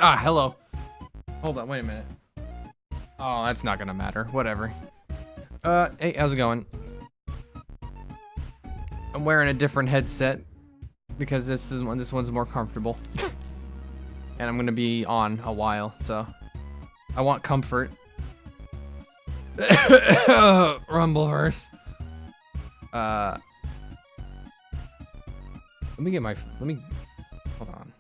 Ah, hello. Hold on, wait a minute. Oh, that's not gonna matter. Whatever. Hey, how's it going? I'm wearing a different headset because this one's more comfortable. And I'm gonna be on a while, so I want comfort. Rumbleverse. Let me hold on.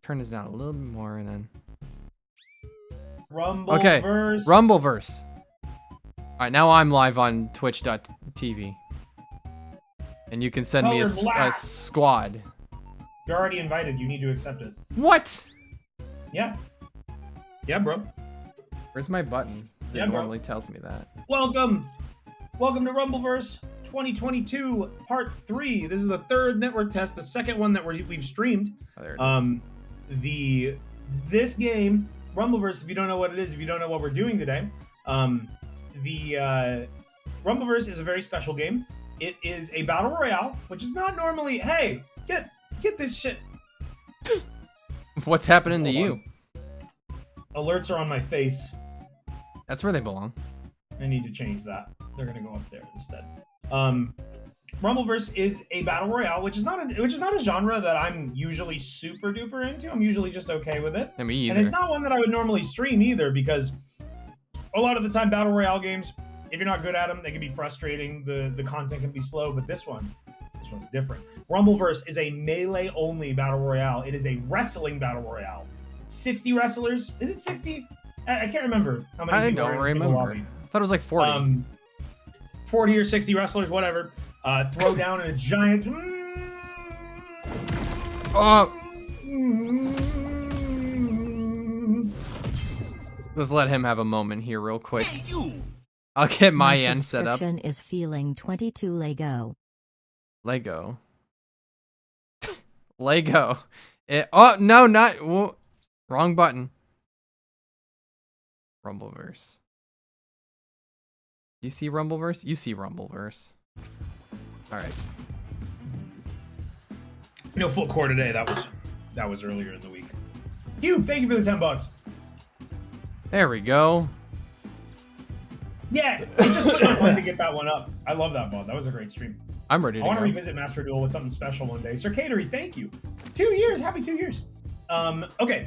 Turn this down a little bit more and then. Rumbleverse. Okay, Rumbleverse. Alright, now I'm live on twitch.tv. And you can send me a squad. You're already invited. You need to accept it. What? Yeah. Yeah, bro. Where's my button? It normally tells me that. Welcome. Welcome to Rumbleverse 2022 Part 3. This is the third network test, the second one that we've streamed. Oh, there it is. This game, Rumbleverse, if you don't know what it is, if you don't know what we're doing today, Rumbleverse is a very special game. It is a battle royale, which is not normally, hey, get this shit. What's happening to you? Alerts are on my face. That's where they belong. I need to change that. They're gonna go up there instead. Rumbleverse is a battle royale, which is not a genre that I'm usually super duper into. I'm usually just okay with it. Me either. And it's not one that I would normally stream either, because a lot of the time battle royale games, if you're not good at them, they can be frustrating. The content can be slow, but this one's different. Rumbleverse is a melee only battle royale. It is a wrestling battle royale. 60 wrestlers. Is it 60? I can't remember how many. I don't remember. I thought it was like 40. 40 or 60 wrestlers, whatever. Throw down in a giant. Let's let him have a moment here real quick. Hey, you. I'll get my end set up. Subscription is feeling 22 Lego. Lego. Lego. Oh, no, not... Well, wrong button. Rumbleverse. You see Rumbleverse? You see Rumbleverse. Alright. No full core today. That was earlier in the week. Thank you for the $10. There we go. Yeah, it just took my fun to get that one up. I love that VOD. That was a great stream. I'm ready to go. I want to revisit Master Duel with something special one day. Sir Catery, thank you. 2 years. Happy 2 years. Okay.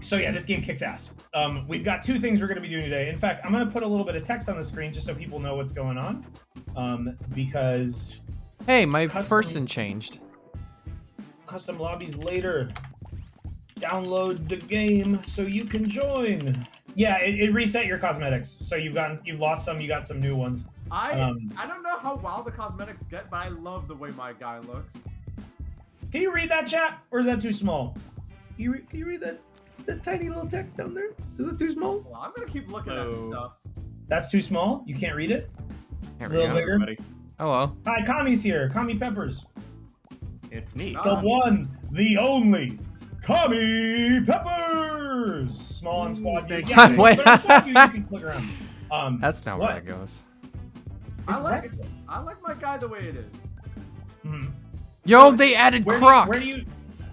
So yeah, this game kicks ass. We've got two things we're going to be doing today. In fact, I'm going to put a little bit of text on the screen just so people know what's going on. Because... Hey, my person changed. Custom lobbies later. Download the game so you can join. Yeah, it reset your cosmetics. So you've lost some, you got some new ones. I don't know how wild the cosmetics get, but I love the way my guy looks. Can you read that, chat? Or is that too small? Can you read that tiny little text down there? Is it too small? Well, I'm gonna keep looking at stuff. That's too small? You can't read it? A little bigger? Hello. Hi, Kami's here. Kami Peppers. It's me. The one, the only, Kami Peppers! Small on squad view. Yeah, Wait. But on squad view, you can click around. That's not where it goes. I like my guy the way it is. Mm-hmm. Yo, so they added Crocs!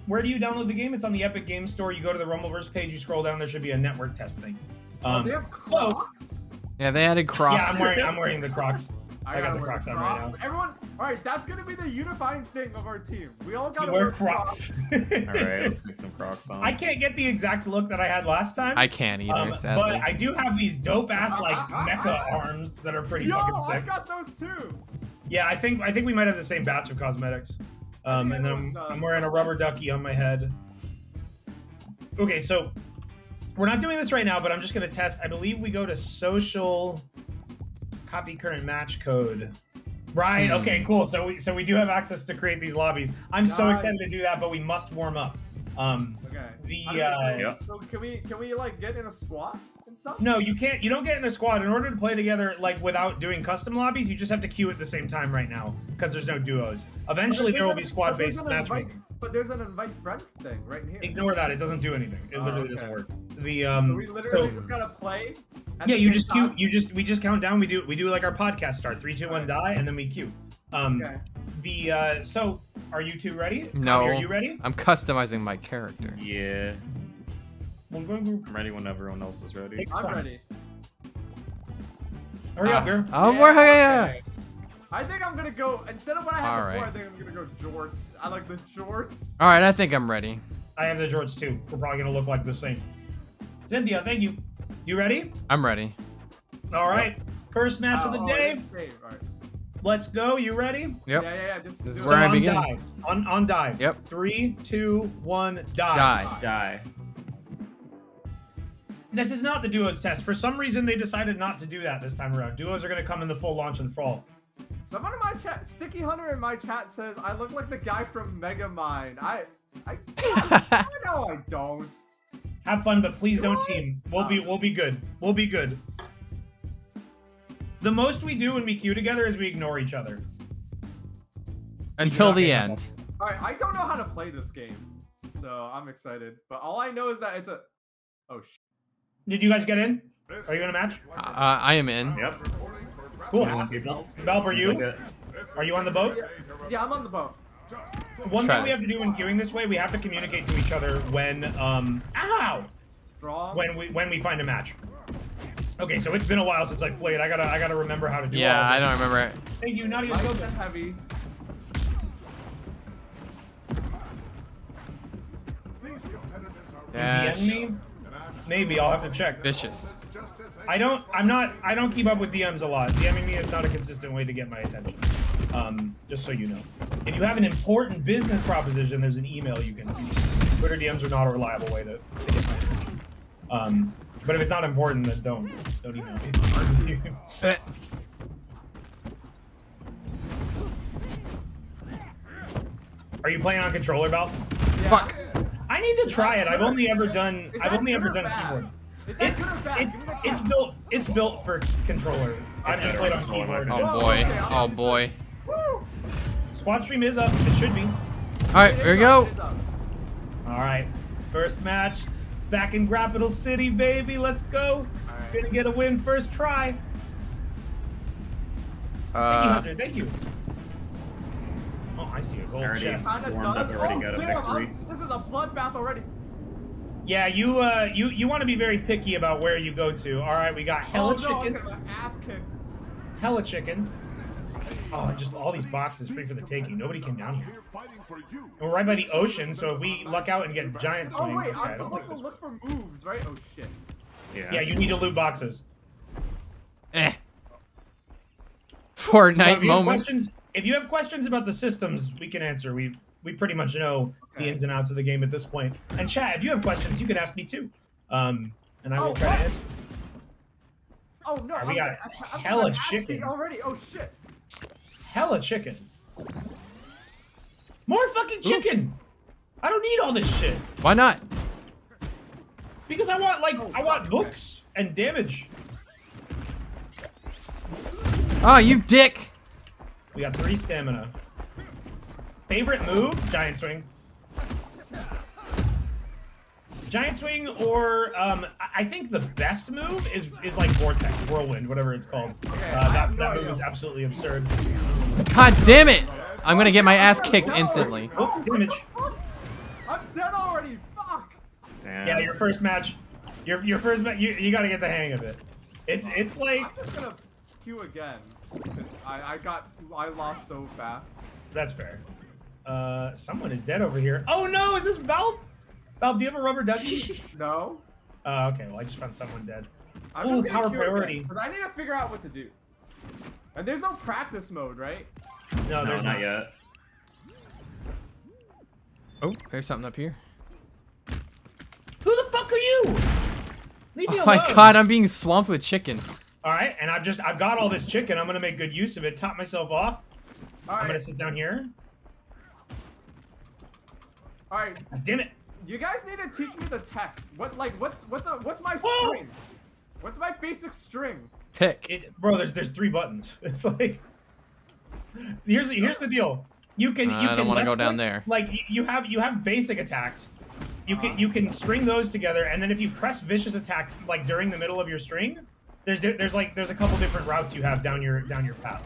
Where do you download the game? It's on the Epic Games Store. You go to the Rumbleverse page, you scroll down, there should be a network test thing. They have Crocs? Yeah, they added Crocs. Yeah, I'm wearing the Crocs. I got the Crocs on right now. Everyone, alright, that's gonna be the unifying thing of our team. We all gotta wear Crocs. Alright, let's get some Crocs on. I can't get the exact look that I had last time. I can't either, sadly. But I do have these dope-ass, like, mecha arms that are pretty fucking sick. I got those too! Yeah, I think we might have the same batch of cosmetics. And then I'm wearing a rubber ducky on my head. Okay, so we're not doing this right now, but I'm just gonna test. I believe we go to social, copy current match code. Right. Okay. Cool. So we do have access to create these lobbies. I'm so excited to do that, but we must warm up. Okay. So can we like get in a squad and stuff? No, you can't. You don't get in a squad. In order to play together, like without doing custom lobbies, you just have to queue at the same time right now because there's no duos. Eventually, there will be squad-based matchmaking. But there's an invite friend thing right here. Ignore that. It doesn't do anything. It literally doesn't work. So we literally just gotta play. Yeah, you just queue. We just count down. We do like our podcast start. 3, 2, 1, die, and then we queue. So Are you two ready? No. Tommy, are you ready? I'm customizing my character. Yeah. Well, go, go. I'm ready when everyone else is ready. Take I'm time. ready. Hurry up, girl. Oh, Yeah, yeah. okay. I think I'm gonna go, instead of what I had All before, right. I think I'm gonna go jorts. I like the jorts. All right, I think I'm ready. I have the jorts too. We're probably gonna look like the same. Cynthia, thank you. You ready? I'm ready. All right. First match of the day. All right. Let's go. You ready? Yep. Yeah. Just This is do where it. I begin. Die. On die. Yep. 3, 2, 1, die. Die. Die. This is not the duos test. For some reason, they decided not to do that this time around. Duos are going to come in the full launch and fall. Someone in my chat, Sticky Hunter in my chat says I look like the guy from Megamind. I know I don't. Have fun, but please don't What? team. We'll be good. We'll be good. The most we do when we queue together is we ignore each other. Until not the get end. All right, I don't know how to play this game, so I'm excited. But all I know is that it's a. Oh sh. Did you guys get in? Are you in a match? I am in. Yep. Cool. 21 people. Valve, are you? Like it. Are you on the boat? Yeah, I'm on the boat. One thing Travis. we have to do when queuing this way, we have to communicate to each other when ow! Strong. When we find a match. Okay, so it's been a while since I played. I gotta remember how to do Yeah, all I this. don't remember it. Thank you, Nadia. Lights Go. and heavies. Dash. DM me? Maybe I'll have to check. Vicious. I don't keep up with DMs a lot. DMing me is not a consistent way to get my attention. Just so you know. If you have an important business proposition, there's an email you can use. Twitter DMs are not a reliable way to get my attention. But if it's not important, then don't email me. Are you playing on controller, Val? Yeah. Fuck. I need to try it. I've only ever done Is that good or bad? keyboard. Is that good or bad? Give me the test. It's built for controller. I've just played on keyboard. Oh boy. Oh boy. Woo! Squad stream is up. It should be. All right, here we go. It is up. All right, first match, back in Capital City, baby. Let's go. Alright. Gonna get a win first try. Thank you. Oh, I see a gold Already. chest. Kinda Warmed up does. already, Oh, got a damn, victory. this is a bloodbath already. Yeah, you want to be very picky about where you go to. All right, we got hella Oh, no, chicken. I'm getting my ass kicked. Hella chicken. Oh, just all these boxes free for the taking. Nobody came down here. And we're right by the ocean, so if we luck out and get giant Oh swing, wait, okay, I'm I don't supposed think to this- look for moves, right? Oh shit. Yeah, you need to loot boxes. Eh. So Fortnite if you have moment. questions, if you have questions about the systems, we can answer. We pretty much know the ins and outs of the game at this point. And chat, if you have questions, you can ask me too. And I will Oh, try what? to answer. Oh no, We got I'm hella ass chicken. kicked already. Oh shit. Hella chicken. More fucking chicken. I don't need all this shit Why not? because I want books and damage. Oh, you dick. We got 3 stamina. Favorite move? Giant swing. Giant swing, or I think the best move is like vortex, whirlwind, whatever it's called. Okay, I have no that move idea. is absolutely absurd. God damn it. I'm gonna get my ass kicked instantly. Oh, damage. I'm dead already. Fuck. Damn. Yeah, your first match. Your first match. You got to get the hang of it. It's like I'm just gonna queue again. I lost so fast. that's fair. Someone is dead over here. Oh no, is this Valve? Valve, do you have a rubber ducky? No. Okay, well I just found someone dead. I'm Ooh, just gonna power queue again, priority. 'cause I need to figure out what to do. And there's no practice mode, right? No, No, there's not yet. Oh, there's something up here. Who the fuck are you? Leave me Oh alone. my god, I'm being swamped with chicken. All right, and I've got all this chicken. I'm gonna make good use of it. Top myself off. All I'm gonna right. sit down here. All right. Damn it. You guys need to teach me the tech. What's my Whoa! string? What's my basic string? Pick. Bro, there's 3 buttons. It's like here's the deal. You can I don't wanna left go down click- there. Like you have basic attacks. You can string those together, and then if you press vicious attack like during the middle of your string, there's a couple different routes you have down your path.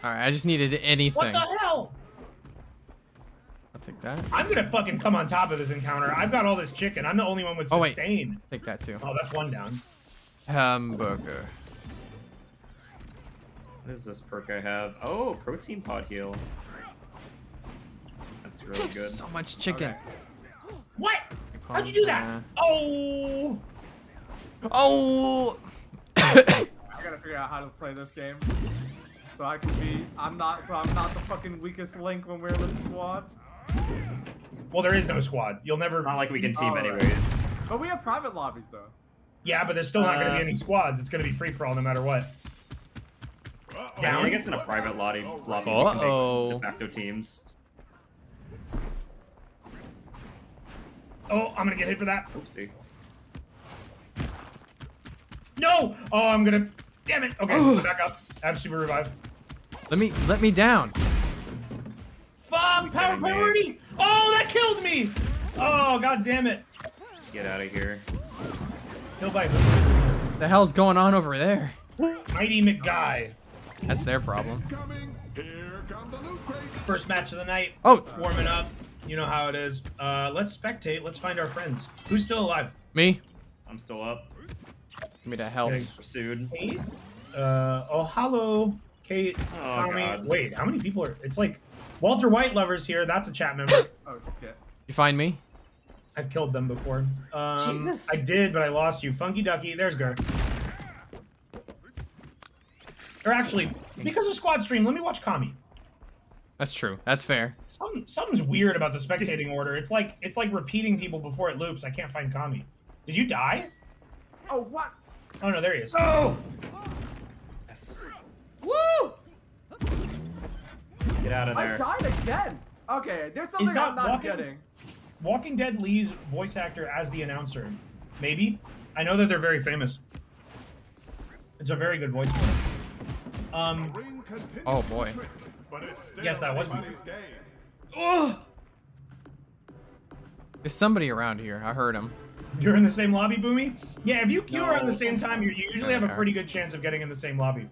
Alright, I just needed anything. What the hell? I'll take that. I'm gonna fucking come on top of this encounter. I've got all this chicken. I'm the only one with sustain. Take that too. Oh, that's one down. Hamburger. What is this perk I have? Oh, protein pod heal. That's really good. So much chicken. Okay. What? How'd you do that? Oh! Oh! I gotta figure out how to play this game. So I can be. I'm not the fucking weakest link when we're in the squad. Well, there is no squad. You'll never. It's not like we can team Alright. anyways. But we have private lobbies though. Yeah, but there's still not gonna be any squads. It's gonna be free for all no matter what. Yeah, I guess in a private lobby you can Uh-oh. make de facto teams. Oh, I'm gonna get hit for that. Oopsie. No! Oh, I'm gonna. Damn it. Okay, go back up. I have super revive. Let me down. Fuck! Power priority! Oh, that killed me! Oh, god damn it. Get out of here. Kill by who? The hell's going on over there? Mighty McGuy. That's their problem. First match of the night. Oh, Warming up. You know how it is. Let's spectate. Let's find our friends. Who's still alive? me? I'm still up. Give me that health. Okay. Pursued. Kate? Oh, hello. Kate. Oh, Tommy. God. Wait, how many people are... It's like... Walter White lovers here. That's a chat member. Oh shit. You find me? I've killed them before. Jesus. I did, but I lost you. Funky Ducky. There's Gur. Or actually, because of Squad Stream, let me watch Kami. That's true. That's fair. Something's weird about the spectating order. It's like repeating people before it loops. I can't find Kami. Did you die? Oh what? Oh no, there he is. Oh! Yes. Woo! Get out of I there. died again. Okay, there's something that I'm not walking? getting. Walking Dead Lee's voice actor as the announcer. Maybe? I know that they're very famous. It's a very good voice for it. Oh boy. Yes, that was me. Oh! There's somebody around here. I heard him. You're in the same lobby, Boomy? Yeah, if you queue around the No. same time, you usually have a pretty good chance of getting in the same lobby.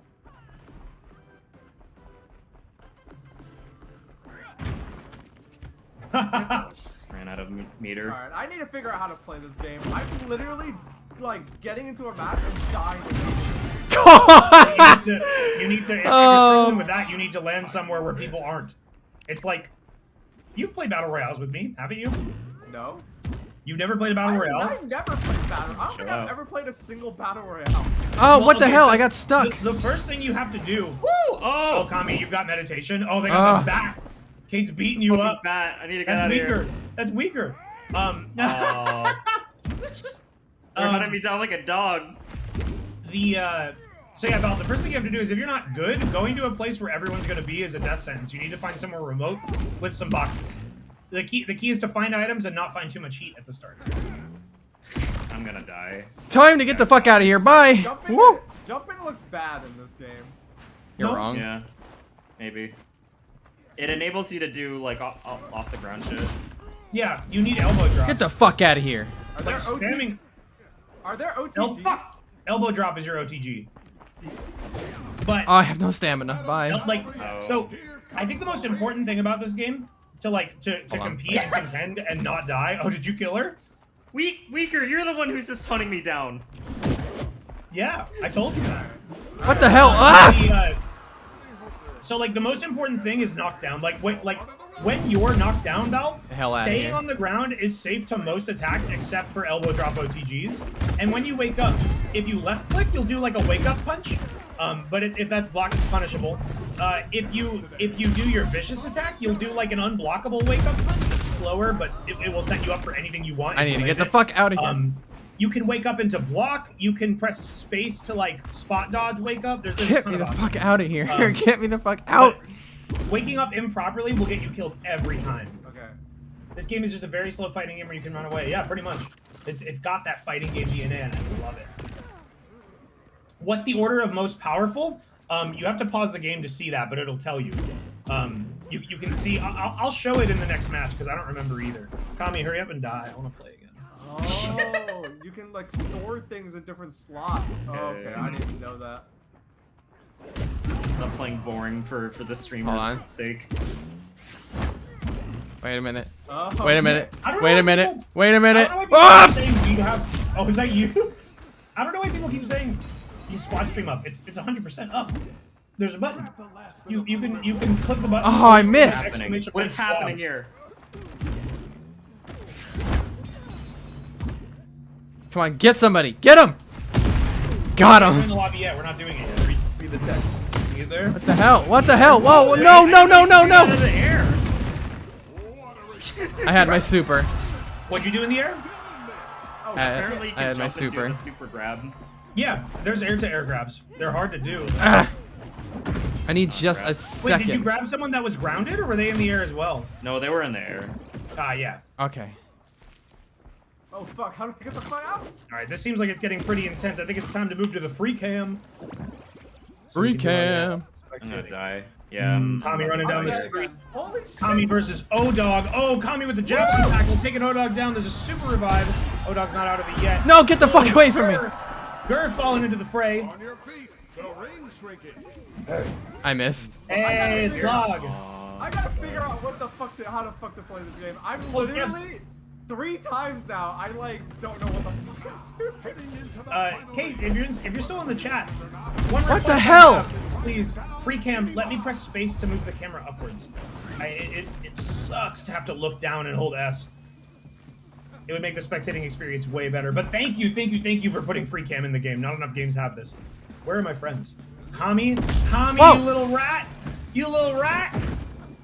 Ran out of meter. Alright, I need to figure out how to play this game. I'm literally like getting into a match and dying. You need to if you're struggling with that, you need to land somewhere where people aren't. It's like, you've played Battle Royales with me, haven't you? No. You've never played a Battle Royale? I've never played Battle. I don't think I've up. ever played a single Battle Royale. Oh, Well, what the okay, hell? so I got stuck. The first thing you have to do... Woo! Oh, Kami, you've got meditation. Oh, they got Ah. the bat. Kate's beating you Fucking up. bat. I need to get That's out of weaker. here. That's weaker. They're hunting me down like a dog. So yeah, Val, the first thing you have to do is if you're not good, going to a place where everyone's going to be is a death sentence. You need to find somewhere remote with some boxes. The key is to find items and not find too much heat at the start. I'm gonna die. Time to get the fuck out of here. Bye. Woo. Jumping looks bad in this game. You're No. wrong. Yeah. Maybe. It enables you to do like off the ground shit. Yeah, you need elbow drop. Get the fuck out of here. Are there Like spamming Are there el- OTGs? elbow drop is your OTG. But Oh, I have no stamina. Bye. like Oh. so I think the most important thing about this game to like to Hold on. compete and contend and not die. Oh, did you kill her? Weaker, you're the one who's just hunting me down. Yeah, I told you that. What the hell? Ah! So like the most important thing is knockdown. Like when you're knocked down, Val, The hell outta staying here. on the ground is safe to most attacks except for elbow drop OTGs. And when you wake up, if you left click, you'll do like a wake up punch. But if that's blocked, it's punishable. If you do your vicious attack, you'll do like an unblockable wake up punch. It's slower, but it will set you up for anything you want. I if need you to get land the fuck out of it. here. You can wake up into block. You can press space to like spot dodge wake up. There's a Get ton me of the options. fuck out of here. Um, Get me the fuck out. But waking up improperly will get you killed every time. Okay. This game is just a very slow fighting game where you can run away. Yeah, pretty much. It's got that fighting game DNA and I love it. What's the order of most powerful? You have to pause the game to see that, but it'll tell you. You can see. I'll show it in the next match because I don't remember either. Kami, hurry up and die. I want to play again. Oh, you can like store things in different slots. Oh, okay, Okay. I didn't know that. stop playing boring for the streamer's on. sake. Wait a minute. Oh, Wait a minute. I don't know Wait why a minute. people- Wait a I minute. don't know why people Ah! keep saying you have. Oh, is that you? I don't know why people keep saying you squad stream up. It's 100% up. There's a button. You can click the button. Oh, I missed. Exclamation What is point happening squad. here? Come on, get somebody. Get him. Got We're in him. the lobby yet. We're not doing it yet. Read the text. You there? What the hell? What the hell? Whoa! No! No! No! No! Out of No! the air. I had my super. What'd you do in the air? Oh, Apparently, you I had can my jump and do super. the super grab. Yeah, there's air-to-air grabs. They're hard to do. Ah. I need just a Wait, did you second. grab someone that was grounded, or were they in the air as well? No, they were in the air. Ah, yeah. Okay. Oh fuck! How do I get the fuck out? All right, this seems like it's getting pretty intense. I think it's time to move to the free cam. So Free we can do all cam. that I'm gonna spectating. die. Yeah. Kami running down the street. Holy shit! Kami versus O-Dog. Oh, Kami with the javelin tackle, taking O-Dog down. There's a super revive. O-Dog's not out of it yet. No! Get the fuck away from me. Gur falling into the fray. On your feet. The ring shrinking. I missed. Hey, it's Log. I gotta figure out how the fuck to play this game. I'm literally 3 times now. I like don't know what the fuck I'm doing. Heading into the Kate, if you're still in the chat, one What the request I hell? have, please, free cam, let me press space to move the camera upwards. It sucks to have to look down and hold S. It would make the spectating experience way better. But thank you for putting free cam in the game. Not enough games have this. Where are my friends? Kami, Whoa. you little rat,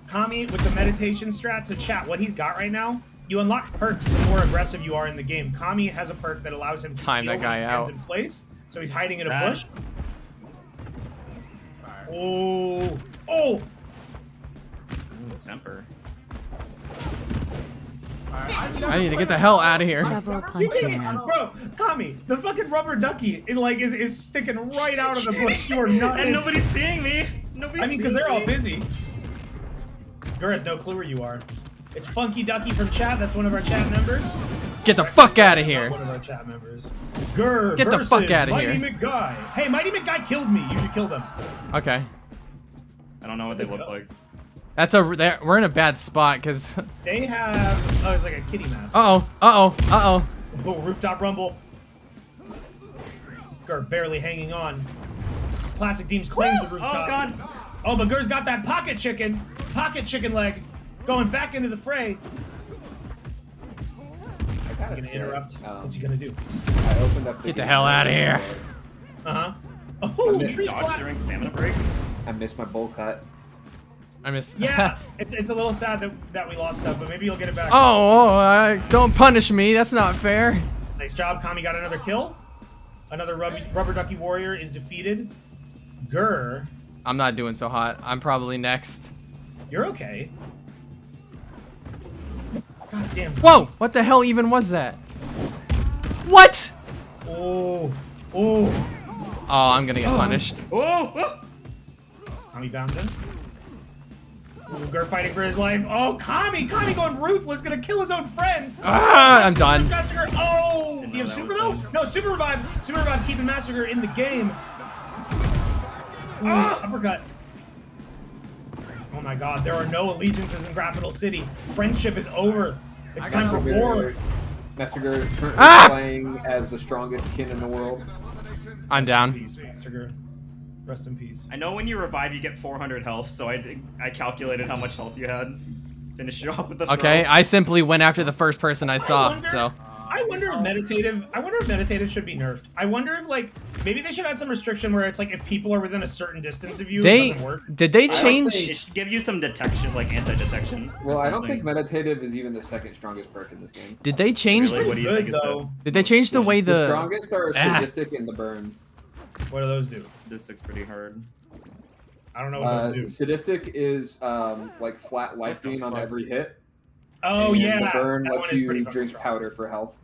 Kami with the meditation strat. So chat, what he's got right now. You unlock perks the more aggressive you are in the game. Kami has a perk that allows him to Time heal that guy when he stands out. in place, so he's hiding in a Bad. bush. Oh, oh! Ooh, temper. I need to get the hell out of here. Several You punch can't, man. bro, Kami, the fucking rubber ducky is sticking right out of the bush. You are not. And nobody's seeing me. Nobody's I mean, because seeing they're all me. busy. Gur has no clue where you are. It's Funky Ducky from chat. That's one of our chat members. Get the fuck out of Not here. one of our chat members. Gur Get the versus fuck outta Mighty here. McGuy. Hey, Mighty McGuy killed me. You should kill them. Okay. I don't know what they look like. That's we're in a bad spot because. They have. Oh, it's like a kitty mask. Uh oh. Uh oh. Uh oh. Oh, rooftop rumble. Gur barely hanging on. Classic Deems claims the rooftop. Oh god. Oh, but Gur's got that pocket chicken leg, going back into the fray. What's he gonna interrupt? What's he gonna do? I opened up Get the hell out of here. Uh huh. Oh, tree Dodge splat. during stamina break. I missed my bowl cut. I missed. Yeah, it's a little sad that we lost that, but maybe you'll get it back. Don't punish me. That's not fair. Nice job, Kami got another kill. Another rubber ducky warrior is defeated. Gur, I'm not doing so hot. I'm probably next. you're okay. God damn. Whoa! What the hell even was that? What? Oh. Oh, I'm gonna get punished. Oh, oh. Kami bouncing. Ooh, Gur fighting for his life. Oh, Kami going ruthless, gonna kill his own friends. Ah, I'm done. MasterGir. Oh, Didn't do you know have that super was though? done. No, super revive. Super revive keeping MasterGir in the game. Ooh, uppercut. Oh my god, there are no allegiances in Capital City. Friendship is over. It's time for war. MasterGir is currently Ah! playing as the strongest kin in the world. I'm down. Peace, MasterGir. Rest in peace. I know when you revive, you get 400 health, so I calculated how much health you had. Finish you off with the Okay, throw. I simply went after the first person I saw. So I wonder if meditative should be nerfed. I wonder if like maybe they should add some restriction where it's like if people are within a certain distance of you, it doesn't work. did they I don't change? think- It should give you some detection, like anti-detection. or Well, I don't something. think meditative is even the second strongest perk in this game. Did they change? Really? What do you Good think is though. Did they change the way The the? strongest are Ah. sadistic and the burn. What do those do? This looks pretty hard. I don't know what those do. Sadistic is like flat life What the gain on fuck? every hit. Oh and yeah, The burn that lets one is pretty you fucking drink strong. powder for health.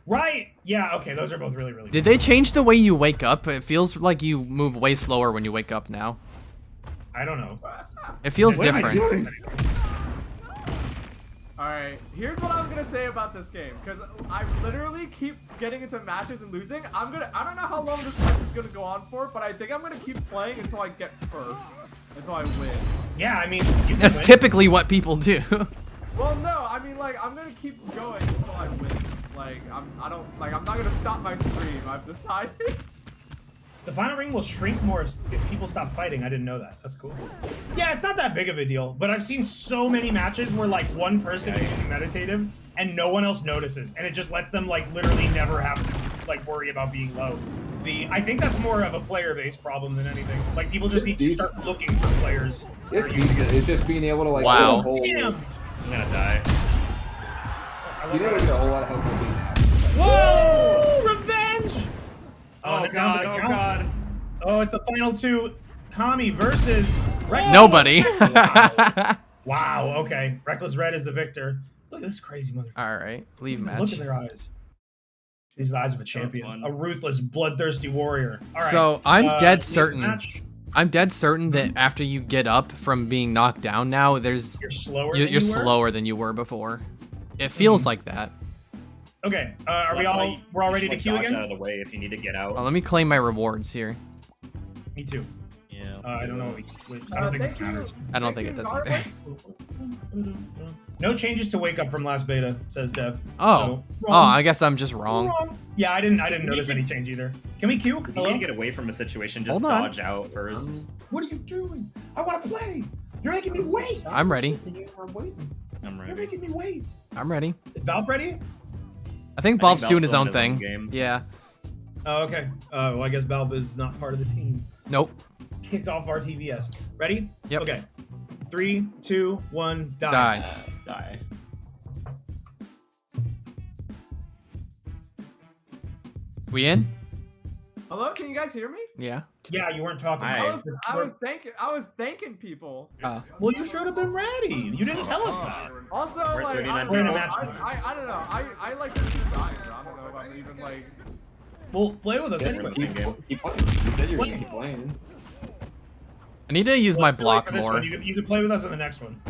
Right. Yeah. Okay. Those are both really good. Did they change the way you wake up? It feels like you move way slower when you wake up now. I don't know. It feels What am I different. doing? Alright, here's what I'm gonna say about this game, because I literally keep getting into matches and losing. I don't know how long this match is gonna go on for, but I think I'm gonna keep playing until I get first. Until I win. Yeah, I mean, you can That's win. typically what people do. Well, no, I mean, like, I'm gonna keep going until I win. Like, I'm not gonna stop my stream, I've decided. The final ring will shrink more if people stop fighting. I didn't know that. That's cool. Yeah, it's not that big of a deal, but I've seen so many matches where like one person is being meditative and no one else notices, and it just lets them like literally never have to like worry about being low. I think that's more of a player-based problem than anything. Like people just need to start looking for players. It's decent. It's just being able to like. Wow. Damn. I'm gonna die. You never get a whole lot of help from being active. Whoa! Revenge! Oh they're god, down oh to the count. god. Oh, it's the final two. Kami versus Nobody. Wow, okay. Reckless Red is the victor. Look at this crazy motherfucker. All right, leave Look match. at their eyes. These are the eyes of a champion. fun. A ruthless, bloodthirsty warrior. All right. So I'm dead leave certain. match. I'm dead certain that after you get up from being knocked down, now there's You're slower. you're than you were? slower than you were before. It feels like that. Okay. Are we That's why all? We're all ready to you should, queue like, dodge again? out of the way if you need to get out. Well, let me claim my rewards here. Me too. Yeah. I don't know. I don't think this Thank you. matters. I don't think it does either. No changes to wake up from last beta, says Dev. Oh, So, oh, I guess I'm just wrong. Yeah, I didn't notice any change either. Can we queue? If you Hello? need to get away from a situation, just Hold on. dodge out first. What are you doing? I want to play. You're making me wait. I'm ready. I'm You're ready. making me wait. I'm ready. Is Valve ready? I think Bob's Valve's doing his still own in his own thing. game. Yeah. Oh, okay. Well, I guess Valve is not part of the team. Nope. Kicked off our TVS. Ready? Yep. Okay. 3, 2, 1, die. Die. Die. We in? Hello, can you guys hear me? Yeah. Yeah, you weren't talking. Hi. I was thanking people. Well, you should have been ready. You didn't tell us that. Also, We're like, 39 We're in a minutes. match. I don't know. I like this design. I don't know if I'm even like. Well, play with us Yes, anyway. keep playing. You said you were gonna keep playing. I need to use my Let's do it block for this more. one. You can play with us on the next one.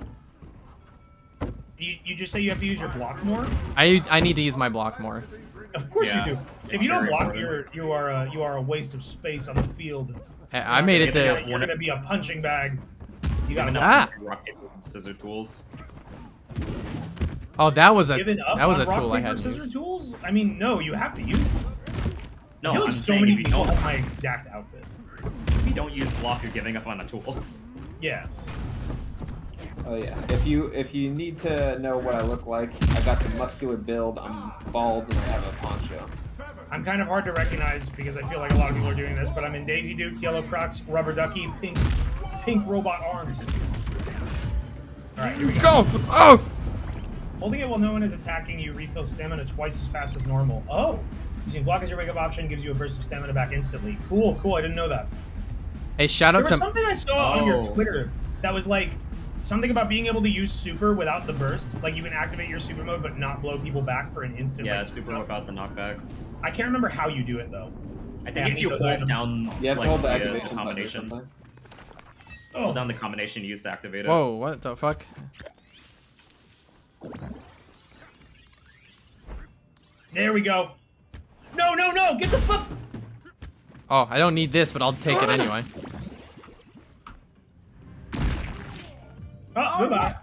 You just say you have to use your block more? I need to use my block more. Of course Yeah, you do. If it's you don't very block, important. you are a waste of space on the field. I made it to. You're gonna be a punching bag. You got Giving enough. Ah. up rocket scissor tools. Oh, that was a Giving up that was on a tool rock, I paper, had to scissors use. tools? I mean, no, you have to use them. No, I feel like I'm so saying many if you people don't, have my exact outfit. if you don't use block, you're giving up on a tool. Yeah. Oh yeah. If you need to know what I look like, I got the muscular build. I'm bald and I have a poncho. I'm kind of hard to recognize because I feel like a lot of people are doing this, but I'm in Daisy Dukes, yellow Crocs, rubber ducky, pink robot arms. Alright, here we go. Go! Oh! Holding it while no one is attacking you refills stamina twice as fast as normal. Oh! Using block as your wake up option gives you a burst of stamina back instantly. Cool, I didn't know that. Hey, shout There out was to. something I saw on your Oh. Twitter that was like something about being able to use super without the burst. Like you can activate your super mode but not blow people back for an instant. Yeah, like, super without the knockback. I can't remember how you do it though. I Yeah, think if you those hold items. down You have to like, hold the the activation button or combination. something. Hold down the combination you use to activate it. Whoa! What the fuck? There we go. No! Get the fuck. Oh, I don't need this, but I'll take it anyway. Oh, goodbye.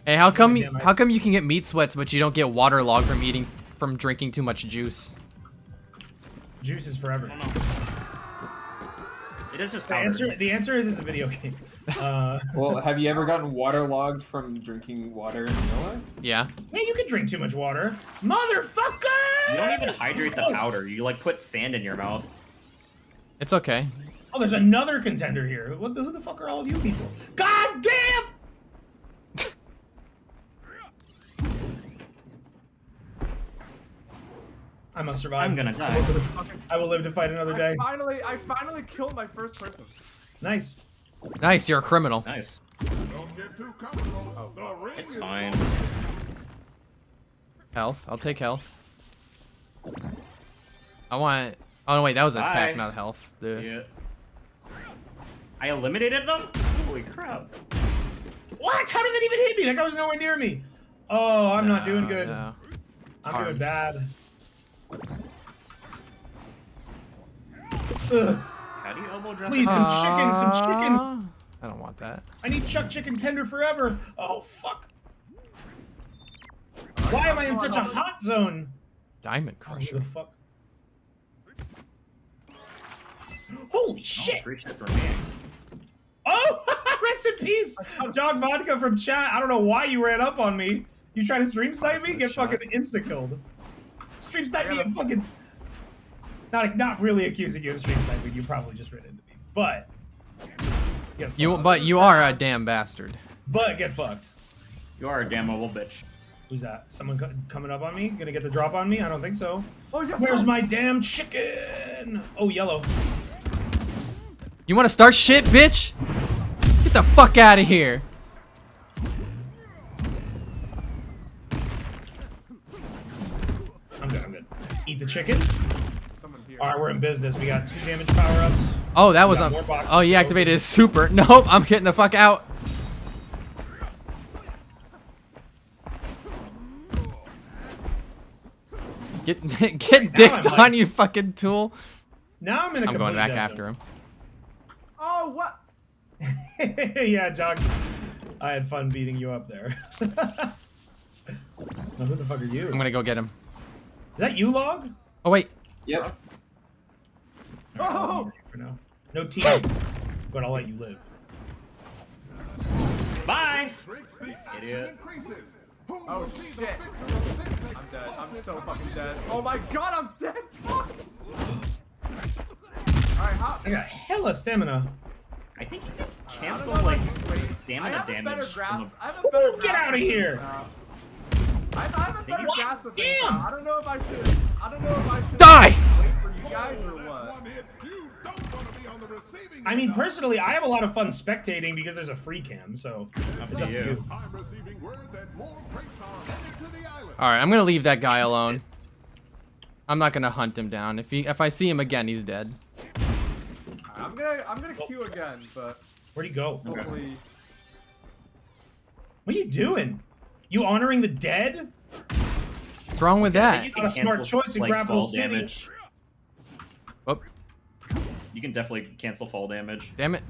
Hey, how come Damn it. how come you can get meat sweats, but you don't get waterlogged from drinking too much juice? Juice is forever. I don't know. It is just The powder. answer is it's a video game. Well, have you ever gotten waterlogged from drinking water in vanilla? Yeah. Yeah, you can drink too much water. Motherfucker! You don't even hydrate the powder. You like put sand in your mouth. It's okay. Oh, there's another contender here. Who the fuck are all of you people? God damn! I must survive. I'm gonna die. I will live to fight another day. I finally killed my first person. Nice. Nice, you're a criminal. Nice. Don't get too comfortable. The ring It's is fine. Health. I'll take health. I want. Oh no, wait, that was attack, Bye. not health, dude. Yeah. I eliminated them? Holy crap. What? How did that even hit me? That guy was nowhere near me. Oh, I'm not doing good. No. I'm doing Arms. bad. Ugh. How do you elbow drop? Please, some chicken, some chicken. I don't want that. I need chuck chicken tender forever. Oh, fuck. Why am I in such a hot zone? Diamond Oh, Crusher. who the fuck? Holy Oh, shit. 3 shits remaining. Oh, rest in peace, Dog Vodka from chat. I don't know why you ran up on me. You try to stream snipe me? Get shot. fucking insta-killed. Stream snipe me and fucking... Not really accusing you of stream sniping. You probably just ran into me. But... Get fucked. But you are a damn bastard. But get fucked. You are a damn mobile bitch. Who's that? Someone coming up on me? Gonna get the drop on me? I don't think so. Oh, yes. Where's my damn chicken? Oh, yellow. You want to start shit, bitch? Get the fuck out of here. I'm good, I'm good. Eat the chicken. Someone here. Alright, we're in business. We got 2 damage power-ups. Oh, that was got on. more boxes Oh, he to activated open. his super. Nope, I'm getting the fuck out. Get dicked I'm on, you fucking tool. Now I'm in a I'm going complete back dead after zone. him. Oh, what? Yeah, Jock. I had fun beating you up there. Now, who the fuck are you? I'm gonna go get him. Is that you, Log? Oh wait. Yep. Oh! For now. No team, but I'll let you live. Bye! Tricks, the action Idiot. increases. Who Oh, will be the shit. victor of this I'm dead. I'm so explosive fucking dead. competition? Oh my god, I'm dead. Fuck. Alright, how? I got hella stamina. I think you can cancel, know, like, wait, the stamina I have a damage. better from grasp. the- I have a better Get grasp outta of here. things now. I have a better What? grasp of things Damn. now. I don't know if I should. I don't know if I should. Die! Wait for you guys or That's what? one hit. You don't want to be on the receiving I end mean, of- personally, I have a lot of fun spectating because there's a free cam, so it's to up to you. you. I'm receiving word that more crates are headed to the island. All right, I'm gonna leave that guy alone. I'm not gonna hunt him down. If I see him again, he's dead. I'm gonna queue again, but Where'd he go? hopefully. What are you doing? You honoring the dead? What's wrong with that? Not a smart Cancel, choice in like, Grapple fall City. damage. Oh, You can definitely cancel fall damage. damn it.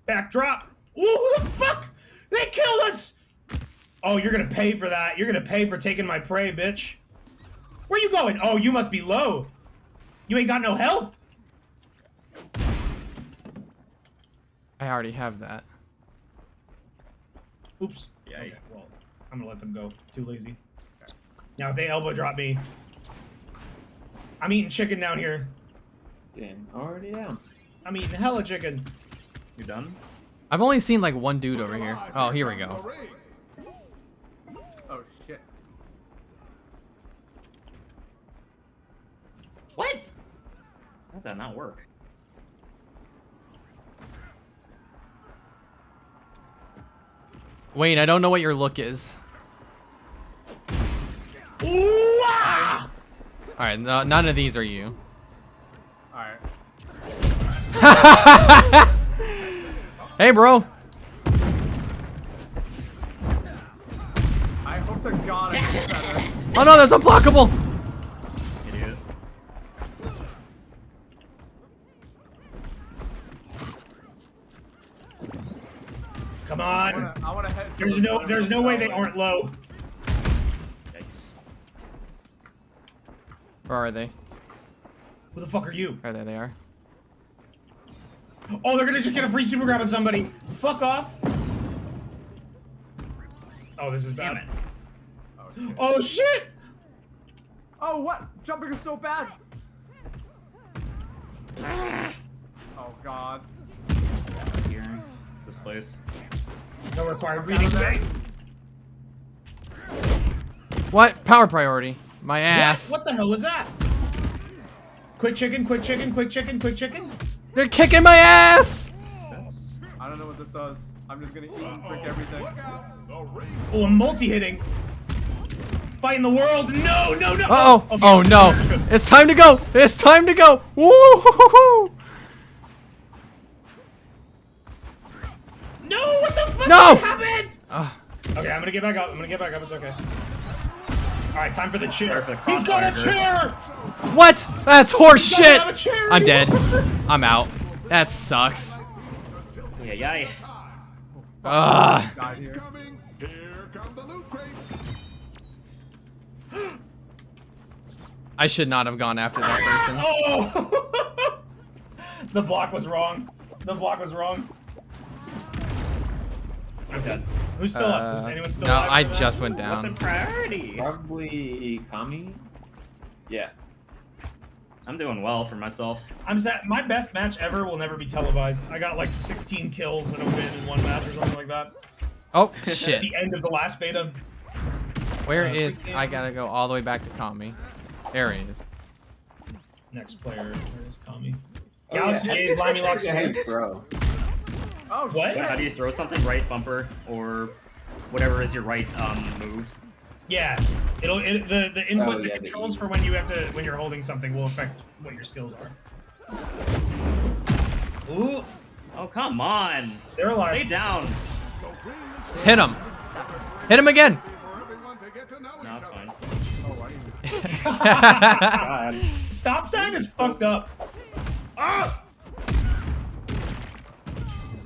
Backdrop. Ooh, who the fuck? They killed us! Oh, you're gonna pay for that. You're gonna pay for taking my prey, bitch. Where you going? Oh, you must be low. You ain't got no health. I already have that. Oops. Yeah, Okay, well, I'm gonna let them go. Too lazy. Now, if they elbow drop me, I'm eating chicken down here. Damn, already down. I'm eating hella chicken. You done? I've only seen like one dude over here. Alive, Oh, here we comes go. the ring. Oh shit. What? How'd that not work? Wait, I don't know what your look is. Ooh, ah! All right, no, none of these are you. Alright. Hey, bro. I hope to God I get better. Oh no, that's unblockable. Idiot. Come on. I wanna head. There's no way they aren't low. Yikes. Where are they? Who the fuck are you? Oh, there they are. Oh, they're gonna just get a free super grab on somebody. Fuck off. Oh, this is bad. Oh shit. Oh shit! Oh what? Jumping is so bad. Oh god. Here. This place. No required reading today. What? Power priority. My ass. What the hell was that? Quick chicken, quick chicken, quick chicken, quick chicken. They're kicking my ass. That's... I don't know what this does. I'm just gonna eat and drink everything. Look out, the ring's Oh, I'm multi-hitting. Fighting the world. No, no, no. Uh-oh. Okay. Oh no. It's time to go. It's time to go. Woo-hoo-hoo-hoo. No, what the fuck No! happened? Okay, I'm gonna get back up. I'm gonna get back up. It's okay. All right, time for the chair. Perfect He's got a crossfire. chair. What? That's horse He's shit. got a chair. I'm dead. I'm out. That sucks. Yeah, yeah. Ugh. Died here. Coming. Here come the loot crates. I should not have gone after that person. Oh! The block was wrong. The block was wrong. I'm dead. Who's still up? Is anyone still No, alive? I for that? just went Weapon down. priority. Probably Kami. Yeah. I'm doing well for myself. I'm sad. My best match ever will never be televised. I got like 16 kills and a win in one match or something like that. Oh At shit. the end of the last beta. Where is? freaking- I gotta go all the way back to Kami. There he is. Next player is Kami. Oh, Galaxy yeah. A's Limey Locks. Hey, bro. Oh What? shit. How do you throw something? Right bumper or whatever is your right move. Yeah, the input, Oh, the yeah, the controls E. for when you're holding something will affect what your skills are. Ooh, Oh come on! they're alive. Stay down. So green is Just hit him. Hit him again. for everyone to get to know No, each it's other. fine. Oh, I need to- God. Stop sign is fucked up. Ah!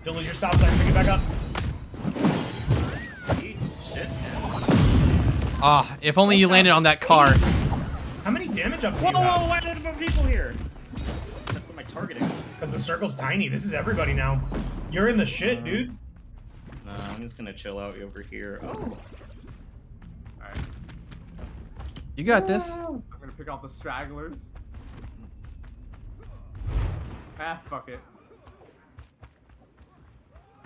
Don't lose your stop sign. Pick it back up. Ah, if only you landed on that car. How many damage up do Whoa, you whoa, have? why are there more people here? That's not my targeting. Because the circle's tiny. This is everybody now. You're in the shit, dude. No, I'm just gonna chill out over here. Oh, Alright. You got this. I'm gonna pick out the stragglers. Ah, fuck it.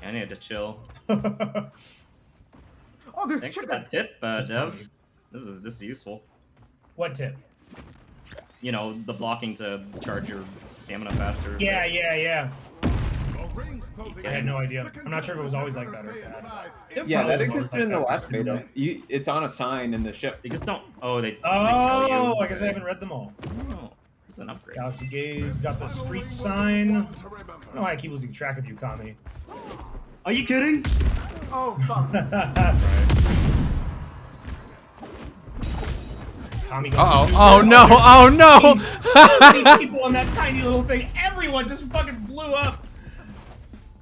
I need to chill. Oh, there's Thanks for chicken. that tip, Dev. This is useful. What tip? You know, the blocking to charge your stamina faster. Yeah, yeah, yeah. The ring's closing I had in. no idea. The I'm not sure if it was always like contestants that or better bad. stay inside. It Yeah, probably that was existed like in the that last back in the beta. day. It's on a sign in the ship. They just don't. Oh, they tell you. Oh, I guess I haven't read them all. Oh, this is an upgrade. Galaxy Gaze got the street sign. I One to remember. don't know why I keep losing track of you, Kami. Are you kidding? Oh, fuck. Kami got Uh oh. super- Oh no. Oh no. So many people on that tiny little thing. Everyone just fucking blew up.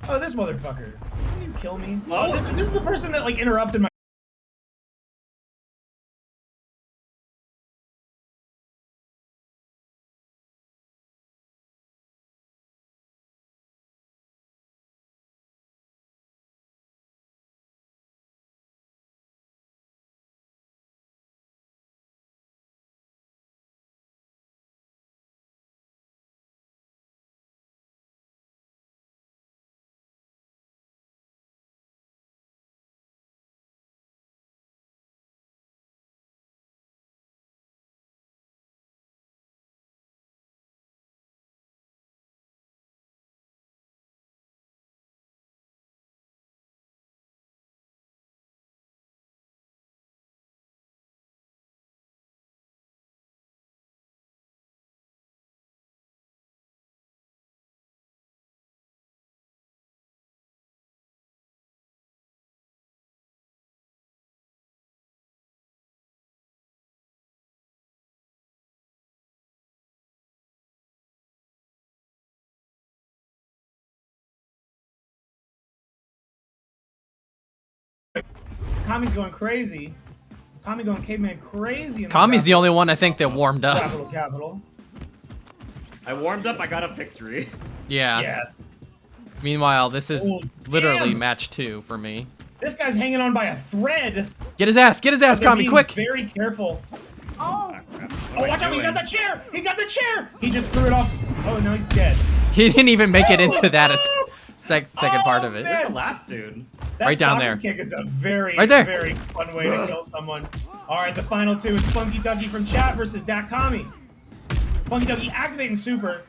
Oh, this motherfucker. Can you kill me? Oh, this is the person that like interrupted my. Kami's going crazy. Kami going caveman crazy. in the Kami's the capital. only one I think that warmed up. Capital. I warmed up. I got a victory. Yeah. Yeah. Meanwhile, this is Oh, literally damn. match 2 for me. This guy's hanging on by a thread. Get his ass. Get his ass, They're Kami, being quick. Very careful. Oh! Oh, watch out! He got the chair. He got the chair. He just threw it off. Oh, no, he's dead. He didn't even make it into that second part of it. man. Where's the last dude? That Right down soccer there. kick is a very, Right there. very fun way to kill someone. All right, the final two is Funky Ducky from chat versus Kami. Funky Ducky activating super.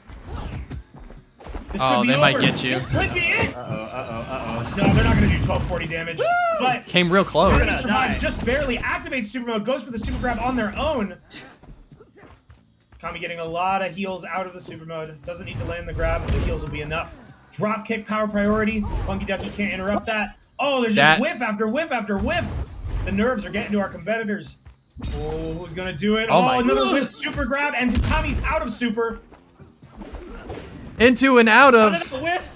This Oh, could be they might over. get you. This could be it. Uh-oh. No, they're not going to do 1240 damage. But Came real close. Kami gonna survives die. just barely, activates super mode, goes for the super grab on their own. Kami getting a lot of heals out of the super mode. Doesn't need to land the grab, the heals will be enough. Drop kick power priority. Funky Ducky can't interrupt that. Oh, there's just That- whiff after whiff after whiff. The nerves are getting to our competitors. Oh, who's gonna do it? Oh my another whip super grab, and Tommy's out of super. Into and out of. Whiff.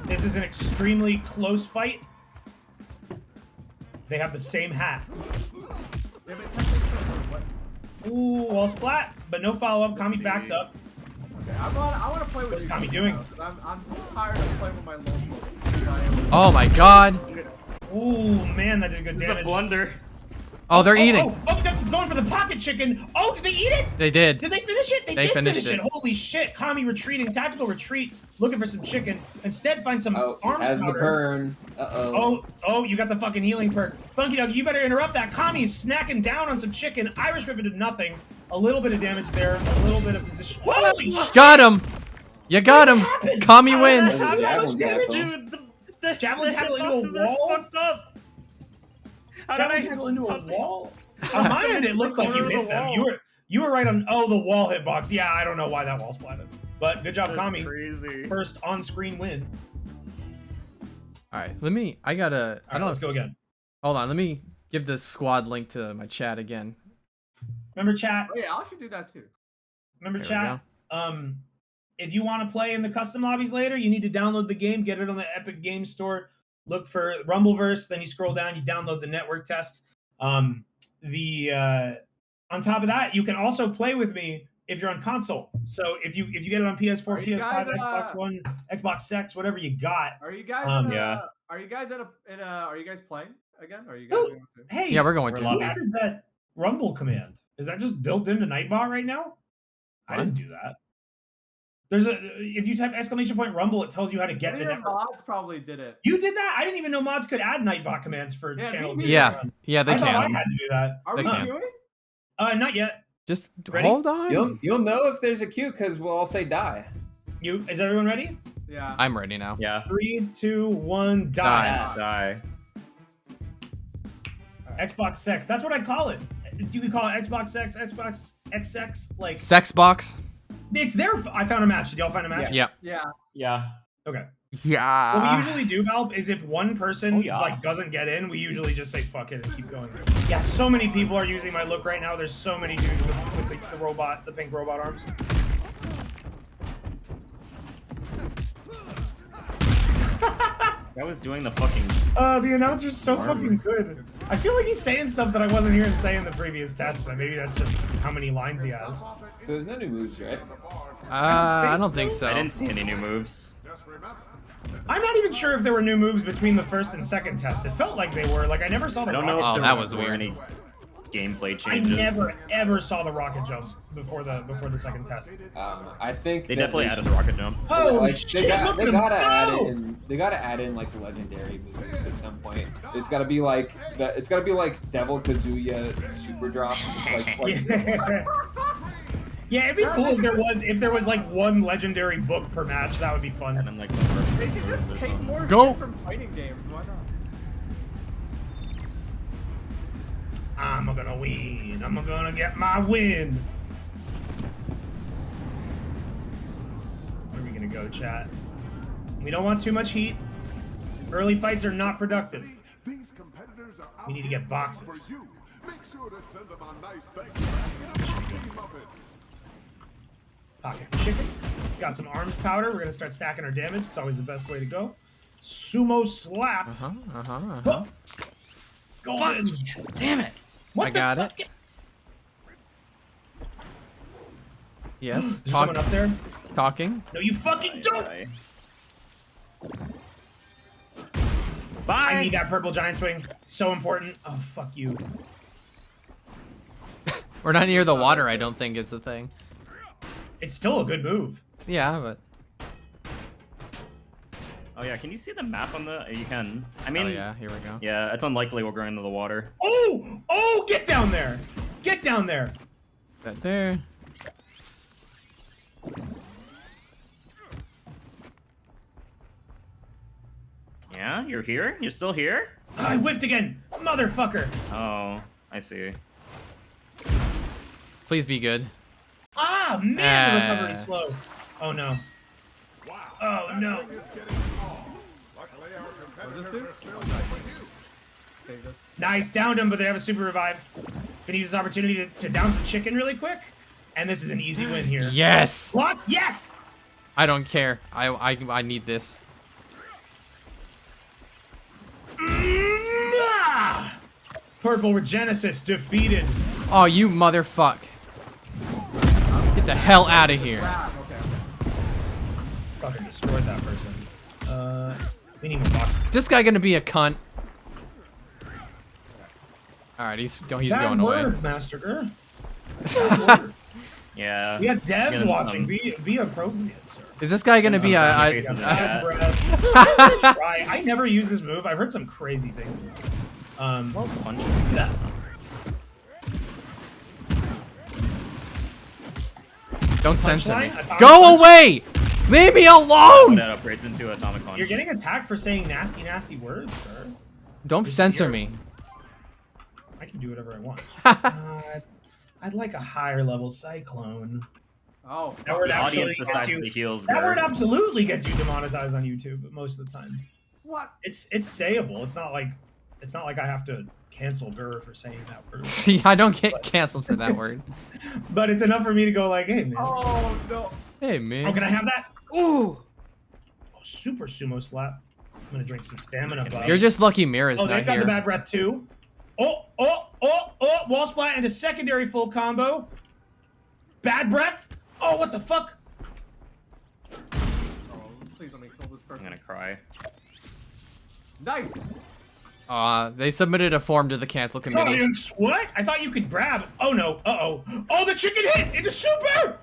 This is an extremely close fight. They have the same hat. Yeah, but what? Ooh, wall splat, but no follow-up. Kami backs up. Okay, I want to play with What's you. Kami doing? I'm tired of playing with my lonesome. Oh my god. Ooh, man, that did good It's a damage. blunder. Oh, they're eating. Oh, they're going for the pocket chicken. Oh, did they eat it? They did. Did they finish it? They did finished finish it. Holy shit. Kami retreating, tactical retreat, looking for some chicken. Instead, find some arms has the powder. burn. Oh, you got the fucking healing perk. Funky Dog, you better interrupt that. Kami is snacking down on some chicken. Irish Whip did nothing. A little bit of damage there. A little bit of position. Holy shit! Got him. You got him. Kami wins. How much Javelin damage? tackle. Dude, the Javelin tackle into a hitboxes are wall? fucked up. How did Javelin I tackle into a how did- wall? On my end, it looked like you Corner of hit the them. wall. You were right on. Oh, the wall hitbox. Yeah, I don't know why that wall splatted. But good job, That's Kami. crazy. First on-screen win. All right, let me. I gotta. All right, let's go again. Hold on. Let me give the squad link to my chat again. Remember chat? Oh, yeah, I should do that too. Remember There we chat? If you want to play in the custom lobbies later, you need to download the game, get it on the Epic Games Store. Look for Rumbleverse. Then you scroll down, you download the network test. On top of that, you can also play with me if you're on console. So if you get it on PS4, Are you PS5, guys, Xbox One, Xbox X, whatever you got. Are you guys? Yeah. Are you guys Are you guys playing again? Are you guys Ooh. going to? Hey, Yeah, we're going We're to. live. who added that Rumble command? Is that just built into Nightbot right now? I What? didn't do that. There's if you type @ Rumble, it tells you how to get One the of your network. mods probably did it. You did that? I didn't even know mods could add Nightbot commands for Yeah, me channels. neither. Yeah, yeah, they I thought I can. had to do that. Are They we can. queuing? Not yet. Just Ready? hold on. You'll know if there's a queue because we'll all say die. Is everyone ready? Yeah. I'm ready now. Yeah. 3, 2, 1, die. Die. Xbox Sex. That's what I call it. You could call it Xbox Sex, Xbox XX. Like Sex box. it's there. I found a match. Did y'all find a match? Yeah. Yeah. Yeah. Okay. Yeah. What we usually do, Valve, is if one person Oh, yeah. like doesn't get in, we usually just say fuck it and keep going. Yeah, so many people are using my look right now. There's so many dudes with the robot, the pink robot arms. That was doing the fucking. The announcer's so fucking good. I feel like he's saying stuff that I wasn't hearing him say in the previous test, but maybe that's just how many lines he has. So there's no new moves, right? I don't think so. I didn't see any new moves. Just remember, I'm not even sure if there were new moves between the first and second test. It felt like they were. Like I never saw the I don't know rocket if Oh, there that were was weird. any gameplay I changes. never ever saw the rocket jump before the second test. I think They that definitely they added the rocket jump. Holy like, shit! they Look at him gotta add go! in. They gotta add in like legendary moves at some point. It's gotta be like that. It's gotta be like Devil Kazuya Super Drop. Yeah. Yeah, it'd be cool if there was like one legendary book per match. That would be And fun. then like some They purposes can moves just or take something. more Go. shit from fighting games. Why not? I'm gonna win. I'm gonna get my win. Where are we gonna go, chat? We don't want too much heat. Early fights are not productive. these competitors are out We need to get here boxes. for you. Make sure to send them a nice thank you. Muffins. Pocket chicken. Got some arms powder. We're gonna start stacking our damage. It's always the best way to go. Sumo slap. Uh-huh. Golden. Damn it! What I the got fuck? it. Yes. Is there someone up there? Talking. No, you fucking don't. Die. I need that purple giant swing. So important. Oh, fuck you. We're not near the water, I don't think, is the thing. It's still a good move. Yeah, but. Oh yeah, can you see the map on the? You can. I mean, Oh, yeah, here we go. yeah, it's unlikely we'll go into the water. Oh! Oh, get down there! Get down there! That there. Yeah, you're here. You're still here. I whiffed again! Motherfucker! Oh, I see. Please be good. Ah, man, the Ah. recovery's slow. Oh, no. Wow. Oh, that no. ring is getting small. Luckily, our competitors do? are still with you. save this. Nice, downed him, but they have a super revive. Gonna use this opportunity to down some chicken really quick. And this is an easy win here. Yes. Block, yes! I don't care. I need this. Purple Regenesis defeated. Oh, you motherfuck. Get the hell out of here. Okay. Fucking destroyed that person. We need more boxes. Is this guy gonna be a cunt? Alright, he's going away. MasterGir. Yeah. We got devs Getting watching. some- Be appropriate, sir. Is this guy gonna be a... frowny faces in chat. Try. I never use this move. I've heard some crazy things. What's punching? Yeah. Don't censor me. Punchline? Atomic Go punch? away! Leave me alone! That upgrades into atomic punch. You're getting attacked for saying nasty, nasty words, sir. Don't censor me. I can do whatever I want. I'd like a higher level cyclone. Oh. That word The actually audience gets decides you. the heels. That word Gerd. absolutely gets you demonetized on YouTube, but most of the time. What? It's sayable. It's not like I have to cancel Gur for saying that word. See, I don't get canceled for that word. But it's enough for me to go like, hey man. Oh no. Hey, Oh, man. can I have that? Ooh. Oh, super sumo slap. I'm gonna drink some stamina. Bud. You're just lucky Mira's Oh, not they've got the here. bad breath too. Oh, wall splat and a secondary full combo. Bad breath. Oh, what the fuck? Oh, please let me kill this I'm person. gonna cry. Nice. They submitted a form to the cancel committee. Science, what? I thought you could grab. Oh no. Uh-oh. Oh, the chicken hit into super.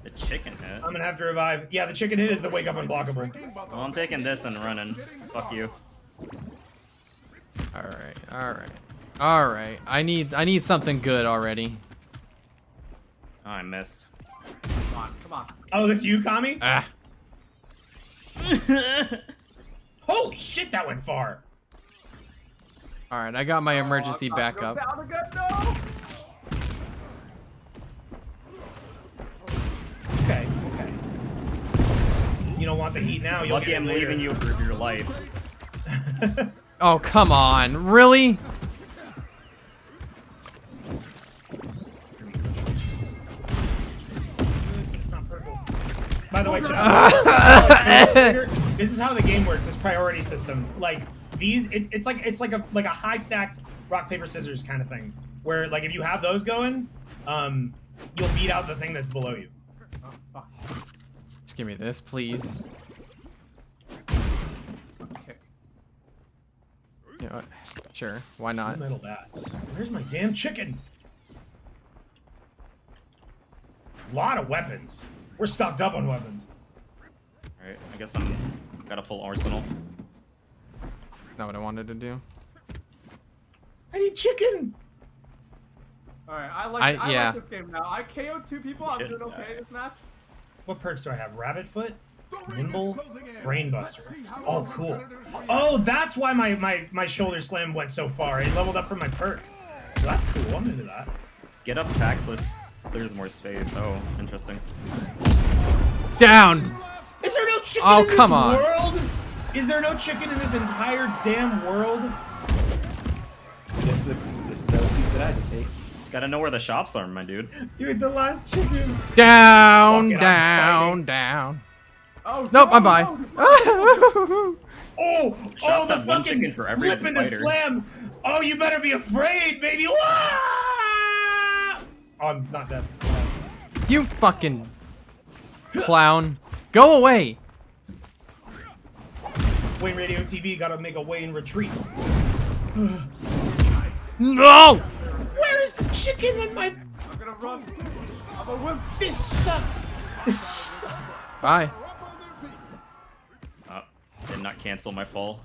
The chicken hit. I'm gonna have to revive. Yeah, the chicken hit is the wake up unblockable. Well, I'm taking this and running. Fuck you. Alright. I need something good already. Oh, I missed. Come on. Oh, that's you, Kami? Ah. Holy shit, that went far. Alright, I got my emergency backup. Down again, no. Okay. You don't want the heat now. You'll Lucky get it I'm later. leaving you for your life. Oh, come on. Really? It's not purple. By the way, this is how the game works. This priority system, like these, it's like a high stacked rock paper scissors kind of thing, where like if you have those going, you'll beat out the thing that's below you. Oh, fuck. Just give me this, please. Okay. You know what? Sure, why not? Metal bats. Where's my damn chicken? A lot of weapons. We're stocked up on weapons. Alright, I guess I'm got a full arsenal. Not what I wanted to do. I need chicken. Alright, I like this game now. I KO'd 2 people. I'm Shit, doing okay this match. What perks do I have? Rabbit foot, nimble, closing in. brainbuster. Let's see how Oh, our cool. competitors react. Oh, that's why my shoulder slam went so far. It leveled up from my perk. So that's cool. I'm into that. Get up tactless. There's more space. Oh, interesting. Down! Is there no chicken Oh, in this come on. world? Is there no chicken in this entire damn world? Just the piece that I just ate. Just gotta know where the shops are, my dude. You're the last chicken. Down, Fuck it, I'm down, fighting. down. Oh, Nope, no, I'm bye. Oh, shops the have one fucking chicken for every flip into fighter. slam. Oh, you better be afraid, baby. Wah! Oh, I'm not dead. You fucking clown. Go away. Wayne Radio TV gotta make a Wayne retreat. No! Where is the chicken in my... I'm gonna run. I'm a wimp. This sucks. This sucks. Bye. Oh, did not cancel my fall.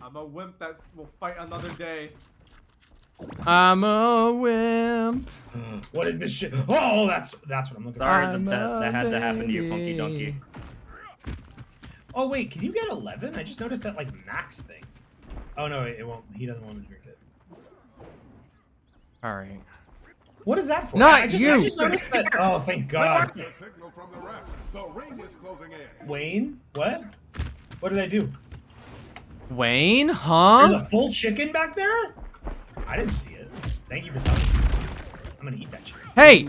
I'm a wimp that will fight another day. I'm a wimp. What is this shit? Oh, that's what I'm looking Sorry I'm that had to happen to you, Funky a Donkey. baby. for. Oh, wait, can you get 11? I just noticed that, like, max thing. Oh, no, it won't. He doesn't want to drink it. Alright. What is that for? Not I just you. noticed that. Oh, thank God. The signal from the refs. The ring is closing in. Wayne? What? What did I do? Wayne, There's huh? a full chicken back there? I didn't see it. Thank you for telling me. I'm gonna eat that chicken. Hey!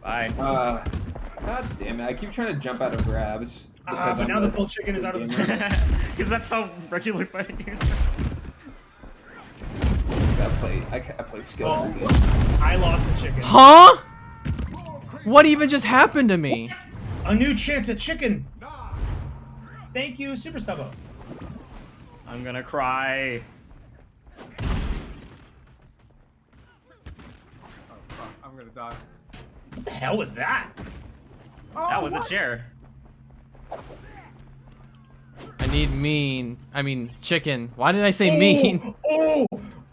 Bye. God damn it! I keep trying to jump out of grabs. because But I'm now a the full chicken is out of the gamer. circle. Because that's how regular fighting is. I play skill. Oh, I lost the chicken. Huh? What even just happened to me? A new chance at chicken. Thank you, Super Stubbo. I'm gonna cry. Oh, fuck. I'm gonna die. What the hell was that? Oh, That was what? a chair. I need chicken. Why did I say mean? Oh!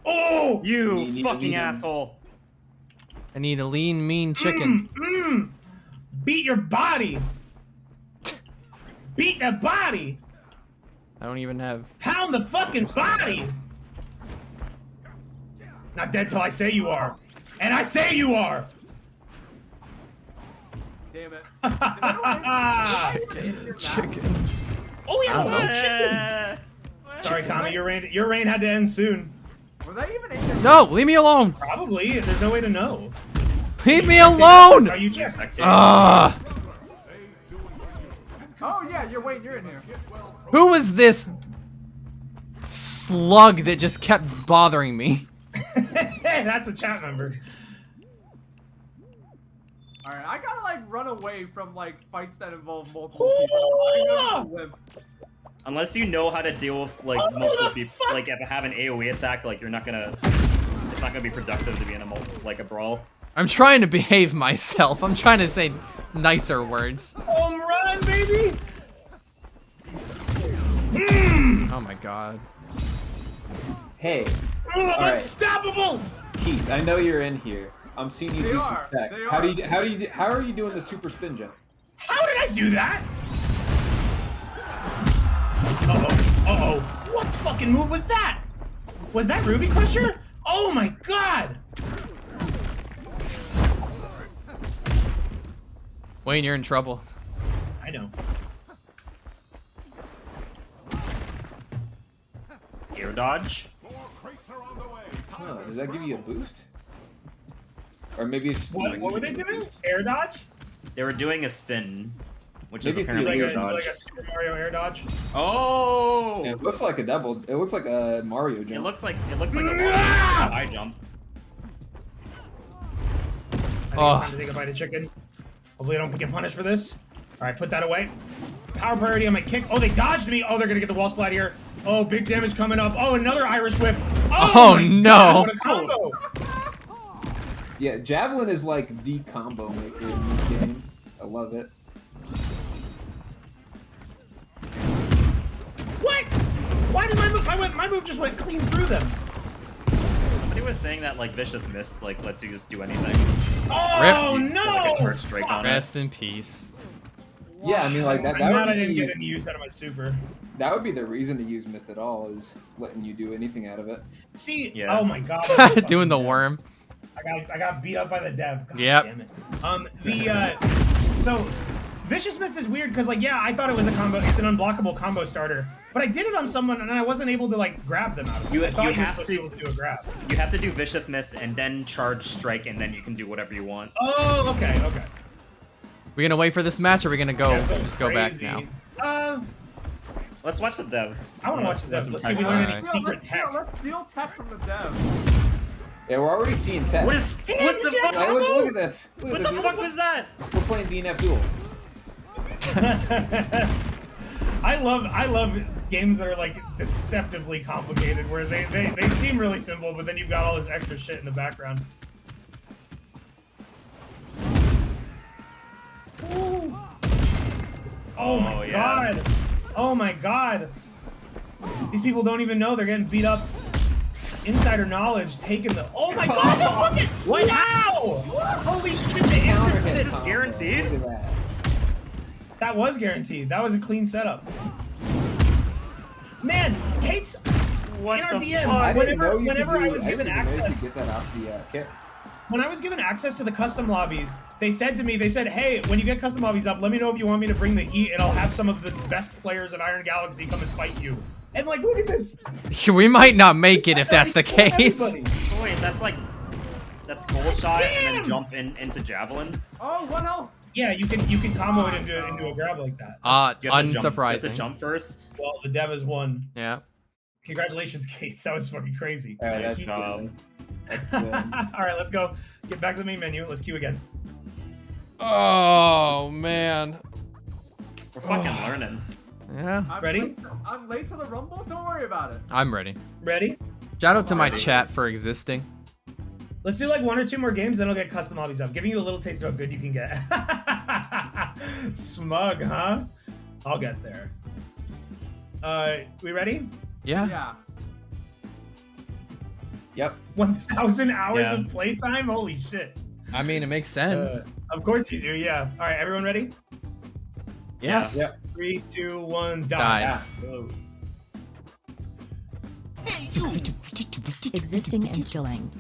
Oh! You need fucking to eat 'em. asshole. I need a lean, mean chicken. Beat your body! Beat the body! I don't even have. Pound the fucking body! Not dead till I say you are. And I say you are! Damn it. Is that Chicken. Oh, yeah, I don't one know. chicken! Sorry, Kami, your reign had to end soon. Was that even in there? No, leave me alone. Probably. There's no way to know. Leave me That's alone. how you check. Ah, Oh yeah, you're in here. who was this slug that just kept bothering me? That's a chat member. Alright, I gotta like run away from like fights that involve multiple people. I gotta limp. Unless you know how to deal with like Oh, multiple the people, fuck? like if I have an AOE attack, like you're not gonna. It's not gonna be productive to be in a a brawl. I'm trying to behave myself. I'm trying to say nicer words. Home run, baby! Oh my god. Hey, Oh, Alright. unstoppable! Keith, I know you're in here. I'm seeing you They do are, some tech. they How are you doing the super spin jump? How did I do that? Uh-oh. What fucking move was that? Was that Ruby Crusher? Oh my god! Wayne, you're in trouble. I know. Air dodge. More crates are on the way. Oh, does that give you a boost? Or maybe it's just What were they doing? Air dodge? They were doing a spin, which Maybe is it's apparently the air dodge. Like a Super Mario air dodge? Oh! It looks like a double. It looks like a Mario jump. It looks like a long Ah! high jump. I think it's time to take a bite of chicken. Hopefully I don't get punished for this. Alright, put that away. Power priority on my kick. Oh, they dodged me. Oh, they're gonna get the wall splat here. Oh, big damage coming up. Oh, another Irish whip. Oh, my no. God, what a combo. Yeah, Javelin is like the combo maker in this game. I love it. What? Why did my move just went clean through them? Somebody was saying that like Vicious Mist like lets you just do anything. Oh Rip. no! Like a charge strike Fuck. on it. Rest in peace. Yeah, I mean like that. I'm That glad I would didn't be get any use out of my super. that would be the reason to use Mist at all is letting you do anything out of it. See, Yeah. oh my god. Doing the worm. I got beat up by the dev. God Yep. damn it. So Vicious Mist is weird because like yeah, I thought it was a combo. It's an unblockable combo starter, but I did it on someone and I wasn't able to like grab them out of it. You- I thought you you were have supposed to be to- able to do a grab. You have to do Vicious Mist and then charge strike, and then you can do whatever you want. Oh, okay. We gonna wait for this match, or we gonna go? That's Just go back crazy. now. Let's watch the dev. I want to watch the dev. Let's see if we learn any secret tech. Let's steal tech from the dev. Yeah, we're already seeing tech. What is? Damn, What you the see that fuck? Hey, look at this. Look What at the this. fuck was that? We're playing DNF Duel. I love games that are like deceptively complicated, where they seem really simple, but then you've got all this extra shit in the background. Ooh. Oh my yeah. god! Oh my god! These people don't even know they're getting beat up. Insider knowledge taking the. Oh my god! The fucking, What? wow! Holy shit! The Counter instant hit finish. combo. guaranteed? Look at that. That was guaranteed. That was a clean setup. Man, hates What in our the DMs. fuck? I didn't know you whenever could do, I was given didn't even know you access. could get that off the kick. when I was given access to the custom lobbies, they said to me, hey, when you get custom lobbies up, let me know if you want me to bring the heat, and I'll have some of the best players at Iron Galaxy come and fight you. And like, look at this. We might not make it if that's the case. Oh, wait, that's goal shot and then jump into javelin. Oh, 1 health. Yeah, you can combo it into a grab like that. Unsurprising. You have to jump first. Well, the dev has won. Yeah. Congratulations, Gates. That was fucking crazy. All right, Nice that's job. good. That's good. All right, let's go. Get back to the main menu. Let's queue again. Oh man. We're fucking learning. Yeah. Ready? I'm late to the Rumble. Don't worry about it. I'm ready. Ready? Shout out to my chat for existing. Let's do like 1 or 2 more games, then I'll get custom lobbies up. Giving you a little taste of how good you can get. Smug, huh? I'll get there. We ready? Yeah. Yeah. Yep. 1,000 hours Yeah. of playtime? Holy shit. I mean, it makes sense. Of course you do, yeah. All right, everyone ready? Yes. Yep. 3, 2, 1, Die. Existing and chilling.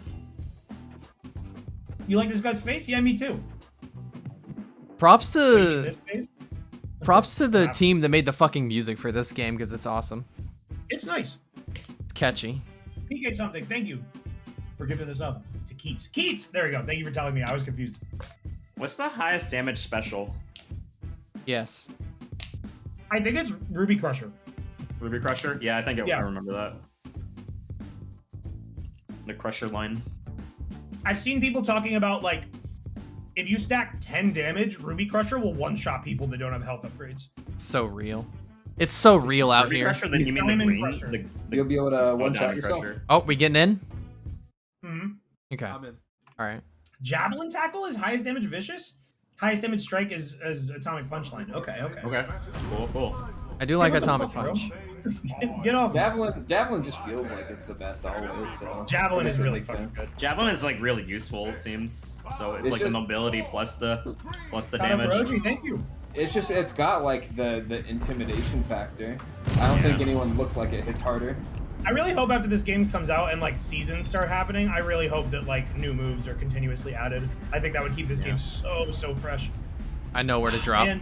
You like this guy's face? Yeah, me too. Props This to face? the team that made the fucking music for this game because it's awesome. It's nice. It's catchy. PK something. Thank you for giving this up to Keats. Keats! There we go. Thank you for telling me. I was confused. What's the highest damage special? Yes. I think it's Ruby Crusher. Ruby Crusher? Yeah, I think Yeah. I remember that. The Crusher line. I've seen people talking about, like, if you stack 10 damage, Ruby Crusher will one-shot people that don't have health upgrades. So real. It's so real out Ruby here. Crusher, then you mean the Diamond green? Crusher. The You'll be able to one-shot Diamond yourself. Crusher. Oh, we getting in? Mm-hmm. Okay. I'm in. All right. Javelin Tackle is highest damage Vicious? Highest damage Strike is Atomic Punchline. Okay, okay. Okay. Cool. I do like What the Atomic fuck, bro? Punch. Get off. Javelin just feels like it's the best always. So Javelin I guess is it really makes fucking sense. good. Javelin is like really useful, it seems. So it's It's like the just- mobility plus the Shout out damage. Roji, thank you. It's got like the intimidation factor. I don't think anyone looks like it hits harder. I really hope after this game comes out and like seasons start happening, I really hope that like new moves are continuously added. I think that would keep this game so fresh. I know where to drop. And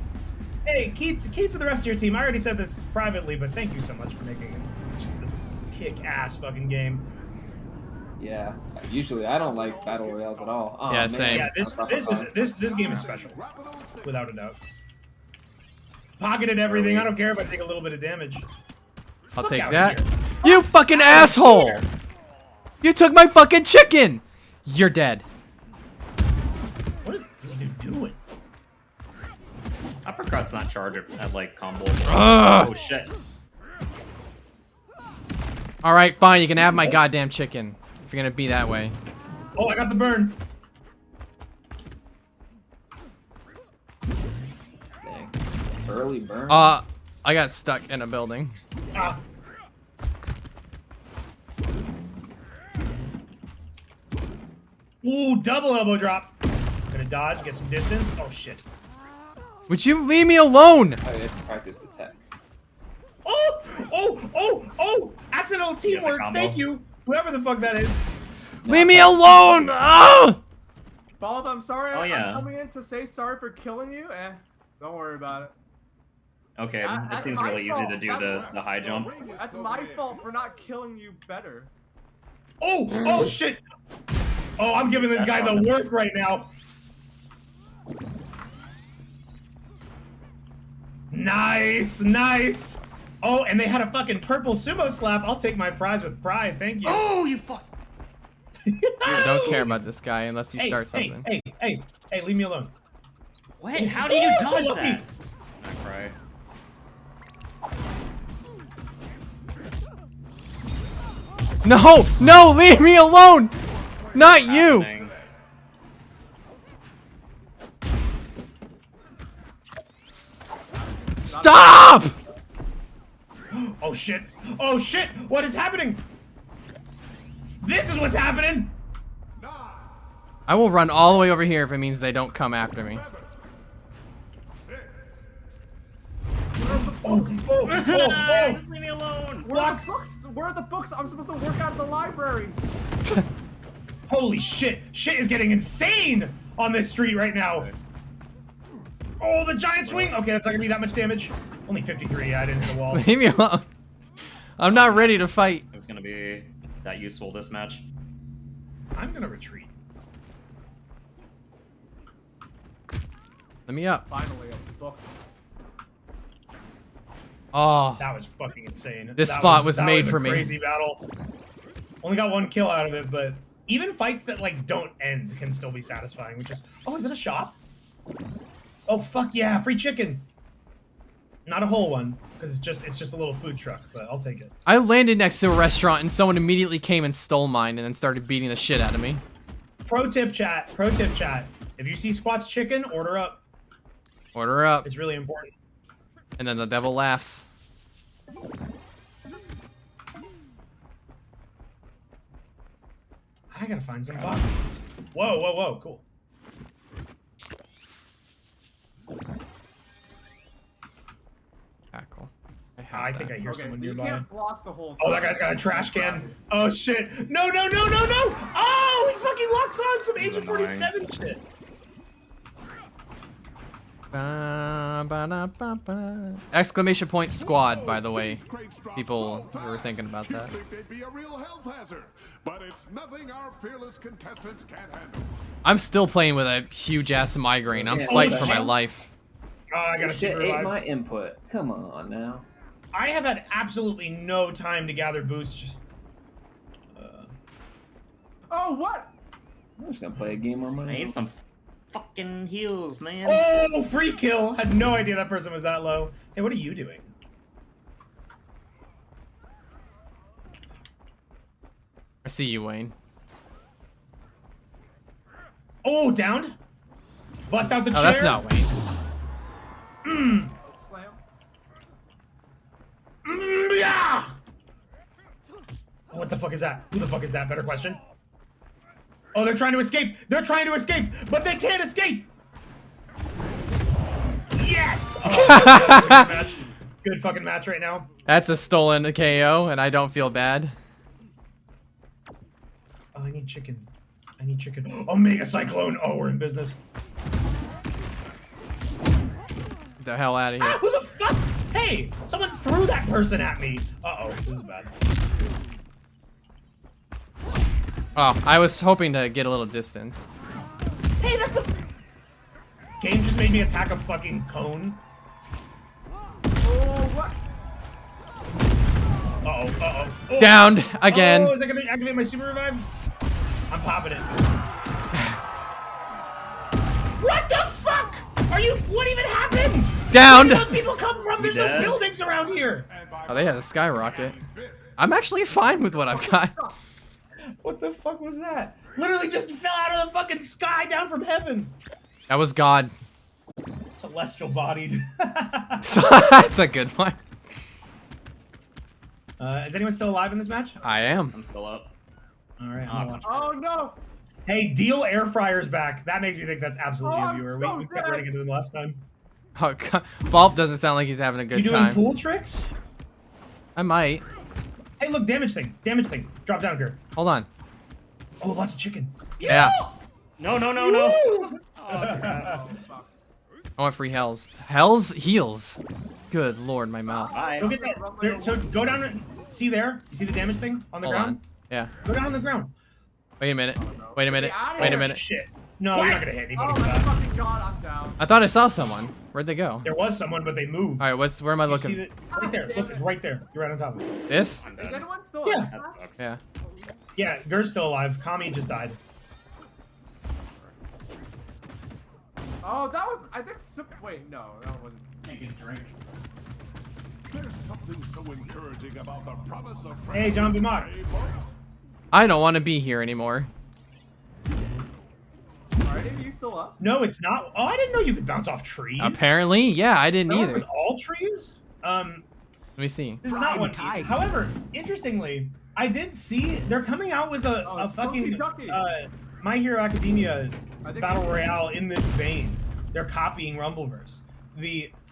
hey, Keats and the rest of your team, I already said this privately, but thank you so much for making this kick-ass fucking game. Yeah. Usually I don't like battle royales at all. Oh, Yeah, man. same. Yeah, this game is special, without a doubt. Pocketed everything. I don't care if I take a little bit of damage. I'll Fuck take out that. here. You fucking asshole! You took my fucking chicken! You're dead. What is this dude doing? Uppercut's not charged at like combo. Ugh. Oh shit. All right, fine. You can have my goddamn chicken if you're gonna be that way. Oh, I got the burn. Dang. Early burn. I got stuck in a building. Ah. Ooh, double elbow drop. Gonna dodge, get some distance. Oh shit. Would you leave me alone? I have to practice the tech. Oh! Accidental teamwork. combo. Thank you, whoever the fuck that is. Leave me alone! Ah! Bob, I'm sorry. Oh, yeah. I'm coming in to say sorry for killing you. Don't worry about it. Okay, it That's seems my really easy fault. to do the high jump. That's my fault for not killing you better. Oh shit. Oh, I'm giving this guy the work right now. Nice. Oh, and they had a fucking purple sumo slap. I'll take my prize with pride. Thank you. Oh, you fuck. I don't care about this guy unless he starts something. Hey, leave me alone. Wait, how do you Oh, dodge so that? lucky. I cry. No, leave me alone! Not you! Happening. Stop! Oh shit. What is happening? This is what's happening. I will run all the way over here if it means they don't come after me. Oh. Just leave me alone. Where are the books? Where are the books? I'm supposed to work out of the library. Holy shit! Shit is getting insane on this street right now. Oh, the giant swing. Okay, that's not gonna be that much damage. Only 53. I didn't hit the wall. Leave me alone. I'm not ready to fight. It's gonna be that useful this match. I'm gonna retreat. Let me up. Finally, a book. Oh, That was fucking insane. This That spot was that made a for me. Crazy battle. Only got 1 kill out of it, but even fights that like don't end can still be satisfying. Which is, oh, is it a shop? Oh fuck yeah, free chicken. Not a whole one, because it's just a little food truck, but I'll take it. I landed next to a restaurant and someone immediately came and stole mine and then started beating the shit out of me. Pro tip chat. Pro tip chat. If you see Squat's chicken, order up. Order up. It's really important. And then the devil laughs. I gotta find some boxes. Whoa, whoa, whoa, cool. Tackle. I think I hear Okay, so someone you nearby. can't block the whole. Oh, that guy's got a trash can. Oh shit! No, no, no, no, no! Oh, he fucking locks on some Agent 47 shit. Exclamation point squad, by the way. People were thinking about that. You'd think they'd be a real health hazard, but it's nothing our fearless contestants can't handle. I'm still playing with a huge ass migraine. I'm Yeah, fighting what for the my hell? life. Oh, I Your gotta shit super ate revive. my input. Come on now. I have had absolutely no time to gather boosts. Oh, what? I'm just gonna play a game on my I own. need some fucking heals, man. Oh, free kill! Had no idea that person was that low. Hey, what are you doing? I see you, Wayne. Oh, downed. Bust out the chair. Oh, that's not Wayne. Slam. Yeah! What the fuck is that? Who the fuck is that? Better question. Oh, they're trying to escape! They're trying to escape! But they can't escape! Yes! Oh, that's a good match. Good fucking match right now. That's a stolen KO, and I don't feel bad. Oh, I need chicken. I need chicken. Omega Cyclone! Oh, we're in business. Get the hell out of here. Ah, who the fuck? Hey! Someone threw that person at me! Uh-oh, this is bad. Oh, I was hoping to get a little distance. Hey, that's the... Game just made me attack a fucking cone. Oh, what? Uh-oh, uh-oh. Oh. Downed again. Oh, is that gonna activate my super revive? I'm popping it. What the fuck? Are you... What even happened? Downed. Where do those people come from? There's no dead? buildings around here. Oh, they had a skyrocket. I'm actually fine with what I've got. What the fuck was that? Literally just fell out of the fucking sky down from heaven. That was God. Celestial bodied. That's a good one. Is anyone still alive in this match? I am. I'm still up. All right, I'm gonna watch. Oh no! Hey, Deal Air Fryer's back. That makes me think that's absolutely Oh, a I'm viewer. so We kept dead. running into them last time. Oh, God. Bulb doesn't sound like he's having a You good doing time. pool tricks? I might. Hey, look, damage thing. Damage thing. Drop down here. Hold on. Oh, lots of chicken. Yeah. No, no, no, no. Woo! Oh, fuck. I want free hells. Hells heals. Good lord, my mouth. Bye. Go get that. There, so go down and see there. You see the damage thing on the Hold ground? on. Yeah. Go down on the ground. Wait a minute. Wait a minute. Get out of Wait a here. minute. Shit. No, you're not gonna hit anybody Oh with my that. fucking god, I'm down. I thought I saw someone. Where'd they go? There was someone, but they moved. All right, where am I You see looking? that? Right there. Look, it's right there. You're right on top of it. This? I'm Is dead. anyone still Yeah. alive? That sucks. Yeah. Yeah, Gert's still alive. Kami just died. Oh, that was, I think, wait, no, that wasn't. There's something so encouraging about the promise of Hey, John Bimot. Hey, folks. I don't want to be here anymore. Are any of you still up? No, it's not. Oh, I didn't know you could bounce off trees. Apparently, yeah, I didn't Not either. with all trees? Let me see. This is not one piece. However, interestingly, I did see they're coming out with a it's fucking Funky Ducky. My Hero Academia I think Battle Royale in this vein. They're copying Rumbleverse.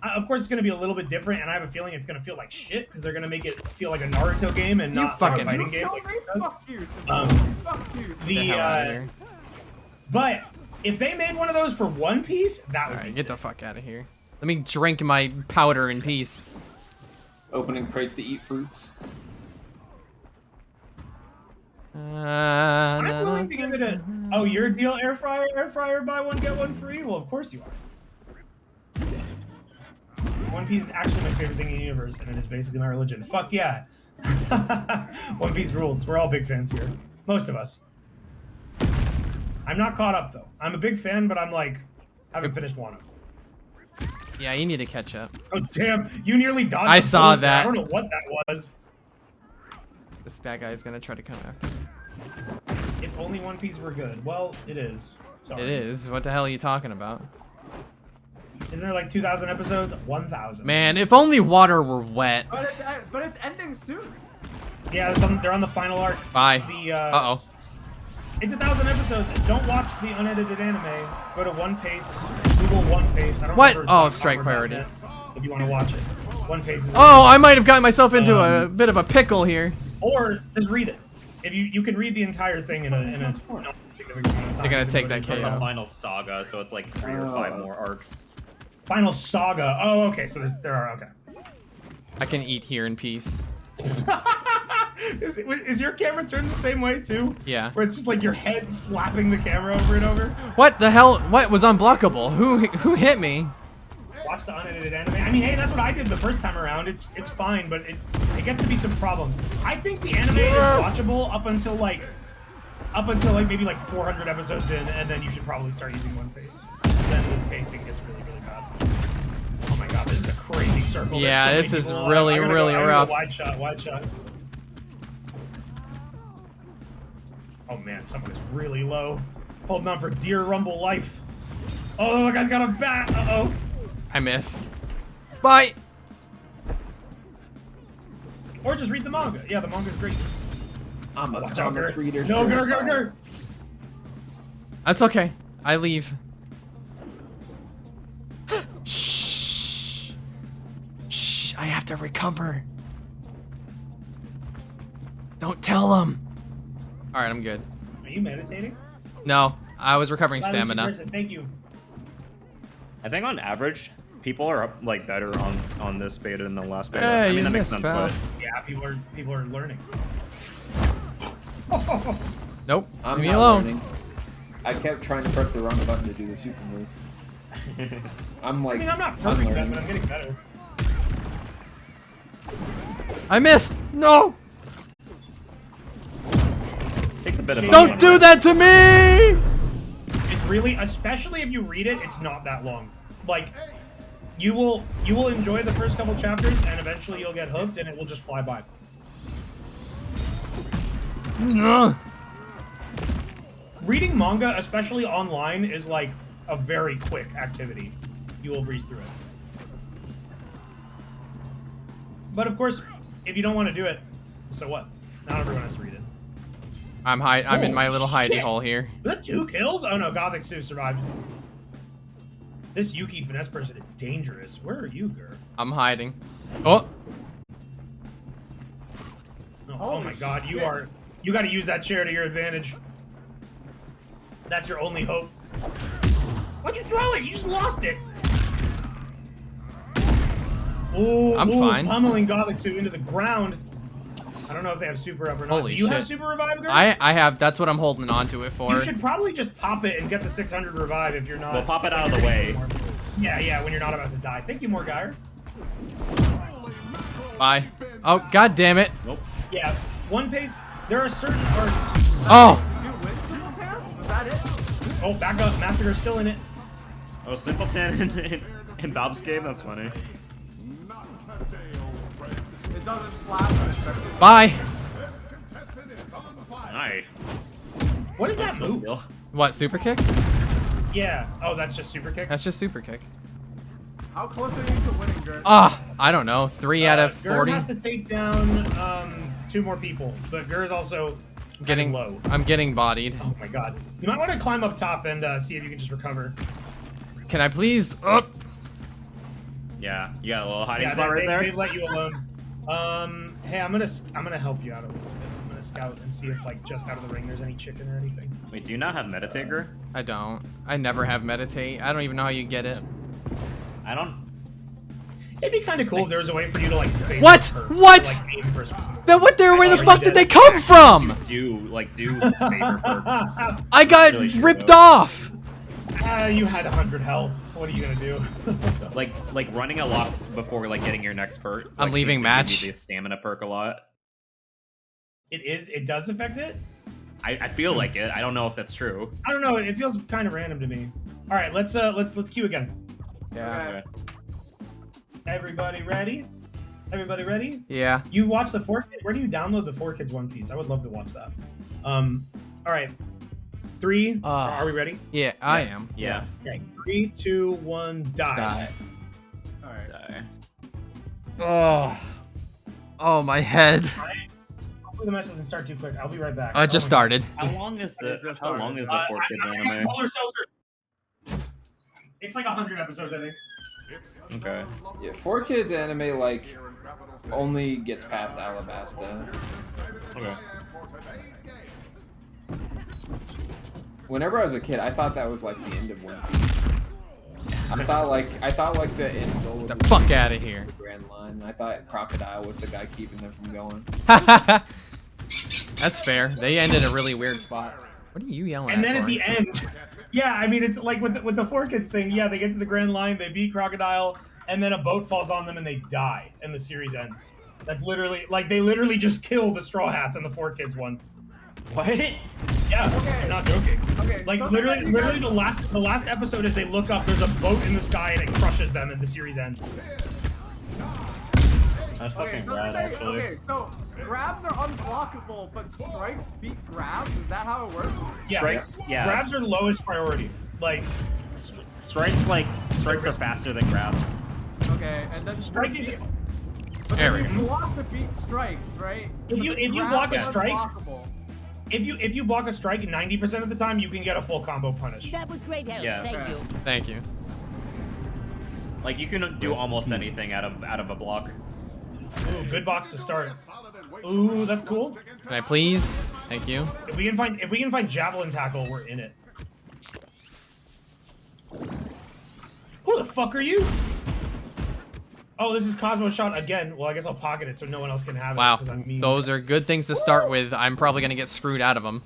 of course, it's going to be a little bit different, and I have a feeling it's going to feel like shit because they're going to make it feel like a Naruto game and not a fighting game. Like it does. Fuck you, fuck you. Get the hell out of here. But if they made one of those for One Piece, that would be Alright, sick. get the fuck out of here. Let me drink my powder in peace. Opening crates to eat fruits. I'm willing to give it a. Oh, your deal, air fryer, buy one get one free. Well, of course you are. One Piece is actually my favorite thing in the universe, and it is basically my religion. Fuck yeah. One Piece rules. We're all big fans here. Most of us. I'm not caught up though. I'm a big fan, but I'm like, haven't finished Wano. Yeah, you need to catch up. Oh damn! You nearly dodged. I the saw bullet there. that. I don't know what that was. That guy is gonna try to come after me. If only One Piece were good. Well, it is. Sorry. It is. What the hell are you talking about? Isn't there like 2,000 episodes? 1,000. Man, if only water were wet. But it's ending soon. Yeah, they're on the final arc. Bye. The It's 1,000 episodes. Don't watch the unedited anime. Go to One Piece. Google One Piece. I don't What? remember Oh, it's strike not priority. If you want to watch it, One Piece is. Oh, I might have gotten myself into a bit of a pickle here. Or just read it. If you can read the entire thing in a no significant amount of time. They're gonna take that It's like KO. the final saga, so it's like 3 or 5 more arcs. Final Saga. Oh, okay. So there are okay. I can eat here in peace. Is your camera turned the same way too? Yeah. Where it's just like your head slapping the camera over and over? What the hell? What was unblockable? Who hit me? Watch the unedited anime. I mean, hey, that's what I did the first time around. It's fine, but it gets to be some problems. I think the anime is watchable up until like maybe like 400 episodes in, and then you should probably start using One Piece. Then the pacing gets really, really bad. Oh my god, this is a crazy circle. Yeah, There's this so many is people. really, I'm gonna really go rough. Wide shot, wide shot. Oh man, someone is really low. Holding on for dear Rumble life. Oh, the guy's got a bat. Uh-oh. I missed. Bye. Or just read the manga. Yeah, the manga's great. I'm a Watch out, comics Gert. reader. No, certified. Gert. That's okay. I leave. Shh. Shh. I have to recover. Don't tell them. All right, I'm good. Are you meditating? No, I was recovering Silence in stamina. person, thank you. I think on average, people are like better on this beta than the last beta. Hey, I mean you that makes missed, sense, pal. but Yeah, people are learning. Nope. I'm Leave me not alone. learning. I kept trying to press the wrong button to do the super move. I'm I like, mean, I'm not perfect, unlearning. but I'm getting better. I missed. No. takes a bit of Don't do that to me. It's really, especially if you read it, it's not that long. Like, you will enjoy the first couple chapters, and eventually you'll get hooked, and it will just fly by. Ugh. Reading manga, especially online, is like a very quick activity. You will breeze through it. But of course, if you don't want to do it, so what? Not everyone has to read it. I'm in my little hidey shit. hole here. Was that 2 kills? Oh no, Gothic Sue survived. This Yuki finesse person is dangerous. Where are you, Gur? I'm hiding. Oh. Oh my Holy god, you shit. you gotta use that chair to your advantage. That's your only hope. Why'd you throw it? You just lost it. Oh, I'm fine. Pummeling Gothic Sue into the ground. I don't know if they have super up or not. Holy Do you have shit. super revive, Gur? I have. That's what I'm holding on to it for. You should probably just pop it and get the 600 revive if you're not. Well, pop it out of the way. Yeah, when you're not about to die. Thank you, Morgire. Bye. Oh, god damn it. Nope. Yeah, One Piece. There are certain arcs. Oh. Did you win Simultan? Was that it? Oh, back up. MasterGir's still in it. Oh, Simpleton in Bob's game? That's funny. Not today, old friend. It doesn't flash respectively. Bye. This contestant is on fire. Hi. What is that move? Still. What, super kick? Yeah. Oh, that's just super kick. That's just super kick. How close are you to winning, Gert? Ah, I don't know. 3 out of Gur 40. has to take down 2 more people, but Gur is also Getting low. I'm getting bodied. Oh my god. You might want to climb up top and see if you can just recover. Can I please? Up. Yeah, you got a little hiding Yeah, spot right there. They let you alone. Hey, I'm gonna help you out a little bit. I'm gonna scout and see if like just out of the ring there's any chicken or anything. Wait, do you not have MasterGir? I don't. I never have meditate. I don't even know how you get it. I don't. It'd be kind of cool if there was a way for you to like. Favor What? perks, What? Like, aim for a specific Then what? Where the already fuck did did they it. come from? Do favor perks. I got Really true, ripped though. off. You had 100 health. What are you gonna do? like running a lot before like getting your next perk. I'm like, leaving seems to match. give you the stamina perk a lot. It does affect it. I feel like it. I don't know if that's true. I don't know. It feels kind of random to me. All right, let's queue again. Yeah. Okay. Everybody ready? Everybody ready? Yeah. You've watched the 4Kids? Where do you download the 4Kids One Piece? I would love to watch that. All right. 3. Are we ready? Yeah, I am. Yeah. Okay. 3, 2, 1, die. Die. All right. Die. Oh. Oh, my head. Hopefully the match doesn't start too quick. I'll be right back. I just started. How long is the How long is the 4Kids anime? It's like 100 episodes, I think. Okay. Yeah, 4Kids anime like only gets past Alabasta. Okay. Whenever I was a kid, I thought that was like the end of One Piece. I thought like the end goal was Get the fuck out of here. the Grand Line. I thought Crocodile was the guy keeping them from going. That's fair. They ended a really weird spot. What are you yelling And at? then at Tori? the end, yeah, I mean, it's like with the 4Kids thing. Yeah, they get to the Grand Line, they beat Crocodile, and then a boat falls on them and they die, and the series ends. That's literally like they literally just kill the Straw Hats in the 4Kids one. What? Yeah, Okay. I'm not joking. Okay. Like something that you literally guys- the last episode is they look up, there's a boat in the sky and it crushes them, and the series ends. That's Okay, fucking so, rad, actually. okay, so grabs are unblockable, but strikes beat grabs. Is that how it works? Yeah, Strikes, yeah. grabs are lowest priority. Like Strikes are faster than grabs. Okay, and then strike is. But There then we you go. block the beat strikes, right? If you- But the if you grabs block a are strike- unblockable. If you block a strike 90% of the time, you can get a full combo punish. That was great help. Yeah. Thank Okay. you. Thank you. Like you can do almost anything out of a block. Ooh, good box to start. Ooh, that's cool. Can I please? Thank you. If we can find javelin tackle, we're in it. Who the fuck are you? Oh, this is Cosmo shot again. Well, I guess I'll pocket it so no one else can have it. Wow. 'cause I'm mean. Those are good things to start with. I'm probably going to get screwed out of them.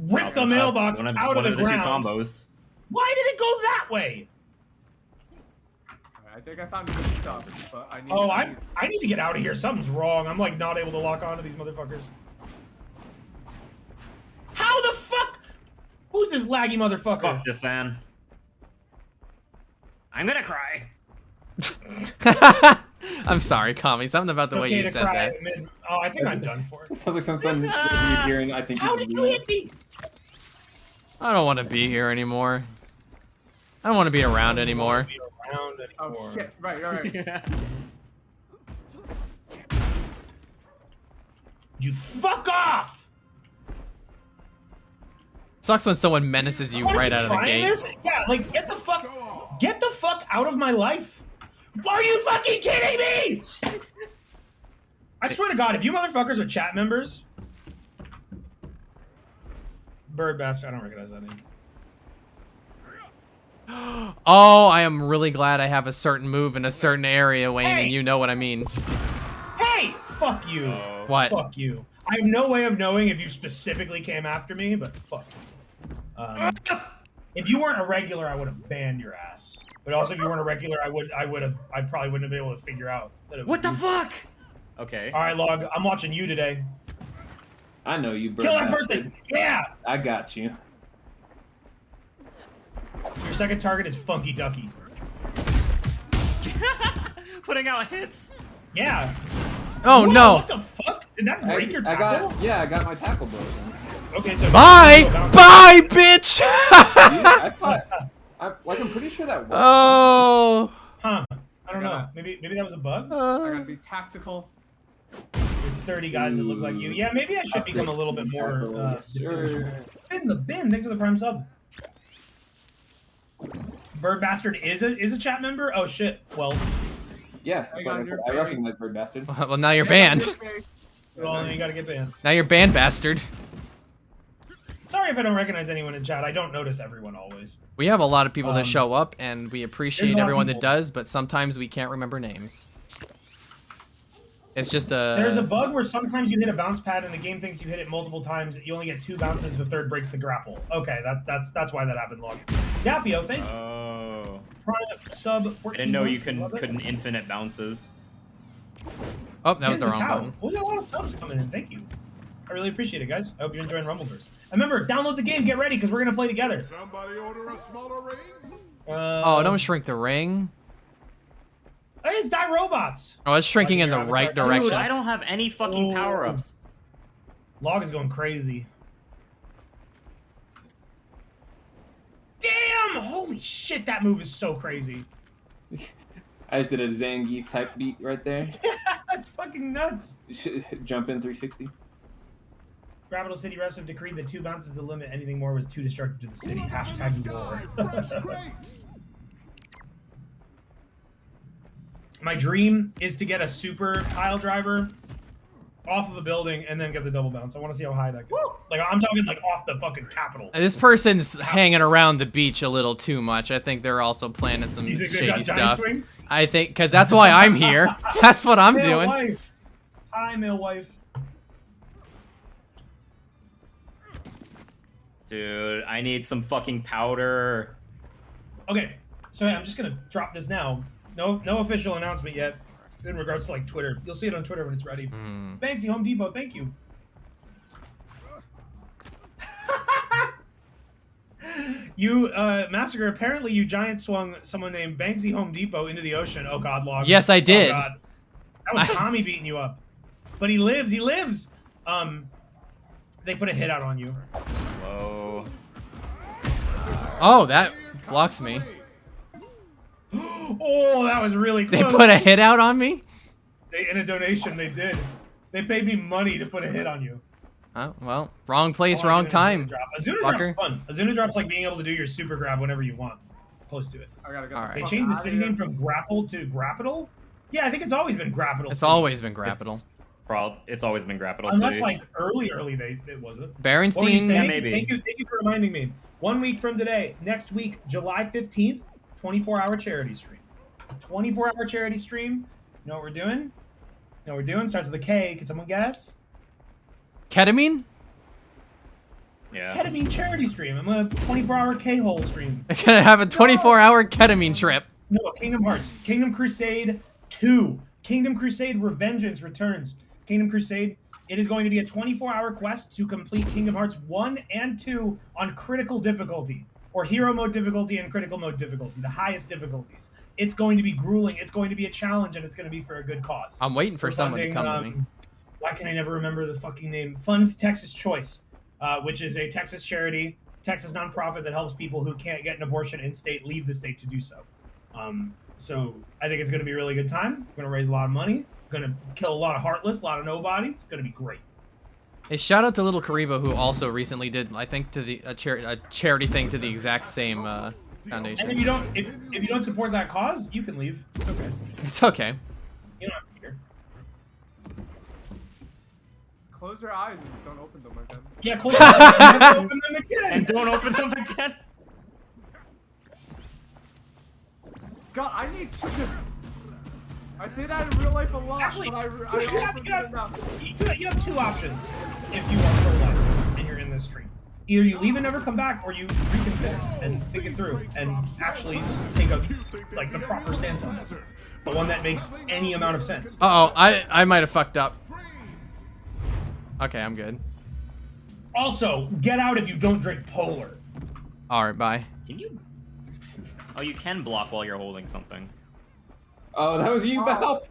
Rip the mailbox One out of the two ground. combos. Why did it go that way? I think I found good stuff, but I need. Oh, I need to get out of here. Something's wrong. I'm like not able to lock onto these motherfuckers. How the fuck? Who's this laggy motherfucker? Fuck this, San. I'm gonna cry. I'm sorry, Kami. Something about the It's way okay you to said cry that. mid- Oh, I think I'm done for. It sounds like something you hear, and I think How you did you hit me? I don't want to be here anymore. I don't want to be around anymore. Be around Oh anymore. shit! Right. You fuck off! Sucks when someone menaces you What, are right you out of the trying gate. this? Yeah, like get the fuck out of my life. Are you fucking kidding me? I swear to God, if you motherfuckers are chat members, Bird Bastard, I don't recognize that name. Oh, I am really glad I have a certain move in a certain area, Wayne, Hey! and you know what I mean. Hey, fuck you. What? Fuck you. I have no way of knowing if you specifically came after me, but fuck you. If you weren't a regular, I would have banned your ass. But also, if you weren't a regular, I probably wouldn't have been able to figure out that it was What the you. fuck? Okay. All right, Log. I'm watching you today. I know you, bird Kill that bastard. person. Yeah. I got you. Your second target is Funky Ducky. Putting out hits. Yeah. Oh Whoa, no! What the fuck? Did that break your I tackle? got I got my tackle broken. Okay, so Bye! Bounce. Bye, bitch! I thought, I'm pretty sure that worked. Oh. Huh? I don't know. Maybe that was a bug. I gotta be tactical. There's 30 guys that look like you. Yeah, maybe I should become a little bit more. Sure. In the bin. Thanks for the prime sub. Bird Bastard is a chat member? Oh shit. Well, Yeah, that's what I said. I recognize Bird Bastard. Well, now you're banned. well, then you gotta get banned. Now you're banned, bastard. Sorry if I don't recognize anyone in chat. I don't notice everyone always. We have a lot of people that show up, and we appreciate there's a lot of everyone that people. does, but sometimes we can't remember names. It's just a... There's a bug where sometimes you hit a bounce pad and the game thinks you hit it multiple times. You only get 2 bounces, the third breaks the grapple. Okay, that's why that happened, Log. Yapio, thank you. Oh. Prime sub 14 I didn't know you months. couldn't infinite bounces. Oh, that was Here's the wrong cow. button. We got a lot of subs coming in. Thank you. I really appreciate it, guys. I hope you're enjoying Rumbleverse. And remember, download the game. Get ready, because we're going to play together. Somebody order a smaller ring? Oh, don't shrink the ring. Hey, it's Die Robots. Oh, it's shrinking in the right direction. Dude, I don't have any fucking power-ups. Log is going crazy. Damn! Holy shit, that move is so crazy. I just did a Zangief type beat right there. That's fucking nuts. Jump in 360. Capital City refs have decreed that 2 bounces the limit. Anything more was too destructive to the city. Hashtag war. Fresh grapes. My dream is to get a super pile driver off of a building and then get the double bounce. I want to see how high that goes. Like, I'm talking like off the fucking Capitol. This person's hanging around the beach a little too much. I think they're also planning some You think they shady got giant stuff. swing? I think, because that's why I'm here. That's what I'm Male doing. wife. Hi, male wife. Dude, I need some fucking powder. Okay, so yeah, I'm just gonna drop this now. No official announcement yet in regards to like Twitter. You'll see it on Twitter when it's ready. Banksy Home Depot, thank you. You, MasterGir, apparently you giant swung someone named Banksy Home Depot into the ocean. Oh god, Log. Yes, I did. Oh, god. That was Tommy beating you up. But he lives, he lives! They put a hit out on you. Whoa. Oh, that blocks me. Oh, that was really close. They put a hit out on me? In a donation, they did. They paid me money to put a hit on you. Oh, well, wrong place, Oh, wrong Azuna time. Drop. Azuna fucker. Drop's fun. Azuna Drop's like being able to do your super grab whenever you want. Close to it. I gotta go. All right. They changed the city name from Grapple to Grappital? Yeah, I think it's always been Grappital. It's City. always been Grappital. It's always been Grappital Unless City. like early it wasn't. What were you Berenstein, saying? Yeah, maybe. Thank you for reminding me. 1 week from today, next week, July 15th, 24-hour charity stream. 24-hour charity stream. You know what we're doing? You know what we're doing? Starts with a K. Can someone guess? ketamine? Yeah. Ketamine charity stream. I'm a 24-hour K-hole stream. I'm gonna have a 24-hour ketamine trip. No, Kingdom Hearts. Kingdom Crusade 2. Kingdom Crusade Revengeance returns. Kingdom Crusade, it is going to be a 24-hour quest to complete Kingdom Hearts 1 and 2 on critical difficulty. Or hero mode difficulty and critical mode difficulty. The highest difficulties. It's going to be grueling. It's going to be a challenge, and it's going to be for a good cause. I'm waiting for We're someone to funding, come to me. Why can I never remember the fucking name? Fund Texas Choice, which is a Texas charity, Texas nonprofit that helps people who can't get an abortion in state leave the state to do so. So I think it's going to be a really good time. We're going to raise a lot of money. Going to kill a lot of heartless, a lot of nobodies. It's going to be great. Hey, shout out to Little Karibo, who also recently did, I think, to the a charity thing to the exact same And foundation. if you don't, if you don't support that cause, you can leave. It's okay. It's okay. You don't have to be here. Close your eyes and don't open them again. Yeah, close your eyes. Don't open them again. And don't open them again. God, I need chicken. I say that in real life a lot, Actually, but I you open them now. have 2 options if you are pro-life and you're in this stream. Either you leave and never come back, or you reconsider and think it through and actually take a like the proper stance on this, the one that makes any amount of sense. Uh-oh, I might have fucked up. Okay, I'm good. Also, get out if you don't drink Polar. Alright, bye. Can you? Oh, you can block while you're holding something. Oh, that was you, Bal.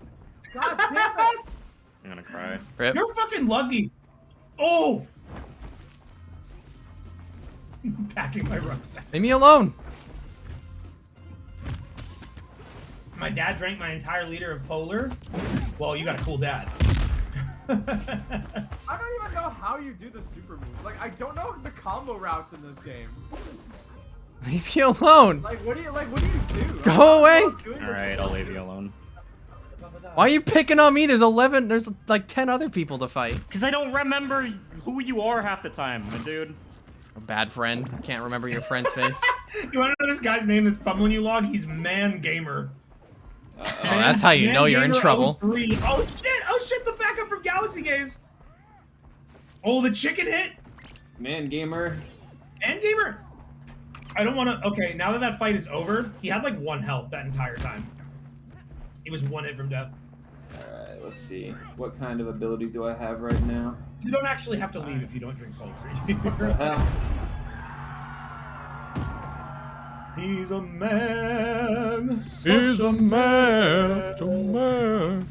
God damn it! I'm gonna cry. Rip. You're fucking lucky. Oh! Packing my rucksack. Leave me alone. My dad drank my entire liter of Polar. Well, you got a cool dad. I don't even know how you do the super moves. Like, I don't know the combo routes in this game. Leave me alone. Like, what do you do? Go away. All right, I'll leave you alone. Why are you picking on me? There's like 10 other people to fight. Because I don't remember who you are half the time, my dude. A bad friend. Can't remember your friend's face. You want to know this guy's name that's pummeling you, Log? He's Man Gamer. Oh, that's how you know you're in trouble. 03. Oh shit! Oh shit! The backup from Galaxy Gaze. Oh, the chicken hit. Man gamer. Man Gamer. I don't want to. Okay, now that that fight is over, he had like 1 health that entire time. He was 1 hit from death. Alright, let's see. What kind of abilities do I have right now? You don't actually have to leave if you don't drink cold. What the hell? He's a man. He's a man. A man.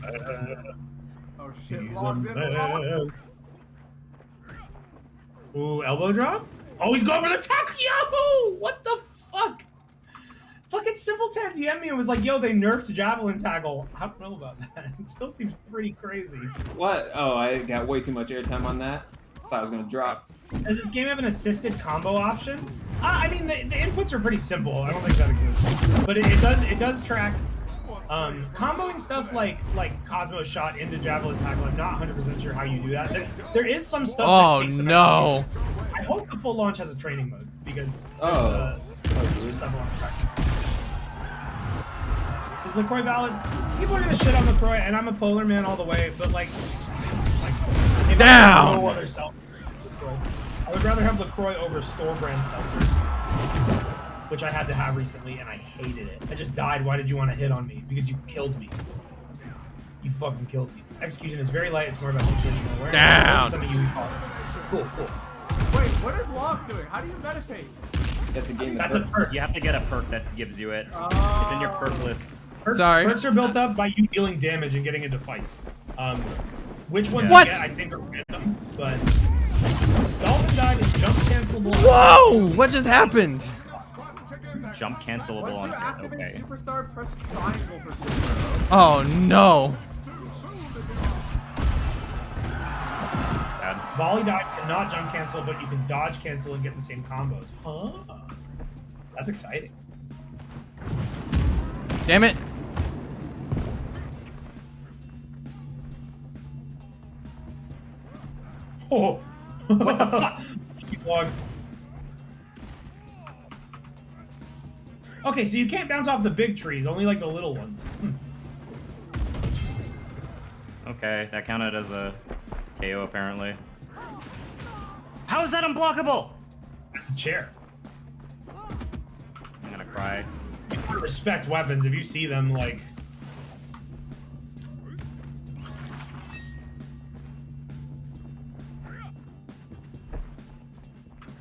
Oh shit, He's a logged in. man. Ooh, elbow drop? Oh, he's going for the tackle! Yo! What the fuck? Fucking Simpleton DM'd me and was like, yo, they nerfed Javelin Tackle. I don't know about that. It still seems pretty crazy. What? Oh, I got way too much airtime on that. Thought I was gonna drop. Does this game have an assisted combo option? I mean, the inputs are pretty simple. I don't think that exists. But it does track comboing stuff like Cosmo Shot into Javelin Tackle. I'm not 100% sure how you do that. There is some stuff that takes some no. execution. I hope the full launch has a training mode because there's stuff along track. Is LaCroix valid? People are gonna shit on LaCroix, and I'm a Polar Man all the way, but like if I had no other seltzer, I would rather have LaCroix over store brand seltzer, which I had to have recently, and I hated it. I just died. Why did you want to hit on me? Because you killed me. You fucking killed me. Execution is very light. It's more about situational awareness. Down. Some of you cool. Wait, what is Log doing? How do you meditate? Get the game. That's a perk. You have to get a perk that gives you it. It's in your perk list. Perks are built up by you dealing damage and getting into fights. Which ones What? you get, I think, are random, but Dolphin Dive is jump cancelable. Whoa! What just happened? Jump cancelable Once on you activate okay. Superstar, press triangle for super. Oh no. Sad. Volley Dive cannot jump cancel, but you can dodge cancel and get the same combos. Huh? That's exciting. Damn it. Oh. What the fuck? Log. Okay, so you can't bounce off the big trees, only like the little ones. Okay, that counted as a KO apparently. How is that unblockable? That's a chair. I'm gonna cry. You gotta respect weapons if you see them, like...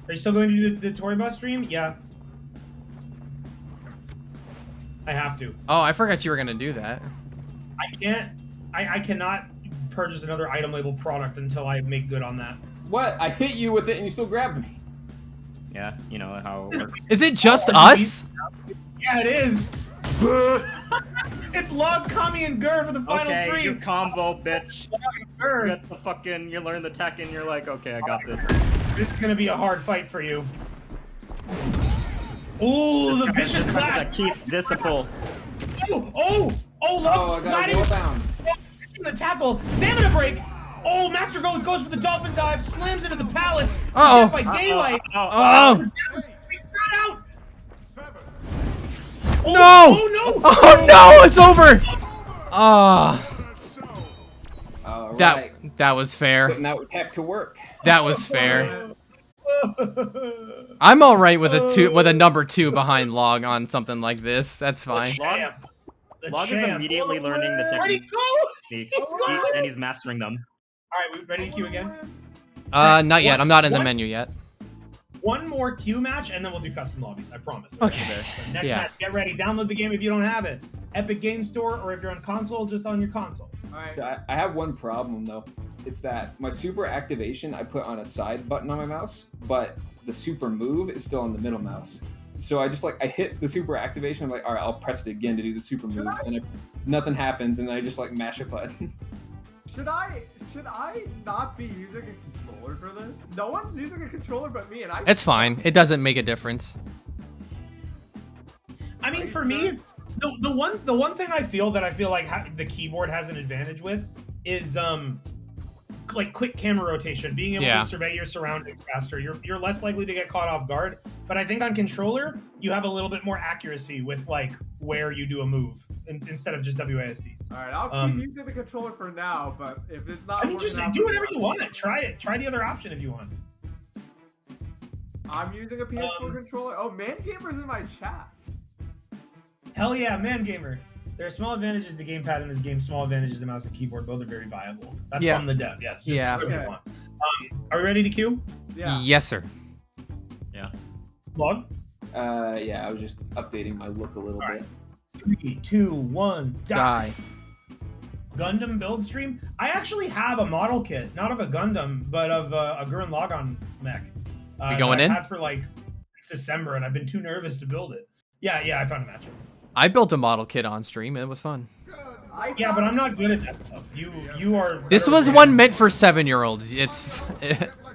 Are you still going to do the Tory Bus stream? Yeah. I have to. Oh, I forgot you were gonna do that. I can't... I cannot purchase another item labeled product until I make good on that. What? I hit you with it and you still grabbed me. Yeah, you know how it works. Is it just us? Yeah, it is. It's Log, Kami, and Gur for the final Okay, three. you combo bitch. You Gur. get the fucking, you learn the tech and you're like, okay, I got this. This is gonna be a hard fight for you. Ooh, the vicious This clap. that keeps disciple. Oh, Love I got a bound. the tackle, stamina break. Oh, Master goes for the dolphin dive, slams into the pallets. Uh-oh. Dead by daylight. Oh! He's not out. 7. No! Oh no! Oh no! It's over! Ah, Alright. that was fair. Putting out tech to work. That was fair. I'm all right with a number 2 behind Log on something like this. That's fine. Log is immediately learning the Where'd he techniques, go? He's gone. and he's mastering them. All right, we ready to queue again? Not yet. I'm not in the menu yet. One more queue match, and then we'll do custom lobbies. I promise. Okay. So next Yeah. match, get ready. Download the game if you don't have it. Epic Game Store, or if you're on console, just on your console. Alright. So I have one problem though. It's that my super activation I put on a side button on my mouse, but the super move is still on the middle mouse. So I just I hit the super activation. I'm like, all right, I'll press it again to do the super move, and nothing happens, and then I just mash a button. Should I not be using a controller for this? No one's using a controller but me, and I. It's fine. It doesn't make a difference. I mean, for me, the one thing I feel like the keyboard has an advantage with is like quick camera rotation, being able to survey your surroundings faster. You're less likely to get caught off guard. But I think on controller, you have a little bit more accuracy with like where you do a move instead of just WASD. All right, I'll keep using the controller for now, but if it's not, I mean, just do whatever you want. Try it. Try the other option if you want. I'm using a PS4 controller. Oh, Man Gamer's in my chat. Hell yeah, Man Gamer. There are small advantages to gamepad in this game, small advantages to mouse and keyboard. Both are very viable. That's from the dev, yes. Just whatever you want. Are we ready to queue? Yeah. Yes, sir. Yeah. Log? Yeah, I was just updating my look a little bit. 3, 2, 1, Die. Gundam build stream? I actually have a model kit, not of a Gundam, but of a Gurren Lagann mech. You going in? I had for like December, and I've been too nervous to build it. Yeah, I found a match. I built a model kit on stream. It was fun. Yeah, but I'm not good at that stuff. You are. This was one meant for 7-year-olds. It's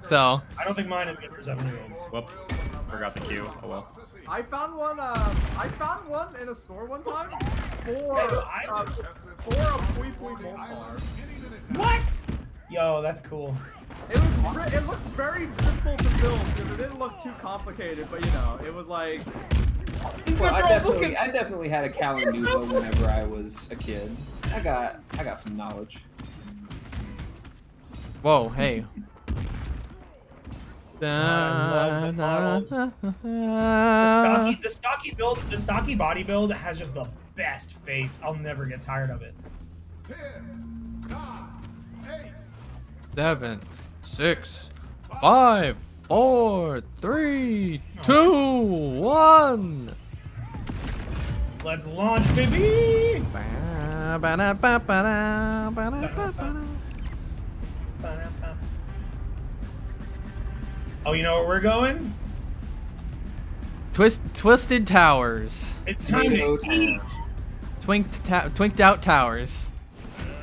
so. I don't think mine is good for 7-year-olds. Whoops. Forgot the queue. Oh well. I found one in a store one time for a Pui Pui Moltar. What? Yo, that's cool. It looked very simple to build because it didn't look too complicated, but you know, it was like. Well, I definitely had a Cali Nuvo whenever I was a kid. I got some knowledge. Whoa, hey. I love the models. The stocky body build has just the best face. I'll never get tired of it. 10, 9, 8, 7, 6, 5, 4, 3, 2, 1. Let's launch, baby! Oh, you know where we're going? Twisted Towers. It's time to eat! Twinked out towers.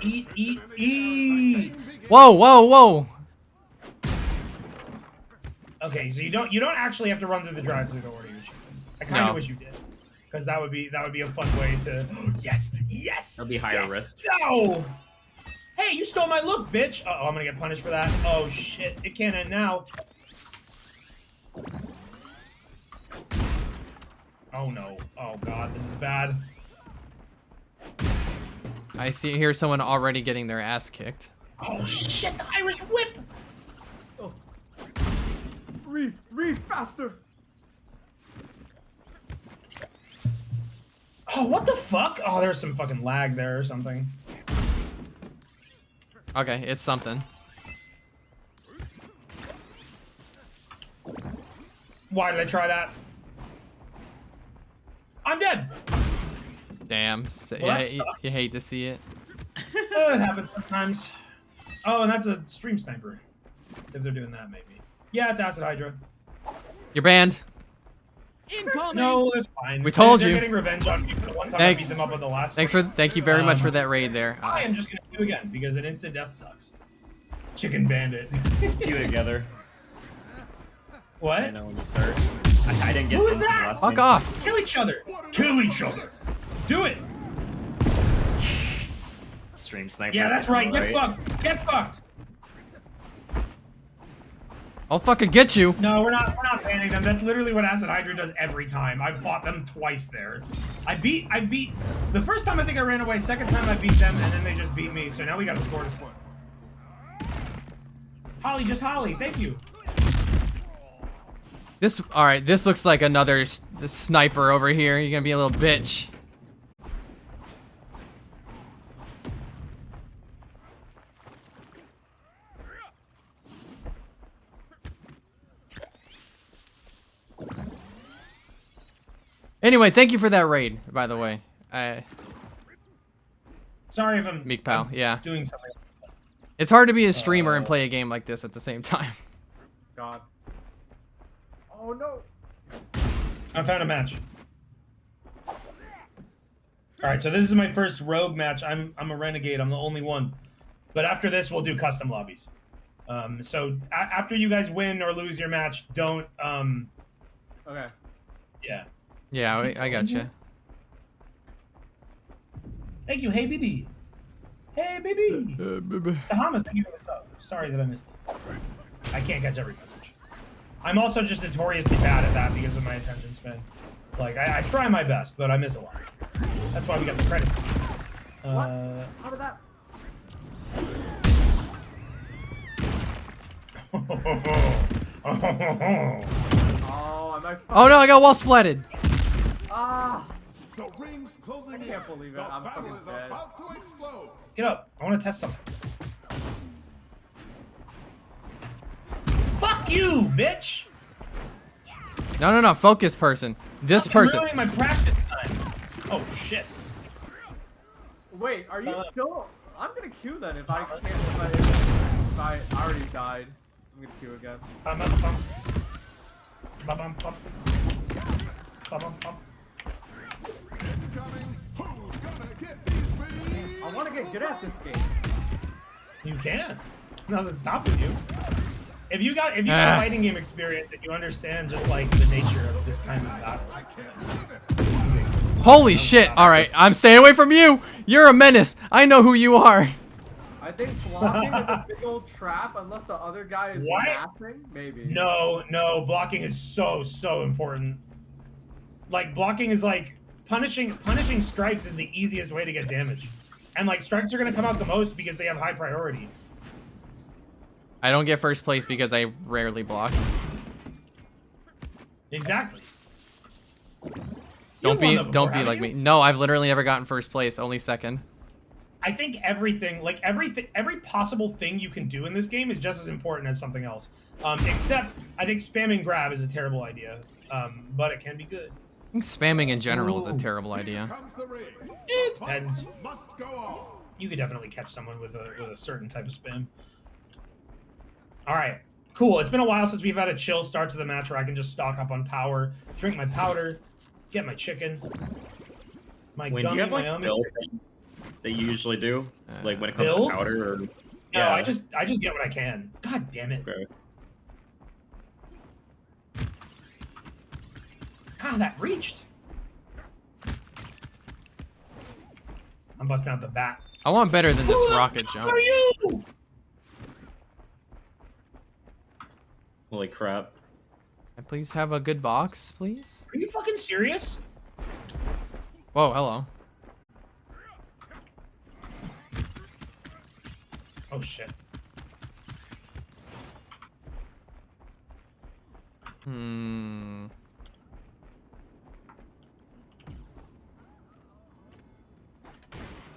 Eat! Whoa! Okay, so you don't actually have to run through the drive-thru to order your chicken. I kind of wish you did, because that would be a fun way to. Yes. That'll be higher risk. No. Hey, you stole my look, bitch. Uh-oh, I'm gonna get punished for that. Oh shit, it can't end now. Oh no. Oh god, this is bad. I hear someone already getting their ass kicked. Oh shit, the Irish whip! Oh. Read faster! Oh, what the fuck? Oh, there's some fucking lag there or something. Okay, it's something. Why did I try that? I'm dead! Damn. Well, You hate to see it. It happens sometimes. Oh, and that's a stream sniper. If they're doing that, maybe. Yeah, it's Acid Hydra. You're banned. No, it's fine. We told They're you. getting revenge on me for the one time Thanks. I beat them up on the last Thank you very much for that raid there. I am just gonna do again because an instant death sucks. Chicken Bandit. Queue together. What? I know when you start. I didn't get Who is into the that? last Fuck game. off. Kill each other. Kill each other. Do it. Stream sniper. Yeah, that's right. Get fucked. Get fucked. I'll fucking get you. No, we're not banning them. That's literally what Acid Hydra does every time. I've fought them twice there. I beat the first time I think I ran away, second time I beat them, and then they just beat me. So now we gotta score to slow. Holly, just Holly. Thank you. Alright, this looks like another sniper over here. You're gonna be a little bitch. Anyway, thank you for that raid, by the way. Sorry if I'm Meek Pal, yeah. doing something. It's hard to be a streamer and play a game like this at the same time. God. Oh no. I found a match. Alright, so this is my first rogue match. I'm a renegade. I'm the only one. But after this, we'll do custom lobbies. So after you guys win or lose your match, don't Okay. yeah. Yeah, I gotcha. Thank you. Hey, BB. Hey, BB. Tahamas, thank you for the sub. Sorry that I missed it. I can't catch every message. I'm also just notoriously bad at that because of my attention span. Like, I try my best, but I miss a lot. That's why we got the credits. What? How did that? Oh, am I? Oh no, I got wall splatted. Ah! The ring's closing in. I can't believe it. The I'm battle fucking is dead. about to explode. Get up. I want to test something. Fuck you, bitch! No. Focus person. This I'm person. ruining my practice time. Oh, shit. Wait, are you still? I'm gonna queue then if I can't. If I already died, I'm gonna queue again. Bum, bum, bum. Bum, bum, bum. Bum, bum, bum. Incoming. Who's gonna get these beans? I want to get good at this game. You can. Nothing's stopping you. If you got fighting game experience and you understand just like the nature of this kind of battle. I can't believe it. Holy shit. All right, I'm staying away from you. You're a menace. I know who you are. I think blocking is a big old trap unless the other guy is What? mapping. Maybe. No, blocking is so important. Like blocking is like punishing strikes is the easiest way to get damage. And like strikes are gonna come out the most because they have high priority. I don't get first place because I rarely block. Exactly. Don't You've won be that before, don't be haven't like you? me. No, I've literally never gotten first place, only second. I think everything, like every possible thing you can do in this game is just as important as something else. Except I think spamming grab is a terrible idea, but it can be good. I think spamming in general is a Ooh. terrible Here idea. comes the ring. It The depends. fight must go on. You could definitely catch someone with a certain type of spam. All right, cool. It's been a while since we've had a chill start to the match where I can just stock up on power, drink my powder, get my chicken, my Wait, do you gummy, have my like ummy. build that you usually do? Like when it comes Build? to powder or No, yeah. I just get what I can. God damn it. Okay. Ah, that reached. I'm busting out the bat. I want better than this Who the rocket fuck jump. are you? Holy crap. Can I please have a good box, please? Are you fucking serious? Whoa, hello. Oh shit.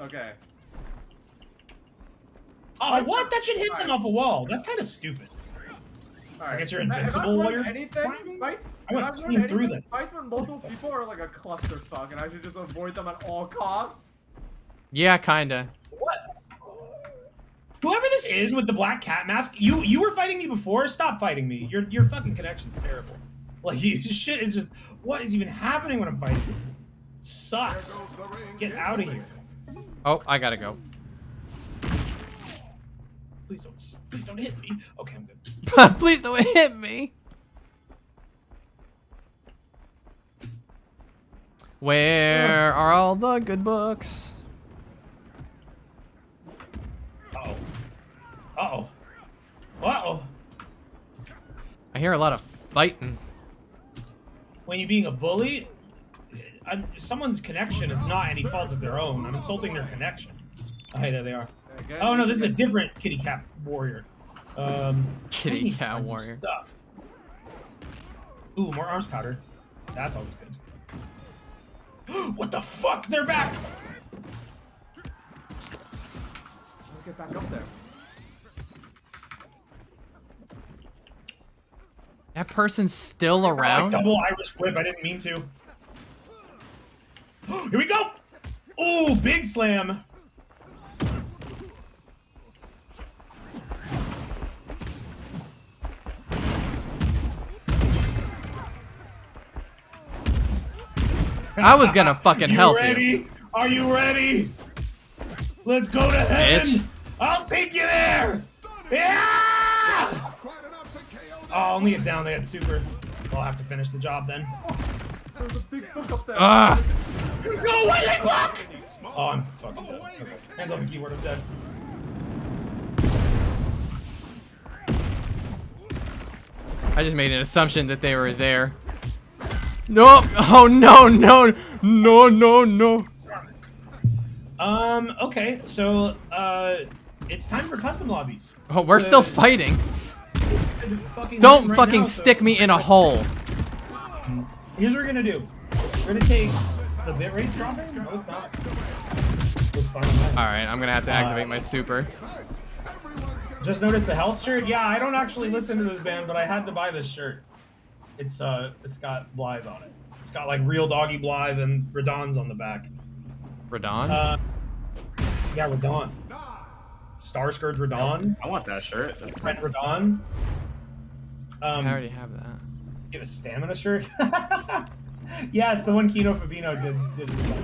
Okay. Oh, what? That should hit them off a wall. That's kind of stupid. Alright. I guess you're If invincible I've while learned you're anything, climbing? fights. I went If I've learned clean through anything, them. fights when multiple people are like a clusterfuck, and I should just avoid them at all costs. Yeah, kinda. What? Whoever this is with the black cat mask, you were fighting me before. Stop fighting me. Your fucking connection's terrible. Like shit is just what is even happening when I'm fighting you? It sucks. There goes the ring. Get out of here. Oh, I gotta go. Please don't hit me. Okay, I'm good. Please don't hit me. Where are all the good books? Uh-oh. Uh-oh. Uh-oh. I hear a lot of fighting. When you're being a bully, someone's connection is not any fault of their own. I'm insulting their connection. Oh, hey, there they are. Again, Oh no, this is a different kitty cat warrior. Kitty I need to cat find some warrior. Stuff. Ooh, more arms powder. That's always good. What the fuck? They're back! Let's get back up there. That person's still Like, around? double Irish whip. I didn't mean to. Here we go! Ooh, big slam! I was gonna fucking help ready? you. Are you ready? Let's go to heaven! Bitch. I'll take you there! Yeah! Quite enough to KO them. Oh, only a down. They had super. I'll have to finish the job then. There's a big book up there. Ah! No, why did I block? Oh, I'm fucking dead. Okay. Hands on the keyboard, I'm dead. I just made an assumption that they were there. No! Oh no, no, no, no, no. Okay, so, it's time for custom lobbies. Oh, we're still fighting. Fucking Don't right fucking now, so- stick me in a hole. Here's what we're gonna do. We're gonna take the bitrate dropping? No, it's not. It's fine. Alright, I'm gonna have to activate my super. Just noticed the health shirt. Yeah, I don't actually listen to this band, but I had to buy this shirt. It's got Blythe on it. It's got like real doggy Blythe and Radon's on the back. Radon? Yeah, Radon. Starscourge Radon. I want that shirt. That's Friend Radon. I already have that. Get a stamina shirt. Yeah, it's the one Kino Fabino did.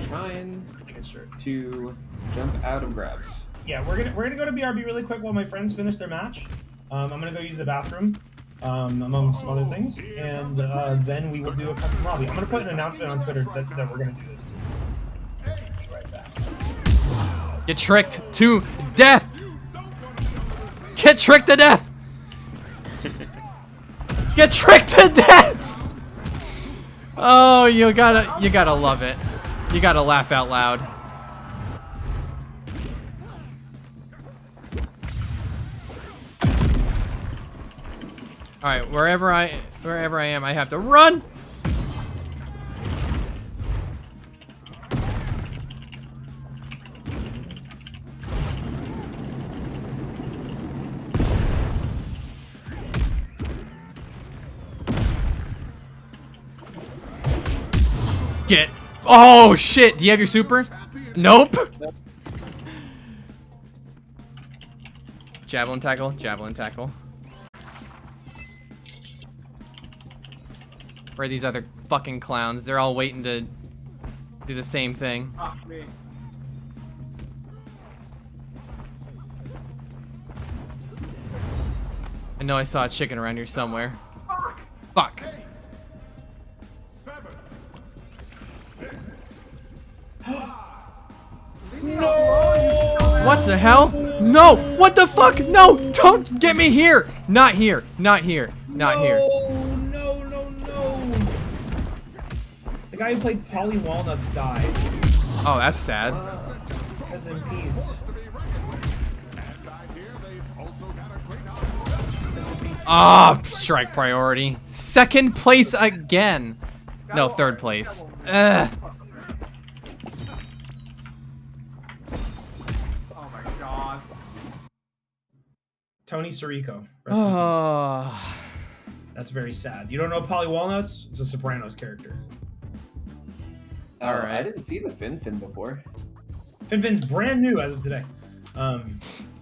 Trying Like a shirt. to jump out of grabs. Yeah, we're gonna go to BRB really quick while my friends finish their match. I'm gonna go use the bathroom, among some other things, and then we will do a custom lobby. I'm gonna put an announcement on Twitter that we're gonna do this too. Right back. Get tricked to death! Get tricked to death! Get tricked to death! Oh, you gotta love it. You gotta laugh out loud. All right, wherever I am, I have to run. Get. Oh shit! Do you have your super? Nope. Javelin tackle. Javelin tackle. Where are these other fucking clowns? They're all waiting to do the same thing. Fuck me. I know I saw a chicken around here somewhere. Fuck! Fuck. 7, 6, What the hell? No! What the fuck? No! Don't get me here! Not here. Not here. Not here. No, no, no. The guy who played Polly Walnuts died. Oh, that's sad. Rest in peace. Ah, strike priority. Second place again. No, third place. Ugh. Oh my god. Tony Sirico. Rest in peace. Oh. That's very sad. You don't know Polly Walnuts? It's a Sopranos character. All right. Alright. I didn't see the Fin before. Fin's brand new as of today. All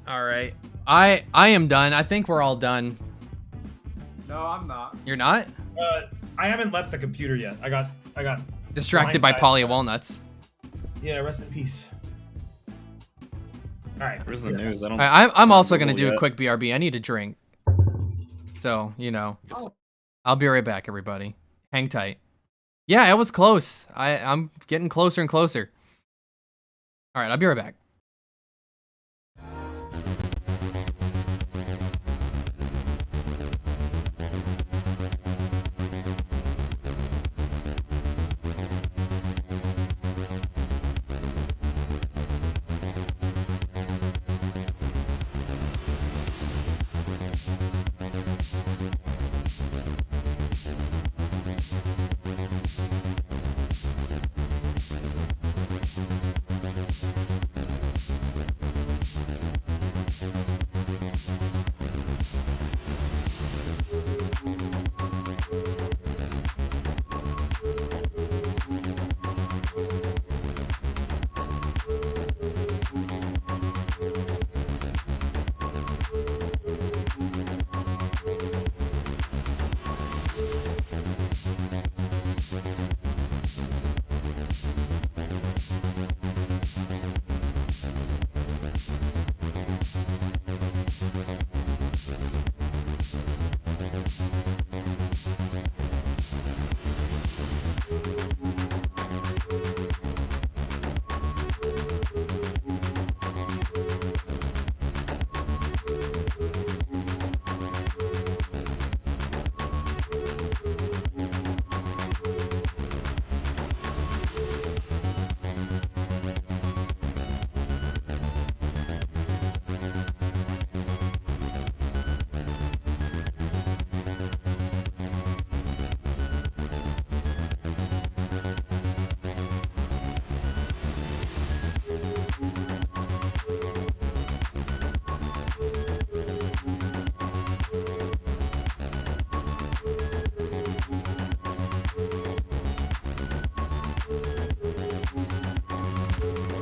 right. I am done. I think we're all done. No, I'm not. You're not? I haven't left the computer yet. I got Distracted by blindsided. Polly Walnuts. Yeah, rest in peace. All right. Where's the news? I don't. I'm also gonna Google do a yet. quick BRB. I need a drink. So, you know. I'll be right back, everybody. Hang tight. Yeah, it was close. I'm getting closer and closer. All right, I'll be right back.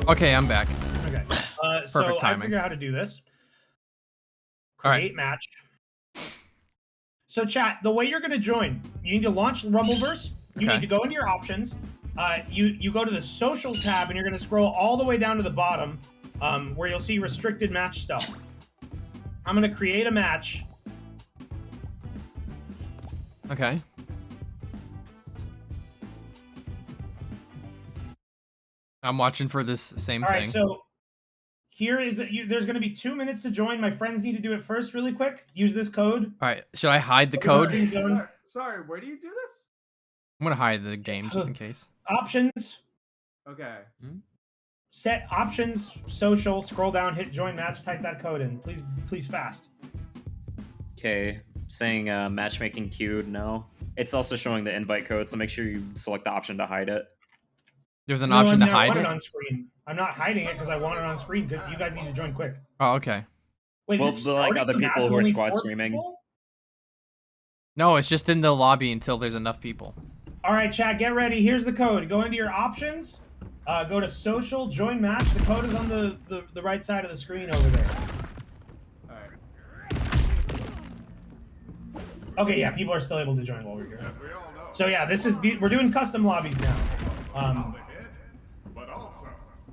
Okay, I'm back. Okay. So Perfect I timing. figure out how to do this. All right. Create match. So chat, the way you're going to join, you need to launch Rumbleverse. You Okay. need to go into your options. You go to the social tab, and you're going to scroll all the way down to the bottom, where you'll see restricted match stuff. I'm going to create a match. Okay. I'm watching for this same All thing. right, so here is that there's going to be 2 minutes to join. My friends need to do it first really quick. Use this code. All right, should I hide the Go to code? Stream Zone. Sorry, where do you do this? I'm gonna hide the game just in case. Options. Okay. Set options, social, scroll down, hit join match, type that code in. Please fast. Okay, saying matchmaking queued, no. It's also showing the invite code, so make sure you select the option to hide it. There's an No, option I to mean, I hide want it? on screen. I'm not hiding it because I want it on screen. You guys need to join quick. Oh, okay. Wait, Well, is it like starting other the match people who are only squad 4 streaming. people? No, it's just in the lobby until there's enough people. All right, chat, get ready. Here's the code. Go into your options. Go to social, join match. The code is on the right side of the screen over there. All right. Okay, yeah, people are still able to join while we're here. As we all know, So yeah, we're doing custom lobbies now. not a hit, but also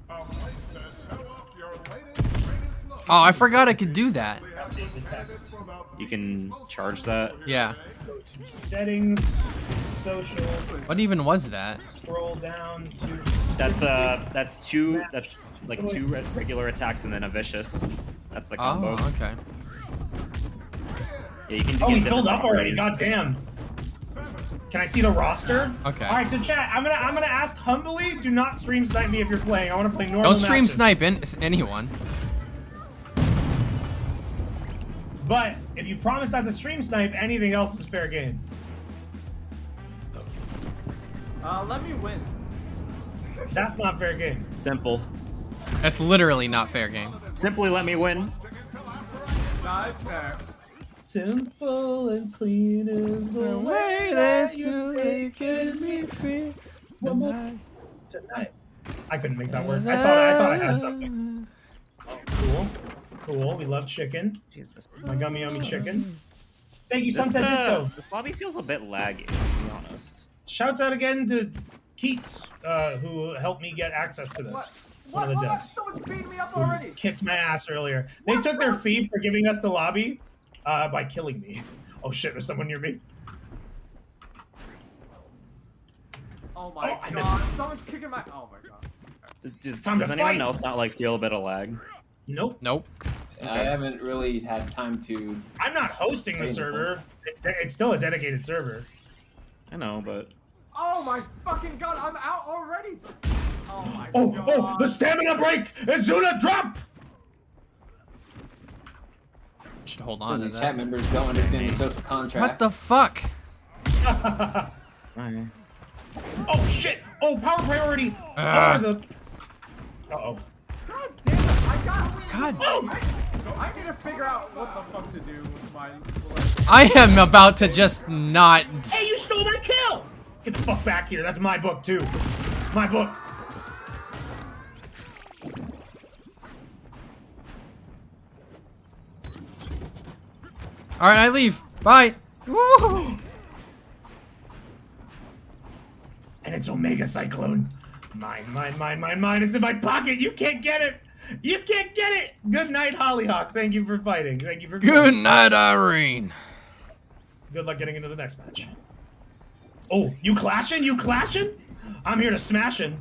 a place to show off your latest, greatest look. Oh, I forgot I could do that. Update the text. You can charge that. Yeah. Go to settings, social, What even was that? scroll down to. That's two regular attacks and then a vicious. That's the combo. Oh, okay. Yeah, you can Oh, get we different filled up already. upgrades. God damn. Can I see the roster? Okay. All right, so chat, I'm gonna ask humbly. Do not stream snipe me if you're playing. I want to play normal. Don't stream matches. snipe anyone. But if you promise not to stream snipe, anything else is fair game. Let me win. That's not fair game. Simple. That's literally not fair game. Simply let me win. Nah, it's fair. Simple and clean is the way that you making me feel tonight. I couldn't make that work. I thought I had something. Oh, cool. We love chicken. Jesus. My gummy yummy chicken. Thank you, This, Sunset Disco. this lobby feels a bit laggy, to be honest. Shouts out again to Keats, who helped me get access to this. One of the devs. Someone's beating me up already. Kicked my ass earlier. They took their fee for giving us the lobby by killing me. Oh shit, there's someone near me. Oh my I god. missed Someone's kicking my. Oh my god. Does Time to anyone fight. else not like feel a bit of lag? Nope. Nope. I haven't really had time to. I'm not hosting the server. It's still a dedicated server. I know, but Oh my fucking god. I'm out already. Oh my Oh, god. the stamina break! Azuna drop! Should hold Some on of to these that. chat members don't understand the social contract. What the fuck? Alright. Oh shit! Oh, power priority! Uh-oh. God damn it. I got. God. I need to figure out what the fuck to do with my. I am about to just not. Hey, you stole my kill! Get the fuck back here. That's my book, too. My book. All right, I leave. Bye. Woo! And it's Omega Cyclone. Mine. It's in my pocket. You can't get it. You can't get it. Good night, Hollyhock. Thank you for fighting. Thank you for. Good night, Irene. Good luck getting into the next match. Oh, you clashing? You clashing? I'm here to smashing.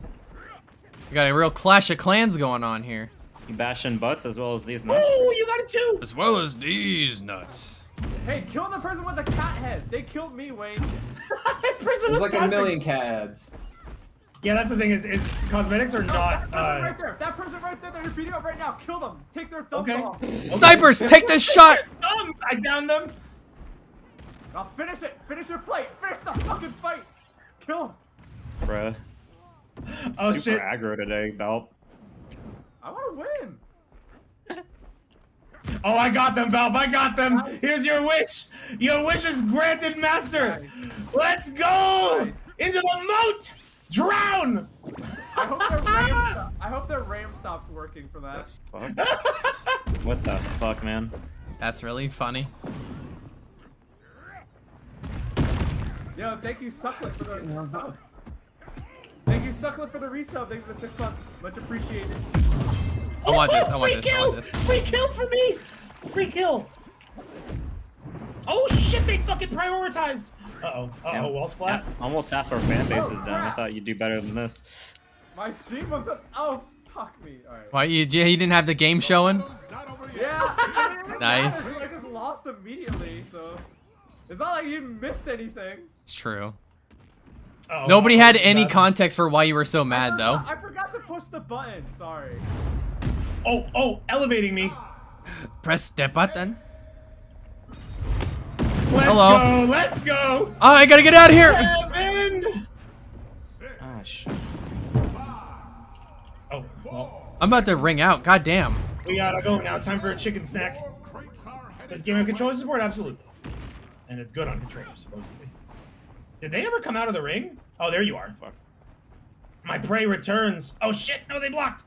We got a real Clash of Clans going on here. You bashing butts as well as these nuts? Oh, you got it too. As well as these nuts. Hey, kill the person with the cat head. They killed me, Wayne. This person There's was like a taunting. million CADs. Yeah, that's the thing is cosmetics are not. That person right there. That person right there. They're beating up right now. Kill them. Take their thumbs Okay. off. Snipers, take this shot. Thumbs! I downed them. Now finish it. Finish your fight. Finish the fucking fight. Kill him. Bruh. Oh Super shit! aggro today, Belt. I want to win. Oh, I got them, Valve. I got them. Here's your wish. Your wish is granted, Master. Let's go Nice. into the moat. Drown. I hope their Ram stops working for that. Fuck? What the fuck, man? That's really funny. Yo, thank you, Sucklet, for the Thank you, Sucklet, for the resub. Thank you for the 6 months. Much appreciated. I want this. I want this. I want this. Free kill for me! Free kill! Oh shit, they fucking prioritized! Uh-oh. Uh-oh, wall splat. Almost half our fan base is down. I crap. thought you'd do better than this. My stream wasn't. Oh, fuck me. Alright. Why you didn't have the game showing? Battle's not over yet. Yeah, it didn't Nice. matter. I just lost immediately, so. It's not like you missed anything. It's true. Uh-oh, Nobody had any bad. context for why you were so mad, though. I forgot to push the button. Sorry. Oh, elevating me. Press the button. Let's Hello. go, let's go! Oh, I gotta get out of here. 7! Ah, shit. Oh, well, I'm about to ring out. God damn. we gotta go now. Time for a chicken snack. More crates are headed This game on your controller way. support? Absolutely. And it's good on controller, supposedly. Did they ever come out of the ring? Oh, there you are. Fuck. My prey returns. Oh shit, no, they blocked.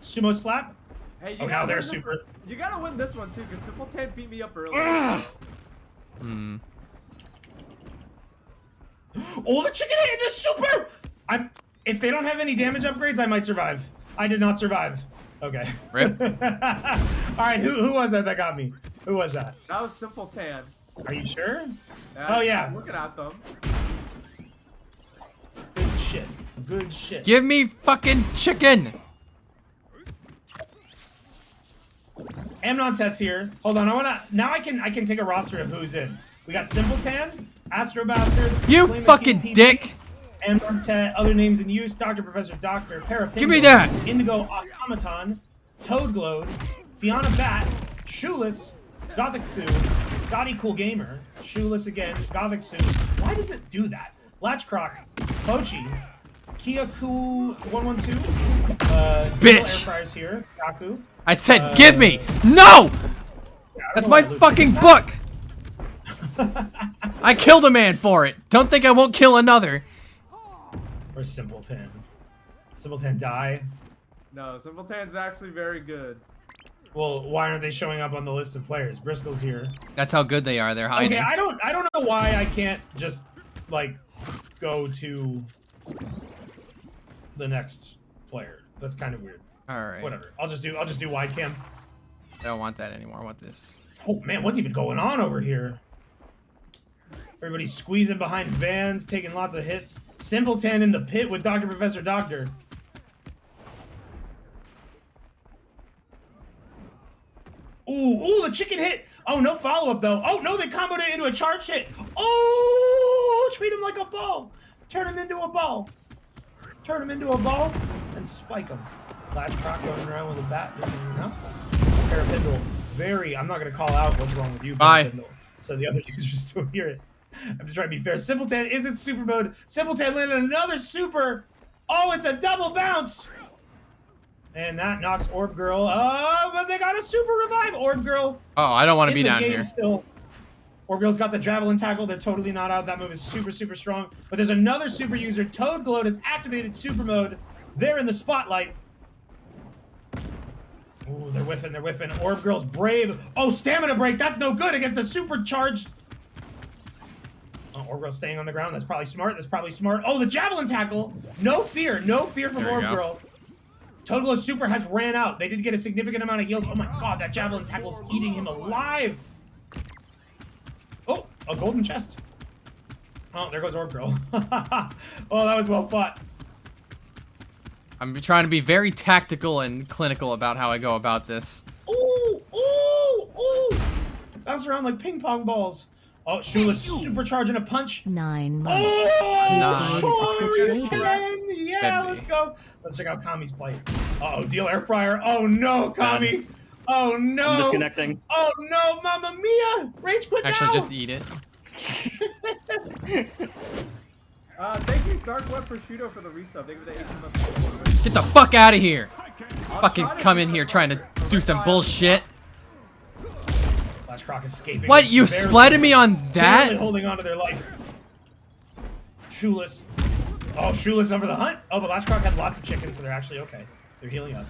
Sumo slap. Hey, you Oh, now gotta they're win this- super. You gotta win this one too, because Simpleton beat me up earlier. Ugh. Hmm. Oh, the chicken hit the super! If they don't have any damage upgrades, I might survive. I did not survive. Okay. Rip. Alright, who was that got me? Who was that? That was Simpleton. Are you sure? Yeah, Oh, yeah. I'm looking at them. Good shit. Good shit. Give me fucking chicken. Amnon-Tet's here. Hold on, now I can take a roster of who's in. We got Simpleton, Astro Bastard, You Flame fucking PvP, dick. Amnon-Tet, other names in use, Dr. Professor Doctor, Parapingo, Give me that. Indigo Automaton, Toadglode, Fiona Bat, Shoeless, Gothic Sue, Scotty Cool Gamer, Shoeless again, Gothic Sue. Why does it do that? Latchcroc, Pochi, Kia Cool 112, Bitch. Air Fryers here, Kaku. I said, give me. No. That's my fucking book. I killed a man for it. Don't think I won't kill another. Or Simpleton. Simpleton die? No, Simpleton's actually very good. Well, why aren't they showing up on the list of players? Bristol's here. That's how good they are. They're hiding. Okay, I don't know why I can't just like go to the next player. That's kind of weird. All right. Whatever. I'll just do wide cam. I don't want that anymore. I want this. Oh man, what's even going on over here? Everybody's squeezing behind vans, taking lots of hits. Simpleton in the pit with Dr. Professor Doctor. Ooh, the chicken hit. Oh, no follow-up, though. Oh, no, they comboed it into a charge hit. Oh, treat him like a ball. Turn him into a ball. Turn him into a ball and spike him. Last croc going around with a bat. Parapindle. I'm not going to call out what's wrong with you, Bye. Parapindle, so the other users don't hear it. I'm just trying to be fair. Simpleton is in super mode. Simpleton landed another super. Oh, it's a double bounce. And that knocks Orb Girl. Oh, but they got a super revive. Orb Girl. Oh, I don't want to in be the down game here. Still. Orb Girl's got the Javelin Tackle. They're totally not out. That move is super, super strong. But there's another super user. Toadglode has activated super mode. They're in the spotlight. Ooh, they're whiffing. They're whiffing. Orb Girl's brave. Oh, stamina break. That's no good against the supercharged. Oh, Orb Girl's staying on the ground. That's probably smart. That's probably smart. Oh, the Javelin Tackle. No fear. No fear from There we Orb go. Girl. Toadglow Super has ran out. They did get a significant amount of heals. Oh my god, that Javelin Tackle's eating him alive. Oh, a golden chest. Oh, there goes Orb Girl. Oh, that was well fought. I'm trying to be very tactical and clinical about how I go about this. Ooh, ooh, ooh. Bounce around like ping pong balls. Oh, Shoeless supercharging a punch. 9 months. Oh, Nice. sure Twitch baby. can. Yeah, Baby. let's go. Let's check out Kami's play. Uh-oh, deal air fryer. Oh no, Kami. Oh no. I'm disconnecting. Oh no, Mamma Mia. Rage quit Actually, now. just eat it. Thank you, Dark Web Prosciutto, for the resub. Thank you for the 18 months. Get the fuck out of here. I'll Fucking try to come do in here some- trying to do some bullshit. Last Croc escaping. What? You Barely- splatted me on barely that? holding on to their life. Shoeless. Oh, Shoeless over the hunt. Oh, but Last Croc had lots of chickens, so they're actually okay. They're healing up.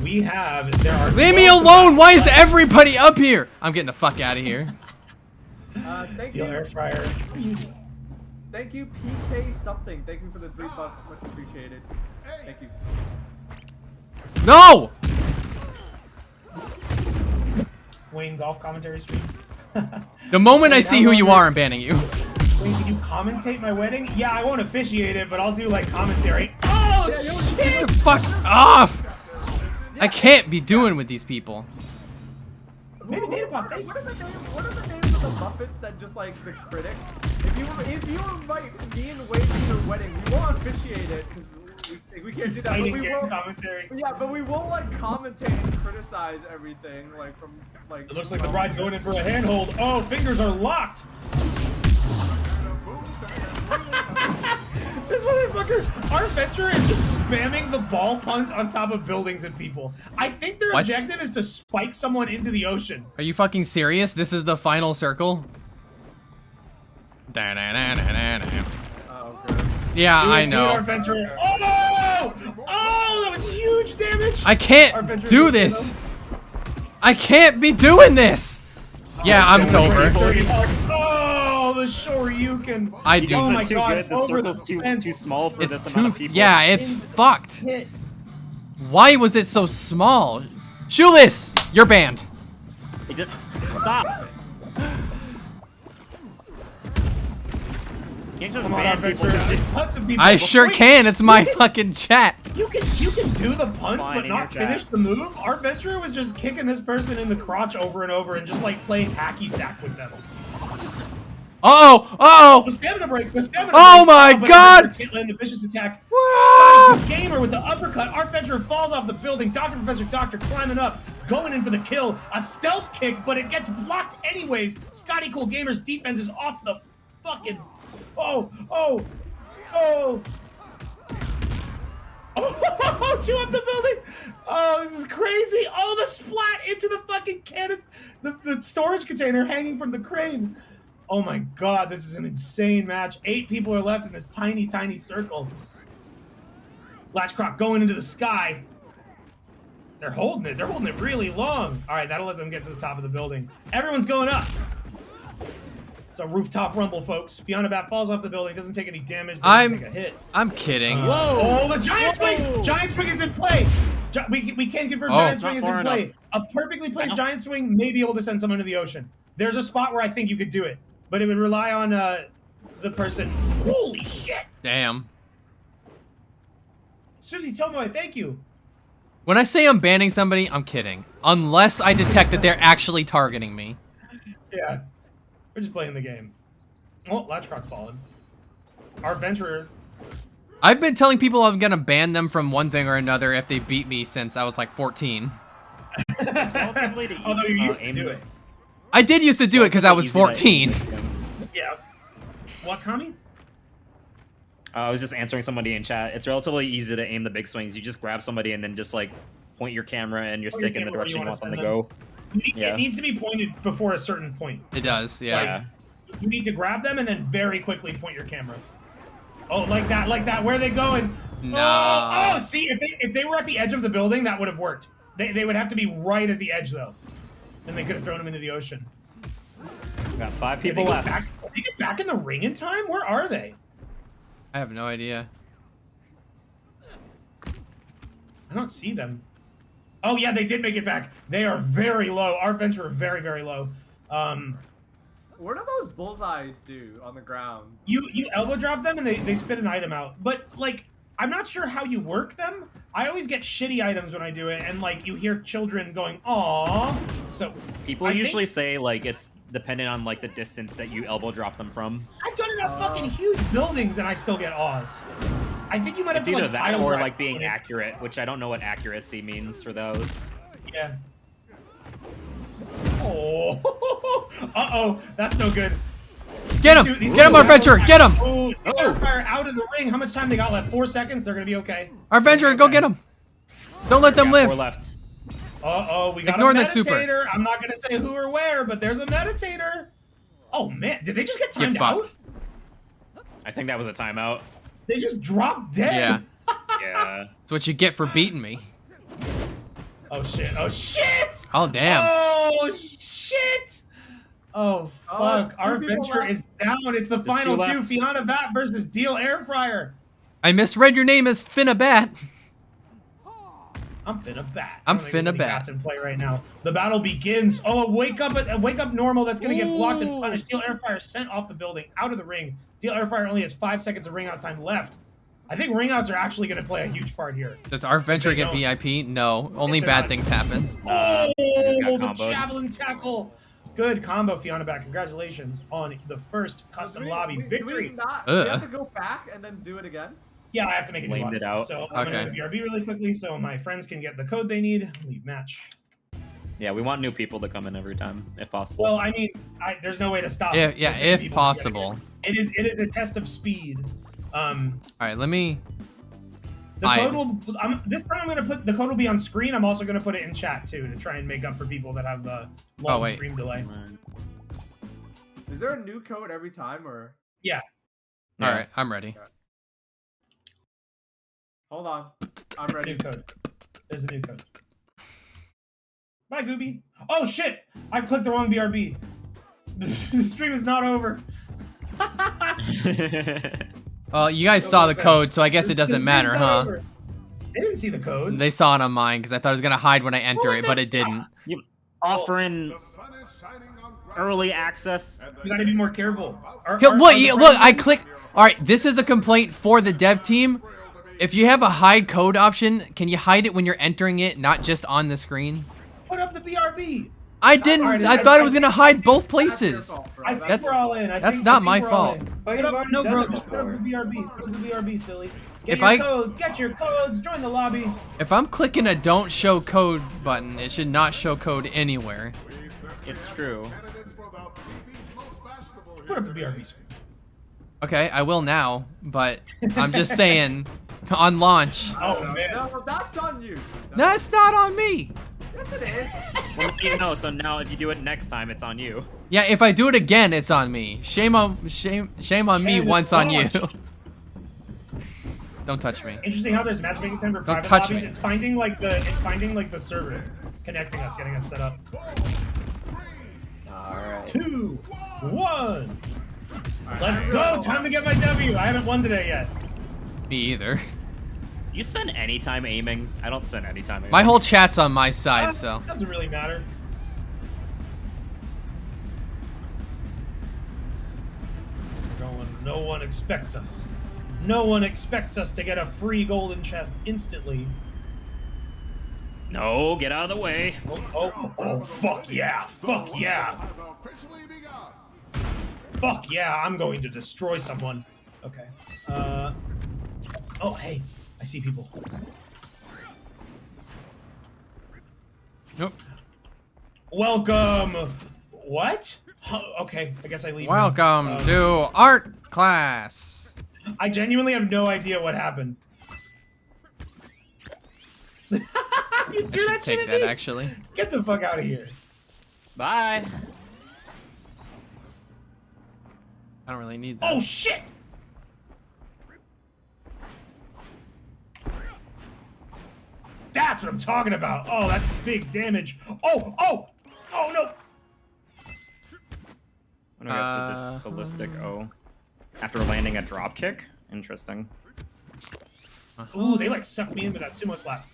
We have. There are. Leave me alone! Why is everybody up here? I'm getting the fuck out of here. Thank Steel you. air fryer. Thank you, PK something. Thank you for the $3. Much appreciated. Thank you. No! Wayne golf commentary stream. The moment I Wait, see how who you long are, I'm banning you. Wait, can you commentate my wedding? Yeah, I won't officiate it, but I'll do like commentary. Oh shit! Get the fuck off! I can't be doing with these people. Maybe Data Pop. What are the names of the Muppets that just like the critics? If you invite me and Wade to your wedding, we won't officiate it because we can't do that. But Fighting we game will. commentary. Yeah, but we won't like commentate and criticize everything like from like. It looks like the bride's going in for a handhold. Oh, fingers are locked. This motherfucker, our adventurer is just spamming the ball punt on top of buildings and people. I think their What? objective is to spike someone into the ocean. Are you fucking serious? This is the final circle? Oh, good. Yeah, Do it, I do it, know. our adventurer. Oh! Oh, that was huge damage. I Our can't adventurer do did this. though. I can't be doing this. Yeah, I'm sober. Oh, the Shoryuken. I do. Oh my too god, good. The over circle's too fence. small for It's this too. amount of people. Yeah, it's fucked. Hit. Why was it so small? Shoeless, you're banned. It just, stop. You can't just Come on, ban people. adventurer. Tons of people. I sure Wait, can. It's my fucking chat. You can do the punt, Fine, but in not your chat. finish the move. Our adventurer was just kicking this person in the crotch over and over and just like playing hacky sack with them. Oh! The stamina break. The stamina Oh break. my But God! Can't land the vicious attack. Wah! Scotty Gamer with the uppercut. Our adventurer falls off the building. Dr. Professor Doctor climbing up, going in for the kill. A stealth kick, but it gets blocked anyways. Scotty Cool Gamer's defense is off the fucking. Oh! Oh, two up the building! Oh, this is crazy! Oh, the splat into the fucking canister, the storage container hanging from the crane. Oh my god, this is an insane match. 8 people are left in this tiny, tiny circle. Latchcroc going into the sky. They're holding it. They're holding it really long. All right, that'll let them get to the top of the building. Everyone's going up. It's a rooftop rumble, folks. Fiona Bat falls off the building, doesn't take any damage, doesn't take a hit. I'm kidding. Whoa! Oh, the giant swing! Giant swing is in play. We can confirm Oh. giant swing is in Not far play. enough. A perfectly placed giant swing may be able to send someone to the ocean. There's a spot where I think you could do it, but it would rely on the person. Holy shit! Damn. Susie Tomoe, thank you. When I say I'm banning somebody, I'm kidding. Unless I detect that they're actually targeting me. Yeah, we're just playing the game. Oh, Latchcroc fallen. Our adventurer. I've been telling people I'm gonna ban them from one thing or another if they beat me since I was like 14. Although you used to do it. I did used to do it because I was 14. Yeah. What, Kami? I was just answering somebody in chat. It's relatively easy to aim the big swings. You just grab somebody and then just like point your camera and your Point your stick in the camera where direction you you want them to wanna go. It Yeah. needs to be pointed before a certain point. It does, yeah. Yeah. You need to grab them and then very quickly point your camera. Oh, like that. Where are they going? No. Oh, see, if they were at the edge of the building, that would have worked. They would have to be right at the edge, though. And they could have thrown them into the ocean. Got 5 Did people they left. Did they get back in the ring in time? Where are they? I have no idea. I don't see them. Oh, yeah, they did make it back. They are very low. Our venture are very, very low. What do those bullseyes do on the ground? You elbow drop them and they spit an item out. But, like, I'm not sure how you work them. I always get shitty items when I do it, and, like, you hear children going, "Aww." So People I usually think say like it's dependent on like the distance that you elbow drop them from. I've done enough fucking huge buildings and I still get awes. I think you might have It's to, either like, that pile or drive like being someone in. accurate, which I don't know what accuracy means for those. Yeah. Oh. Uh-oh. That's no good. Get him! Get him, our adventurer! Get him! Oh, fire out of the ring. How much time they got left? 4 seconds? They're gonna be okay. Our adventurer, go get him! Don't let them Got 4 live! left. Uh-oh, we got Ignore a meditator. that super. I'm not gonna say who or where, but there's a meditator. Oh, man. Did they just get timed Get out? fucked. I think that was a timeout. They just dropped dead. Yeah. Yeah. That's what you get for beating me. Oh shit! Oh shit! Oh damn. Oh shit! Oh Oh, it's fuck! two Our people adventure left. is down. It's the Just final two two: left. Fiona Bat versus Deal Air Fryer. I misread your name as Finna Bat. I'm Finna Bat. I'm I don't think there's Finna any Bat. bats in play right now. The battle begins. Oh, wake up normal. That's gonna get blocked and punished. Deal Air Fryer sent off the building, out of the ring. Deal Air Fryer only has 5 seconds of ring out time left. I think ring outs are actually gonna play a huge part here. Does our adventure They get don't. VIP? No. Only they're bad not. things happen. Oh, just got the comboed. javelin tackle. Good combo, Fiona Bat. Congratulations on the first custom lobby victory. Do we have Ugh. to go back and then do it again? Yeah, I have to make a new Blamed lobby. it out. So I'm Okay. gonna do BRB really quickly so my friends can get the code they need. Leave match. Yeah, we want new people to come in every time, if possible. Well, I mean, there's no way to stop. Yeah, the yeah, same if people possible. getting it. It is a test of speed. All right, let me. The code will. This time I'm gonna put the code will be on screen. I'm also gonna put it in chat too to try and make up for people that have the long wait. stream delay. Is there a new code every time or? Yeah. All right, I'm ready. Hold on, I'm New ready. code. There's a new code. Bye, Gooby. Oh shit! I clicked the wrong BRB. The stream is not over. Well, you guys saw the code, so I guess it The doesn't stream's matter, not huh? over. They didn't see the code. They saw it on mine because I thought it was gonna hide when I enter What it, the but it fuck? didn't. You offering The sun is shining on early access. You gotta be more careful. Look, I clicked. All right, this is a complaint for the dev team. If you have a hide code option, can you hide it when you're entering it, not just on the screen? Put up the BRB. I didn't. Alright, I thought it was gonna hide both places. I think That's- we're all in. that's not my we're all fault. in. But Put you've up, already no, done bro, it just put up the before. BRB. Put the BRB, silly. Get If your I- codes. Get your codes. Join the lobby. If I'm clicking a don't show code button, it should not show code anywhere. It's true. candidates for the PvP's most fashionable Put up the BRB screen. Okay, I will now, but I'm just saying, on launch. Oh man. No, that's on you. That's not on me. Yes, it is. Well, you know, so now if you do it next time, it's on you. Yeah, if I do it again, it's on me. Shame on me. Canada's Once on you. launched. Don't touch me. Interesting how there's matchmaking time for private touch lobbies. me. It's finding the server, connecting us, getting us set up. All right. 2, 1. Let's go. Time to get my W. I haven't won today yet. Me either. You spend any time aiming? I don't spend any time aiming. My whole chat's on my side, so. Doesn't really matter. No one expects us. No one expects us to get a free golden chest instantly. No, get out of the way. Oh, fuck yeah. Fuck yeah. has officially begun. Fuck yeah, I'm going to destroy someone. Okay. Oh, hey. I see people. Nope. Welcome. What? Huh, okay, I guess I leave. now. Welcome to art class. I genuinely have no idea what happened. You I threw should that shit take at that, me? actually. Get the fuck out of here. Bye. I don't really need that. Oh shit! That's what I'm talking about. Oh, that's big damage. Oh no! When we got this ballistic O after landing a drop kick. Interesting. Ooh, they like sucked me in with that sumo slap.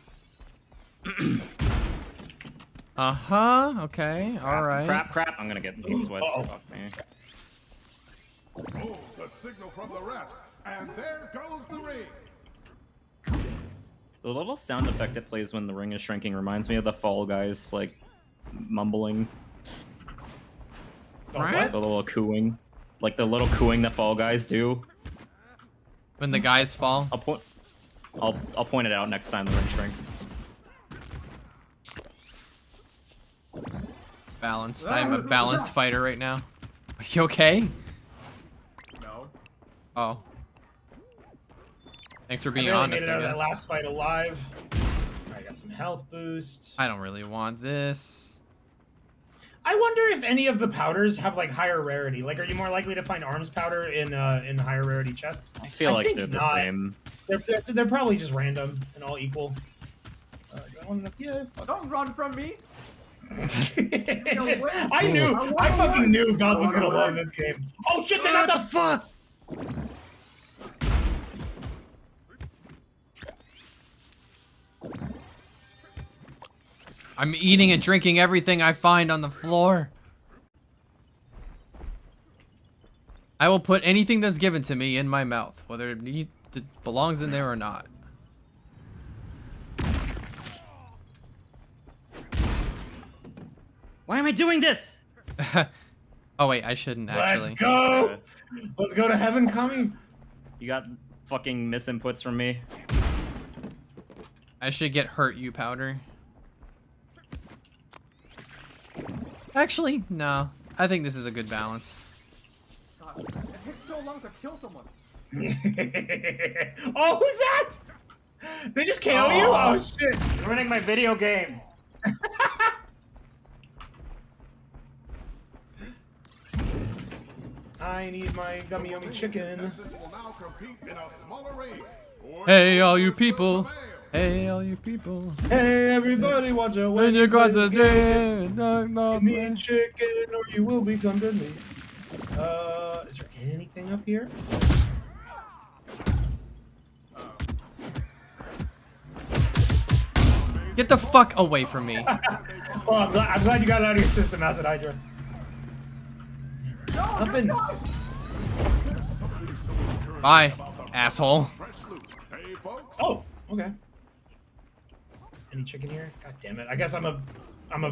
Okay. All right. Crap. I'm gonna get heat sweats. Uh-oh. Fuck me. Oh, the signal from the refs, and there goes the ring. The little sound effect it plays when the ring is shrinking reminds me of the Fall Guys, like, mumbling. Oh, what? The little cooing. Like the little cooing that Fall Guys do. When the guys fall. I'll point it out next time the ring shrinks. Balanced. I am a balanced fighter right now. Are you okay? No. Oh. Thanks for being I barely honest, made it out I of that guess. last fight alive. I got some health boost. I don't really want this. I wonder if any of the powders have like higher rarity. Like, are you more likely to find arms powder in higher rarity chests? I feel like think they're the not. same. They're probably just random and all equal. Do I want to, yeah. Don't run from me. I fucking knew God was gonna love this game. Oh shit! They got the fuck. I'm eating and drinking everything I find on the floor. I will put anything that's given to me in my mouth, whether it belongs in there or not. Why am I doing this? Oh wait, I shouldn't actually. Let's go. Let's go to heaven, Kami. You got fucking misinputs from me. I should get hurt, you powder. Actually, no. I think this is a good balance. God, it takes so long to kill someone. Oh, who's that? They just KO you? Oh shit! You're ruining my video game. I need my gummy yummy chicken. Contestants will now compete in a smaller ring. Or Hey, all you people. Hey, all you people. Hey, everybody, watch out When you got the day, Give me chicken, or you will become deadly. Is there anything up here? Get the fuck away from me. Oh, I'm glad you got it out of your system, Acid Hydra. Nothing. Bye, asshole. Hey, folks. Oh, okay. Any chicken here? God damn it! I guess I'm a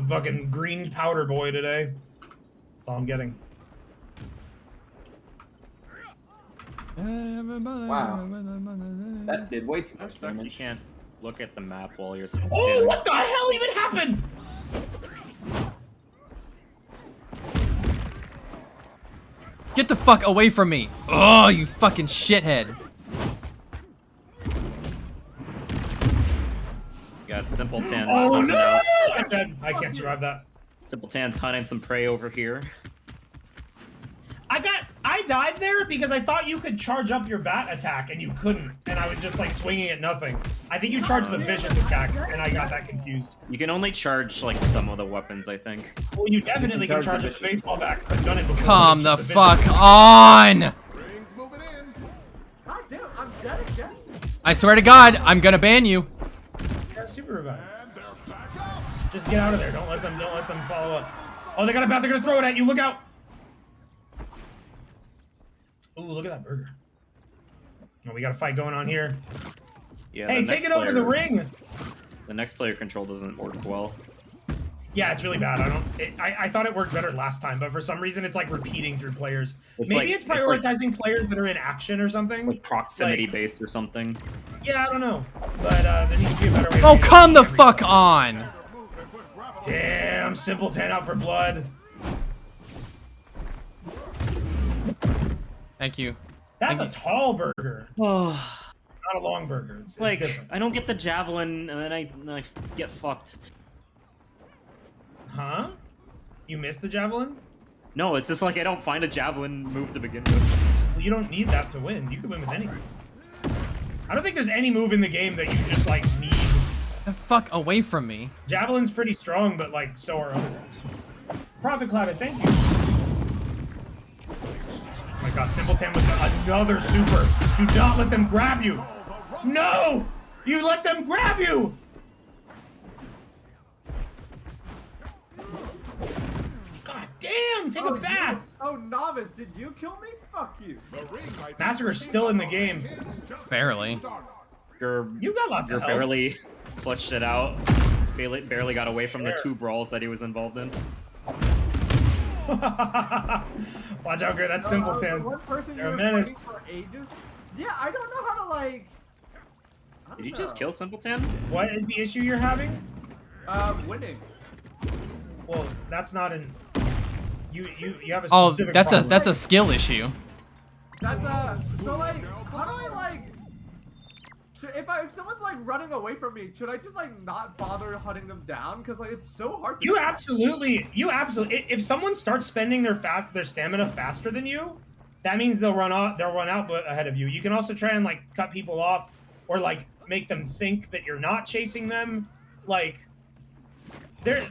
fucking green powder boy today. That's all I'm getting. Wow. That did way too That much sucks. You damage. can't look at the map while you're. Oh, what the hell even happened? Get the fuck away from me. Oh, you fucking shithead. You got Simpleton. Oh hunting no! out. I'm dead. I can't survive that. Simpleton's hunting some prey over here. I died there because I thought you could charge up your bat attack and you couldn't, and I was just like swinging at nothing. I think you charged the vicious attack, and I got that confused. You can only charge like some of the weapons, I think. Well, you definitely can charge the with the baseball bat. I've done it before. Calm It's the just fuck vicious. on. Rings moving in. God damn, I'm dead again. I swear to God, I'm gonna ban you. Yeah, super revive. And they're back up. Just get out of there. Don't let them follow up. Oh, they got a bat. They're gonna throw it at you. Look out. Ooh, look at that burger. Oh, we got a fight going on here. Yeah. Hey, the take next it over to the player- ring. The next player control doesn't work well. Yeah, it's really bad. I thought it worked better last time, but for some reason it's like repeating through players. It's Maybe like- it's it's like- prioritizing players that are in action or something. Like proximity Like- based or something. Yeah, I don't know. But there needs to be a better way. Oh, to come the every- fuck on. Moves and put gravel on. Damn, Simpleton out for blood. Thank you. That's Thank a tall burger, Oh, not a long burger. It's like different. I don't get the javelin, and then I get fucked. Huh? You missed the javelin? No, it's just like I don't find a javelin move to begin with. Well, you don't need that to win. You can win with anything. I don't think there's any move in the game that you just like need. The fuck away from me. Javelin's pretty strong, but like so are other moves. Prophet Clouded, thank you. Oh my god, Simpleton with another super. Do not let them grab you. No! You let them grab you! God damn, take a bath! Oh, Novice, did you kill me? Fuck you. The ring might be MasterGir's still in the game. just Barely. getting started. You got lots You're of health. barely clutched it out. Barely got away from the Sure. 2 brawls that he was involved in. Watch out, girl, that's The Simpleton. one person you You're a were menace. fighting for ages. Yeah, I don't know how to like. I Did you don't just know. kill Simpleton? What is the issue you're having? Winning. Well, that's not an. You have a Oh, specific that's problem. a skill issue. That's so like, how do I like If someone's like running away from me, should I just like not bother hunting them down? Because like it's so hard to. You absolutely. If someone starts spending their stamina faster than you, that means they'll run out ahead of you. You can also try and like cut people off or like make them think that you're not chasing them. Like there's a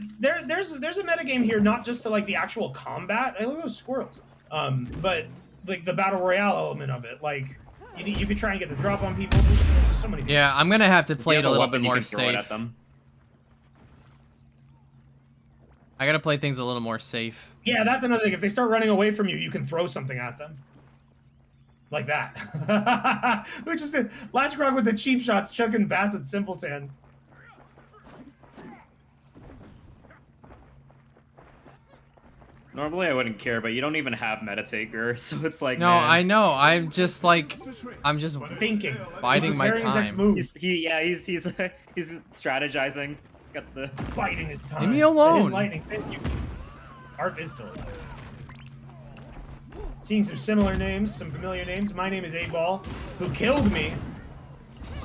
metagame here, not just to like the actual combat. I love those squirrels. But like the battle royale element of it, like. You could try and get the drop on people. There's so many people. Yeah, I'm gonna have to play it a little bit more Throw it safe. at them. I gotta play things a little more safe. Yeah, that's another thing. If they start running away from you, you can throw something at them. Like that. We just did Latchgrog with the cheap shots, chucking bats at Simpleton. Normally I wouldn't care, but you don't even have MasterGir, so it's like. No, man. I know. I'm just like, I'm just Thinking. biding my Preparing his next time. move. He's strategizing. Got the. Biding his time. Leave me alone. Hidden lightning. Thank you. Arf is still alive. Seeing some similar names, some familiar names. My name is 8Ball, who killed me.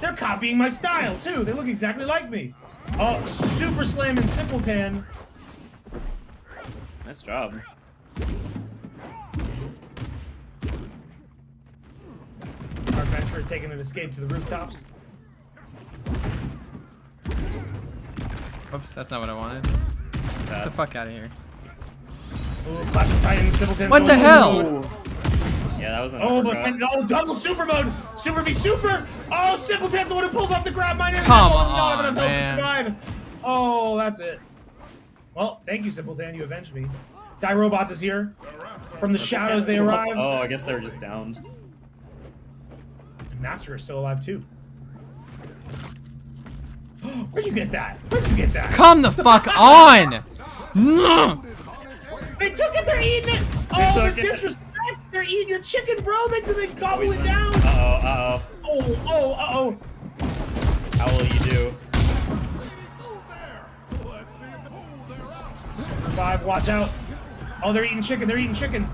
They're copying my style too. They look exactly like me. Oh, super slamming Simpleton. Nice job. Our adventurer taking an escape to the rooftops. Oops, that's not what I wanted. Get Sad. the fuck out of here. Ooh, Clash of Titans, Simpleton. What the hell? Yeah, that was an Oh, uppercut. but double super mode. Super v super. Oh, Simpleton's the one who pulls off the grab. My name is Come 8Ball, on, not enough help to man. survive. Oh, that's it. Well, thank you, Simpleton. You avenged me. Die Robots is here. From the shadows they arrive. Oh, I guess they were just downed. And MasterGir is still alive too. Where'd you get that? Where'd you get that? Come the fuck on! No! They took it. They're eating it. Oh, the took it. disrespect. They're eating your chicken, bro. They gobble it down. Uh-oh, Oh. How will you do? Survive. Watch out. Oh, they're eating chicken. They're eating chicken.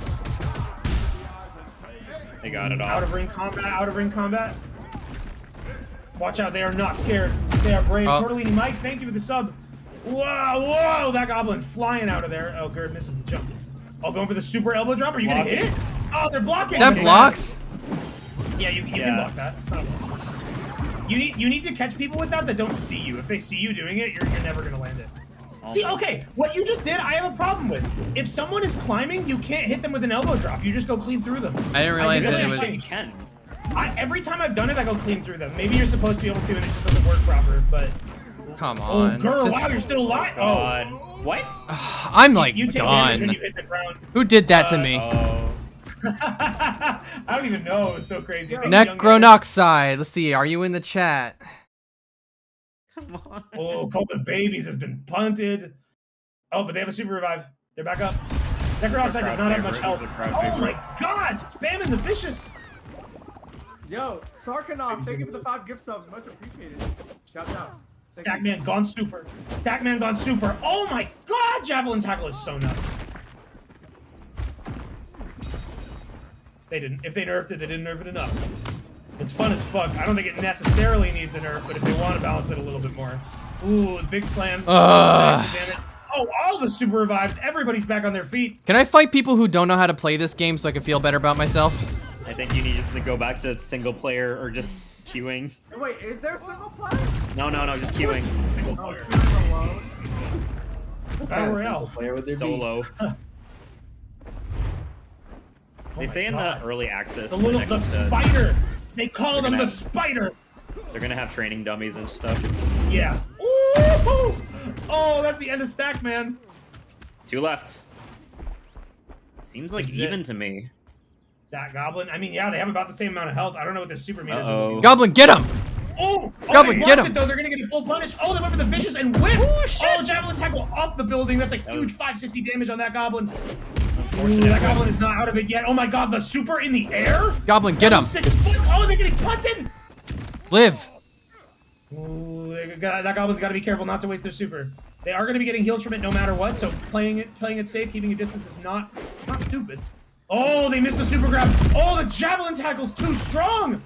They got it Out off. of ring combat. Out of ring combat. Watch out. They are not scared. They are brave. Oh. Tortellini Mike, thank you for the sub. Whoa. That goblin flying out of there. Oh, Gerd misses the jump. Oh, going for the super elbow drop. Are you going to hit it? Oh, they're blocking. That blocks? Yeah, you can block that. It's not a block. You need to catch people with that don't see you. If they see you doing it, you're never going to land it. See, okay, what you just did, I have a problem with. If someone is climbing, you can't hit them with an elbow drop. You just go clean through them. I didn't realize that it was... You can. Every time I've done it, I go clean through them. Maybe you're supposed to be able to, and it just doesn't work proper, but... Come Oh, on. girl, Just- wow, you're still alive. Oh, God. What? I'm like you take damage when done. you hit the ground. Who did that to me? Oh. I don't even know. It was so crazy. Maybe young man. Necronoxide. Let's see. Are you in the chat? Come on. Oh, Cult of Babies has been punted. Oh, but they have a super revive. They're back up. Necronoxide does not have much health. Oh my god! Spamming the vicious. Yo, Sarkanov, thank you for the 5 gift subs. Much appreciated. Shout out. Thank you. Stackman gone super. Stackman gone super. Oh my god! Javelin tackle is so nuts. They didn't. If they nerfed it, they didn't nerf it enough. It's fun as fuck. I don't think it necessarily needs a nerf, but if they want to balance it a little bit more. Ooh, big slam. Damn it. Oh, all the super revives. Everybody's back on their feet. Can I fight people who don't know how to play this game so I can feel better about myself? I think you need just to go back to single player or just queuing. Wait, is there single player? No, just queuing. Single Oh, player. queuing alone. Battle Royale. Player would there be? Solo. Oh They my say in God. the early access, The the little next, spider. They call they're them gonna the have- spider. they're gonna have training dummies and stuff. Yeah. Ooh! Oh, that's the end of Stack, man. 2 left. Seems like This is even it. to me. That goblin. I mean, yeah, they have about the same amount of health. I don't know what their super meters Uh-oh. are. Goblin, get him! Oh, Goblin, they get blocked him. it, though. They're gonna get a full punish. Oh, they went for the vicious and whip. Oh, javelin tackle off the building. That's a huge was- 560 damage on that goblin. Ooh, Unfortunate. that goblin is not out of it yet. Oh my god, the super in the air. Goblin, get him! 6 foot. Oh, they're getting punted. Live! Ooh, that goblin's got to be careful not to waste their super. They are going to be getting heals from it no matter what, so playing it safe, keeping a distance is not stupid. Oh, they missed the super grab. Oh, the javelin tackle's too strong.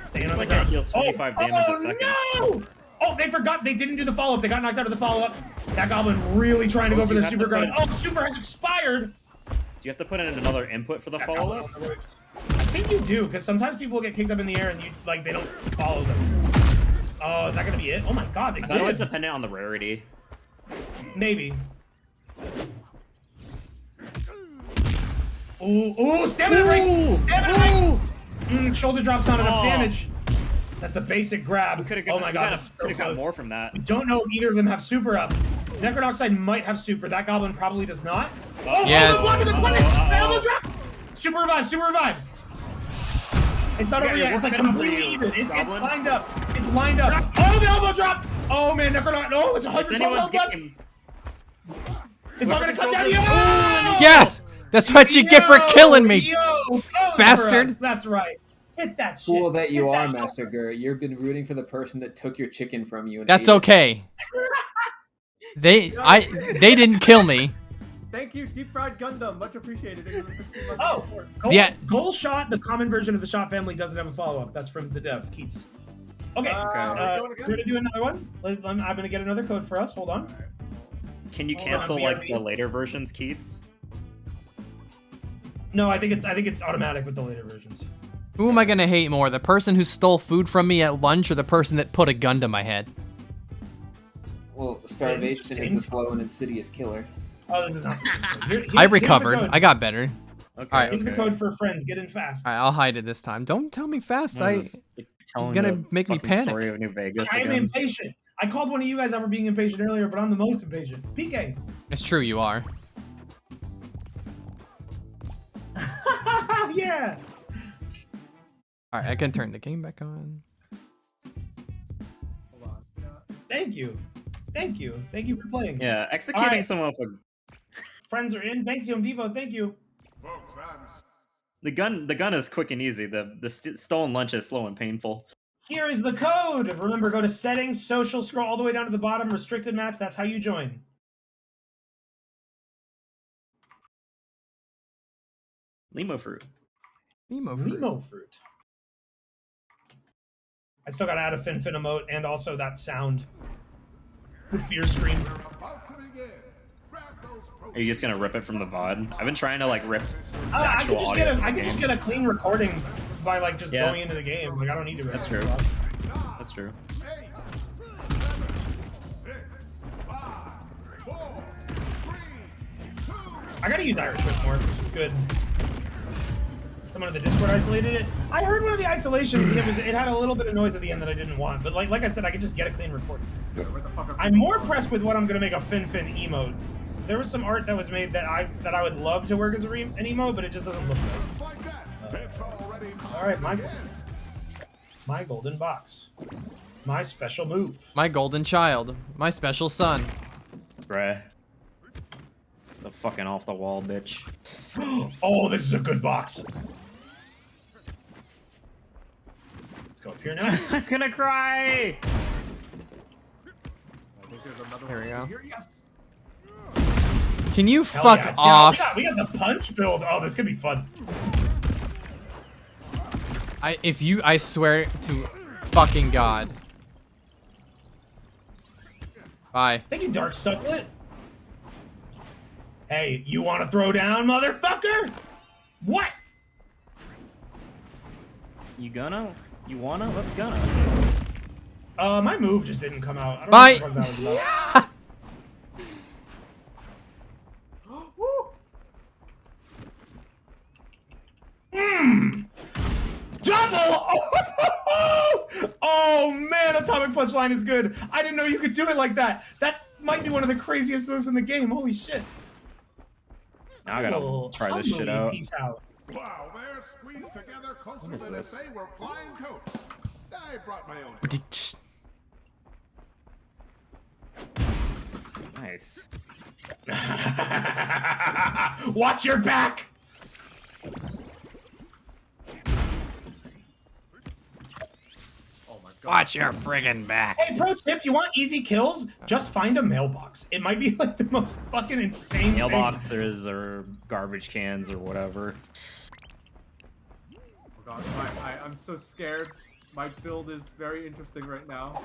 Staying It's on like the that ground. heals 25 damage a second. No! Oh, they forgot. They didn't do the follow-up. They got knocked out of the follow-up. That goblin really trying to go for you the have super to put grind. Oh, super has expired. Do you have to put in another input for the follow-up? I think you do, because sometimes people get kicked up in the air and you they don't follow them. Oh, is that gonna be it? Oh my god, they That was did. dependent on the rarity. Maybe. Ooh, stamina ring! Stamina ring! Shoulder drop's not enough damage. That's the basic grab. Oh my god, could have got more from that. We don't know if either of them have super up. Necrodoxide might have super. That goblin probably does not. Oh, Yes. the block of the punish! The elbow drop! Super revive, super revive! It's not over yet. It's like completely even. It's lined up. It's lined up. Oh, the elbow drop! Oh man, Necrodoxide. Oh, it's 112 left. It's all gonna cut down. Yo! Yes! That's what you get for killing me, Yo, bastard! That's right. Hit that shit. Fool that you Hit are, that- MasterGir. You've been rooting for the person that took your chicken from you. And That's ate it. okay. They didn't kill me. Thank you, Deep Fried Gundam. Much appreciated. Oh, Yeah. Goal Shot, the common version of the Shot family, doesn't have a follow-up. That's from the dev, Keats. Okay, we're gonna do another one. I'm gonna get another code for us. Hold on. Can you Hold on, cancel like BRB. the later versions, Keats? No, I think it's automatic with the later versions. Who am I gonna hate more? The person who stole food from me at lunch or the person that put a gun to my head? Well, starvation is same. a slow and insidious killer. Oh, this is not. I recovered. I got better. Okay. Alright. Here's the code for friends. Get in fast. Alright, I'll hide it this time. Don't tell me fast. What is this, like, telling gonna the make me fucking panic. Story of New Vegas I am again. impatient. I called one of you guys out for being impatient earlier, but I'm the most impatient. PK. It's true, you are. Yeah. Alright, I can turn the game back on. Thank you. Thank you. Thank you for playing. Yeah, executing Alright. someone with Friends are in. Thanks, Home Depot. Thank you. Folks, the gun is quick and easy. The stolen lunch is slow and painful. Here is the code. Remember, go to settings, social, scroll all the way down to the bottom, restricted match. That's how you join. Limo fruit. Nemo fruit. Limo fruit. I still got to add a fin emote and also that sound. The fear scream. we're about to begin. Grab those Are you just gonna rip it from the VOD? I've been trying to like rip the I actual could just audio. get from I the could just game. get a clean recording by like just Yeah. going into the game. Like I don't need to. That's true. That's true. 8, 7, 6, 5, 4, 3, 2. I gotta use Irish Whip more. Good. Someone in the Discord isolated it. I heard one of the isolations and it had a little bit of noise at the end that I didn't want. But like I said, I could just get a clean recording. I'm more impressed with what I'm gonna make a Fin emote. There was some art that was made that I would love to work as an emote, but it just doesn't look right. Just like that. It's already time All right, to my begin. golden box, my special move. My golden child. My special son. Bruh. The fucking off the wall bitch. Oh, this is a good box. Let's go up here now. I'm gonna cry. Here we go. Here, yes. Can you Hell fuck yeah. off? Yeah, we got the punch build. Oh, this could be fun. I swear to fucking God. Bye. Thank you, Dark Sucklet. Hey, you want to throw down, motherfucker? What? You gonna? You wanna? Let's gonna. My move just didn't come out. I don't Bye. know what that was about. Double! Oh man, Atomic Punchline is good. I didn't know you could do it like that. That might be one of the craziest moves in the game. Holy shit. Now I gotta try this shit out. Peace out. Wow, they're squeezed together closer What is than this? if they were flying coats. I brought my own. Nice. Watch your back! Oh my god. Watch your friggin' back. Hey, pro tip, you want easy kills? Just find a mailbox. It might be like the most fucking insane thing. Mailboxes or garbage cans or whatever. Oh god, I'm so scared. My build is very interesting right now.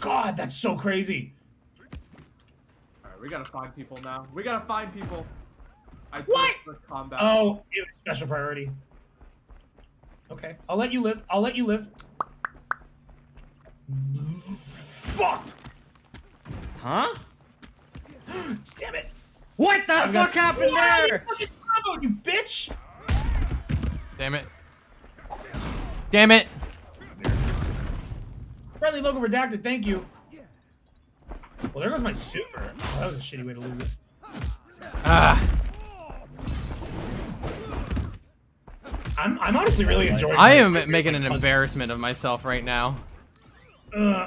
God, that's so crazy. Alright, we gotta find people now. We gotta find people. What? The combat. Oh, it was special priority. Okay, I'll let you live. I'll let you live. Fuck! Huh? Damn it! What the fuck happened Why there? you fucking comboed, you bitch! Damn it. Damn it. Friendly logo redacted, thank you. Well, there goes my super. Oh, that was a shitty way to lose it. Ah. I'm honestly really enjoying I it. am making an embarrassment of myself right now.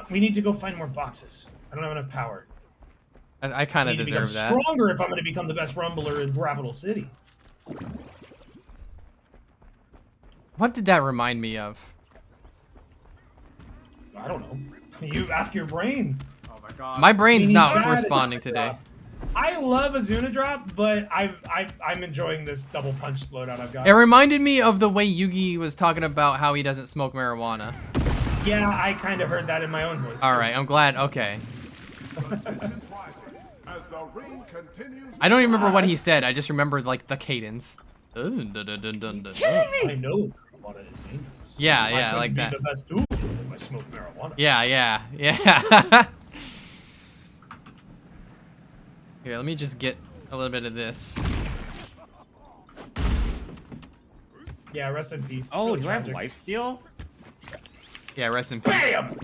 We need to go find more boxes. I don't have enough power. I kind I of need to become deserve that. stronger if I'm going to become the best rumbler in Capital City. What did that remind me of? I don't know. You ask your brain. Oh my god. My brain's We not need to responding add a today. drop. I love Azuna drop, but I'm enjoying this double punch loadout I've got. It reminded me of the way Yugi was talking about how he doesn't smoke marijuana. Yeah, I kind of heard that in my own voice. All right, I'm glad. Okay. Tensions rising as the ring continues. I don't even remember what he said. I just remember like the cadence. Dun, dun, dun, dun, dun, dun. I know marijuana is dangerous. Yeah, I yeah, couldn't like be that. the best duelist if I smoke marijuana. Yeah, yeah, yeah. Here, let me just get a little bit of this. Yeah, rest in peace. Oh, Really do I have tragic. lifesteal? Yeah, rest in peace. Bam!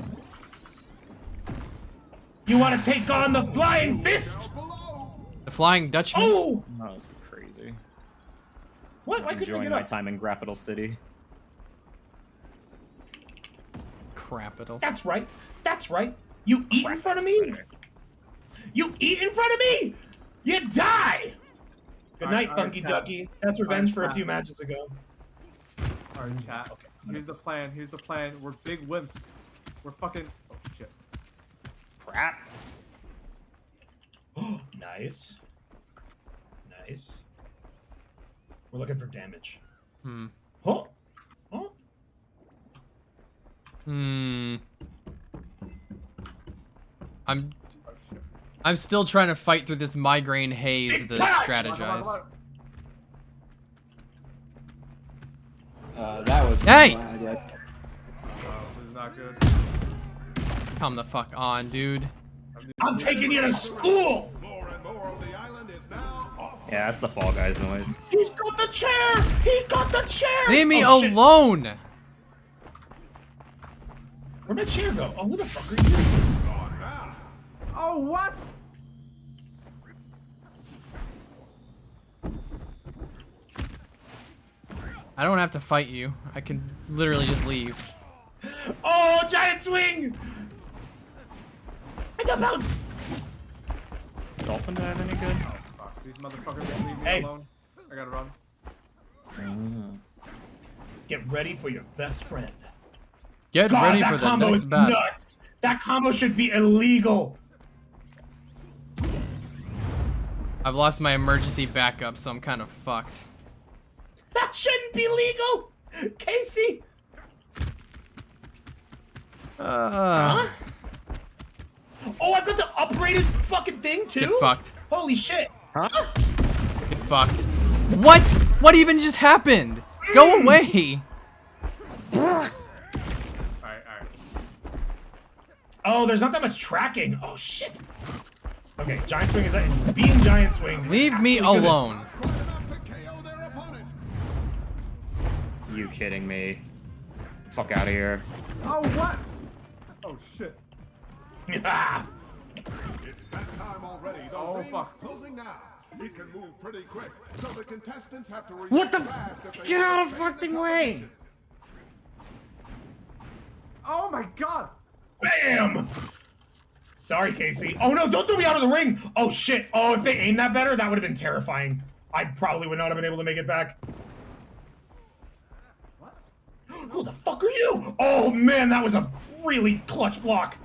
You want to take on the flying fist? The Flying Dutchman? Oh! That was crazy. What? Why couldn't I Enjoying get my up? time in Capital City. Crapital. That's right. That's right. You eat in front of me? You eat in front of me? You die! Good night, Alright, Funky chat. Ducky. That's revenge for a chat. few matches ago. Alright, chat. Okay. Here's the plan. Here's the plan. We're big wimps. We're fucking. Oh shit. Crap. Nice. Nice. We're looking for damage. Hmm. Oh! Oh! Hmm. Oh shit. I'm still trying to fight through this migraine haze to strategize. That was. Hey! bad, yeah. This is not good. Come the fuck on, dude. I'm taking you to school! More and more of the island is now off. Yeah, that's the Fall Guys noise. He's got the chair! He got the chair! Leave me Oh, shit. alone! Where'd my chair go? Oh, who the fuck are you? Oh what? I don't have to fight you. I can literally just leave. Oh, giant swing! I got bounce! Is Dolphin Dive any good? Fuck, these motherfuckers won't leave me Hey. alone. I gotta run. Get ready for your best friend. Get God, ready that for the combo next is battle. nuts! That combo should be illegal! I've lost my emergency backup, so I'm kind of fucked. That shouldn't be legal! Casey! Huh? Oh, I've got the upgraded fucking thing too? Get fucked. Holy shit! Huh? Get fucked. What? What even just happened? Go away! Alright, alright. Oh, there's not that much tracking. Oh shit. Okay, giant swing is being giant swing. is Leave me actually good. alone. Quite enough to KO their opponent. You kidding me? Fuck out of here. Oh what? Oh shit. Ah. It's that time already. The Oh, ring's fuck. closing now. It can move pretty quick, so the contestants have to react What the fast if they Get want to out of stay in the fucking way! competition. Oh my god. Bam! Sorry, Casey. Oh no, don't throw me out of the ring! Oh shit. Oh, if they aimed that better, that would have been terrifying. I probably would not have been able to make it back. What? Who the fuck are you? Oh man, that was a really clutch block.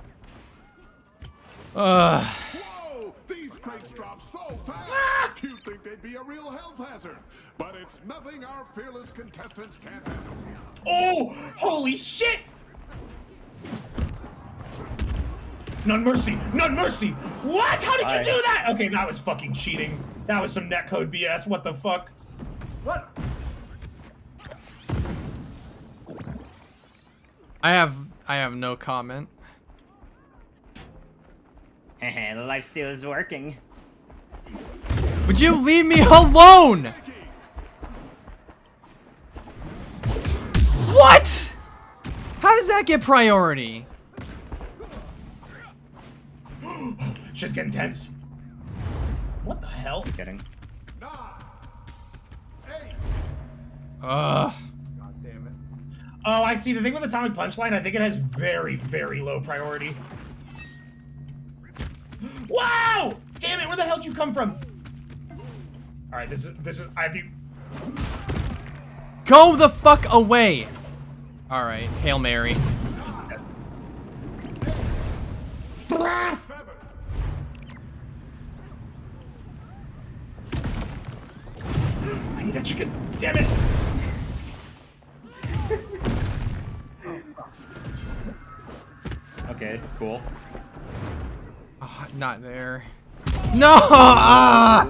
Ugh. Whoa! These crates drop so fast. Ah! You think they they'd be a real health hazard. But it's nothing our fearless contestants can't handle. Oh, holy shit! None mercy! None mercy! What? How did you do that? Okay, that was fucking cheating. That was some netcode BS. What the fuck? What? I have no comment. The lifesteal is working. Would you leave me alone? What? How does that get priority? Shit's getting tense. What the hell? Kidding. 9, 8. Ugh. God damn it. Oh, I see. The thing with Atomic Punchline, I think it has very, very low priority. Wow! Damn it! Where the hell did you come from? All right, this is. I have to. Go the fuck away. All right, Hail Mary. 7. I need a chicken. Damn it! Okay, cool. Oh, not there. No! Ah!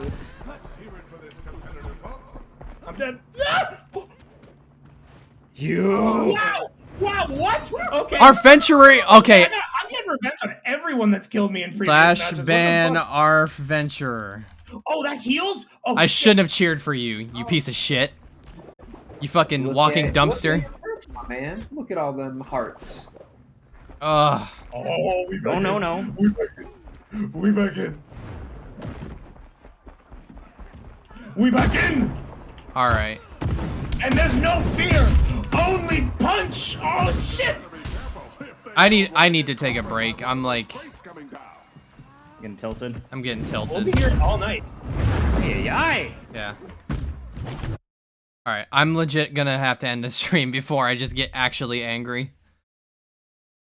Let's hear it for this competitor, folks. I'm dead. Ah! You. Wow! Wow! What? Okay. Arventury. Okay. I'm getting revenge on everyone that's killed me in previous Slash matches. What the ban fuck? Arventurer. Oh, that heals? Oh, I shit. shouldn't have cheered for you, you piece of shit. You fucking Look walking at- dumpster. Look at your man. Look at all them hearts. Ugh. Oh, we back No, in. no, no. We back in. We back in. We back in. All right. And there's no fear. Only punch. Oh shit. Be careful if they I need to take a break. I'm like, Slate's coming down. Getting tilted. I'm getting We'll be tilted. here all night. Ay. Yeah. All right. I'm legit gonna have to end the stream before I just get actually angry.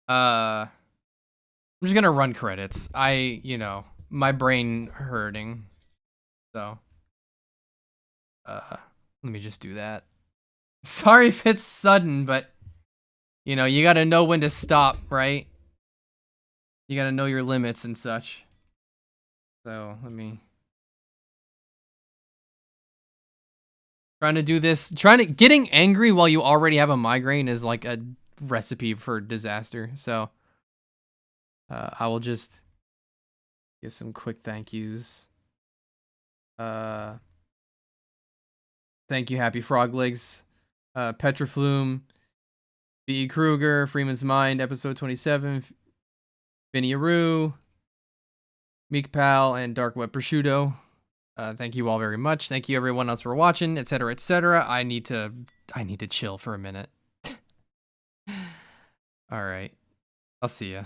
I'm just gonna run credits. My brain hurting. So, let me just do that. Sorry if it's sudden, but you gotta know when to stop, right? You gotta know your limits and such. So, getting angry while you already have a migraine is like a recipe for disaster. So, I will just give some quick thank yous. Thank you, Happy Frog Legs, Petroflume, B.E. Kruger, Freeman's Mind, episode 27, Vinny Aru, Meek Pal, and Dark Web Prosciutto. Thank you all very much. Thank you everyone else for watching, etc., etc. I need to chill for a minute. All right. I'll see ya.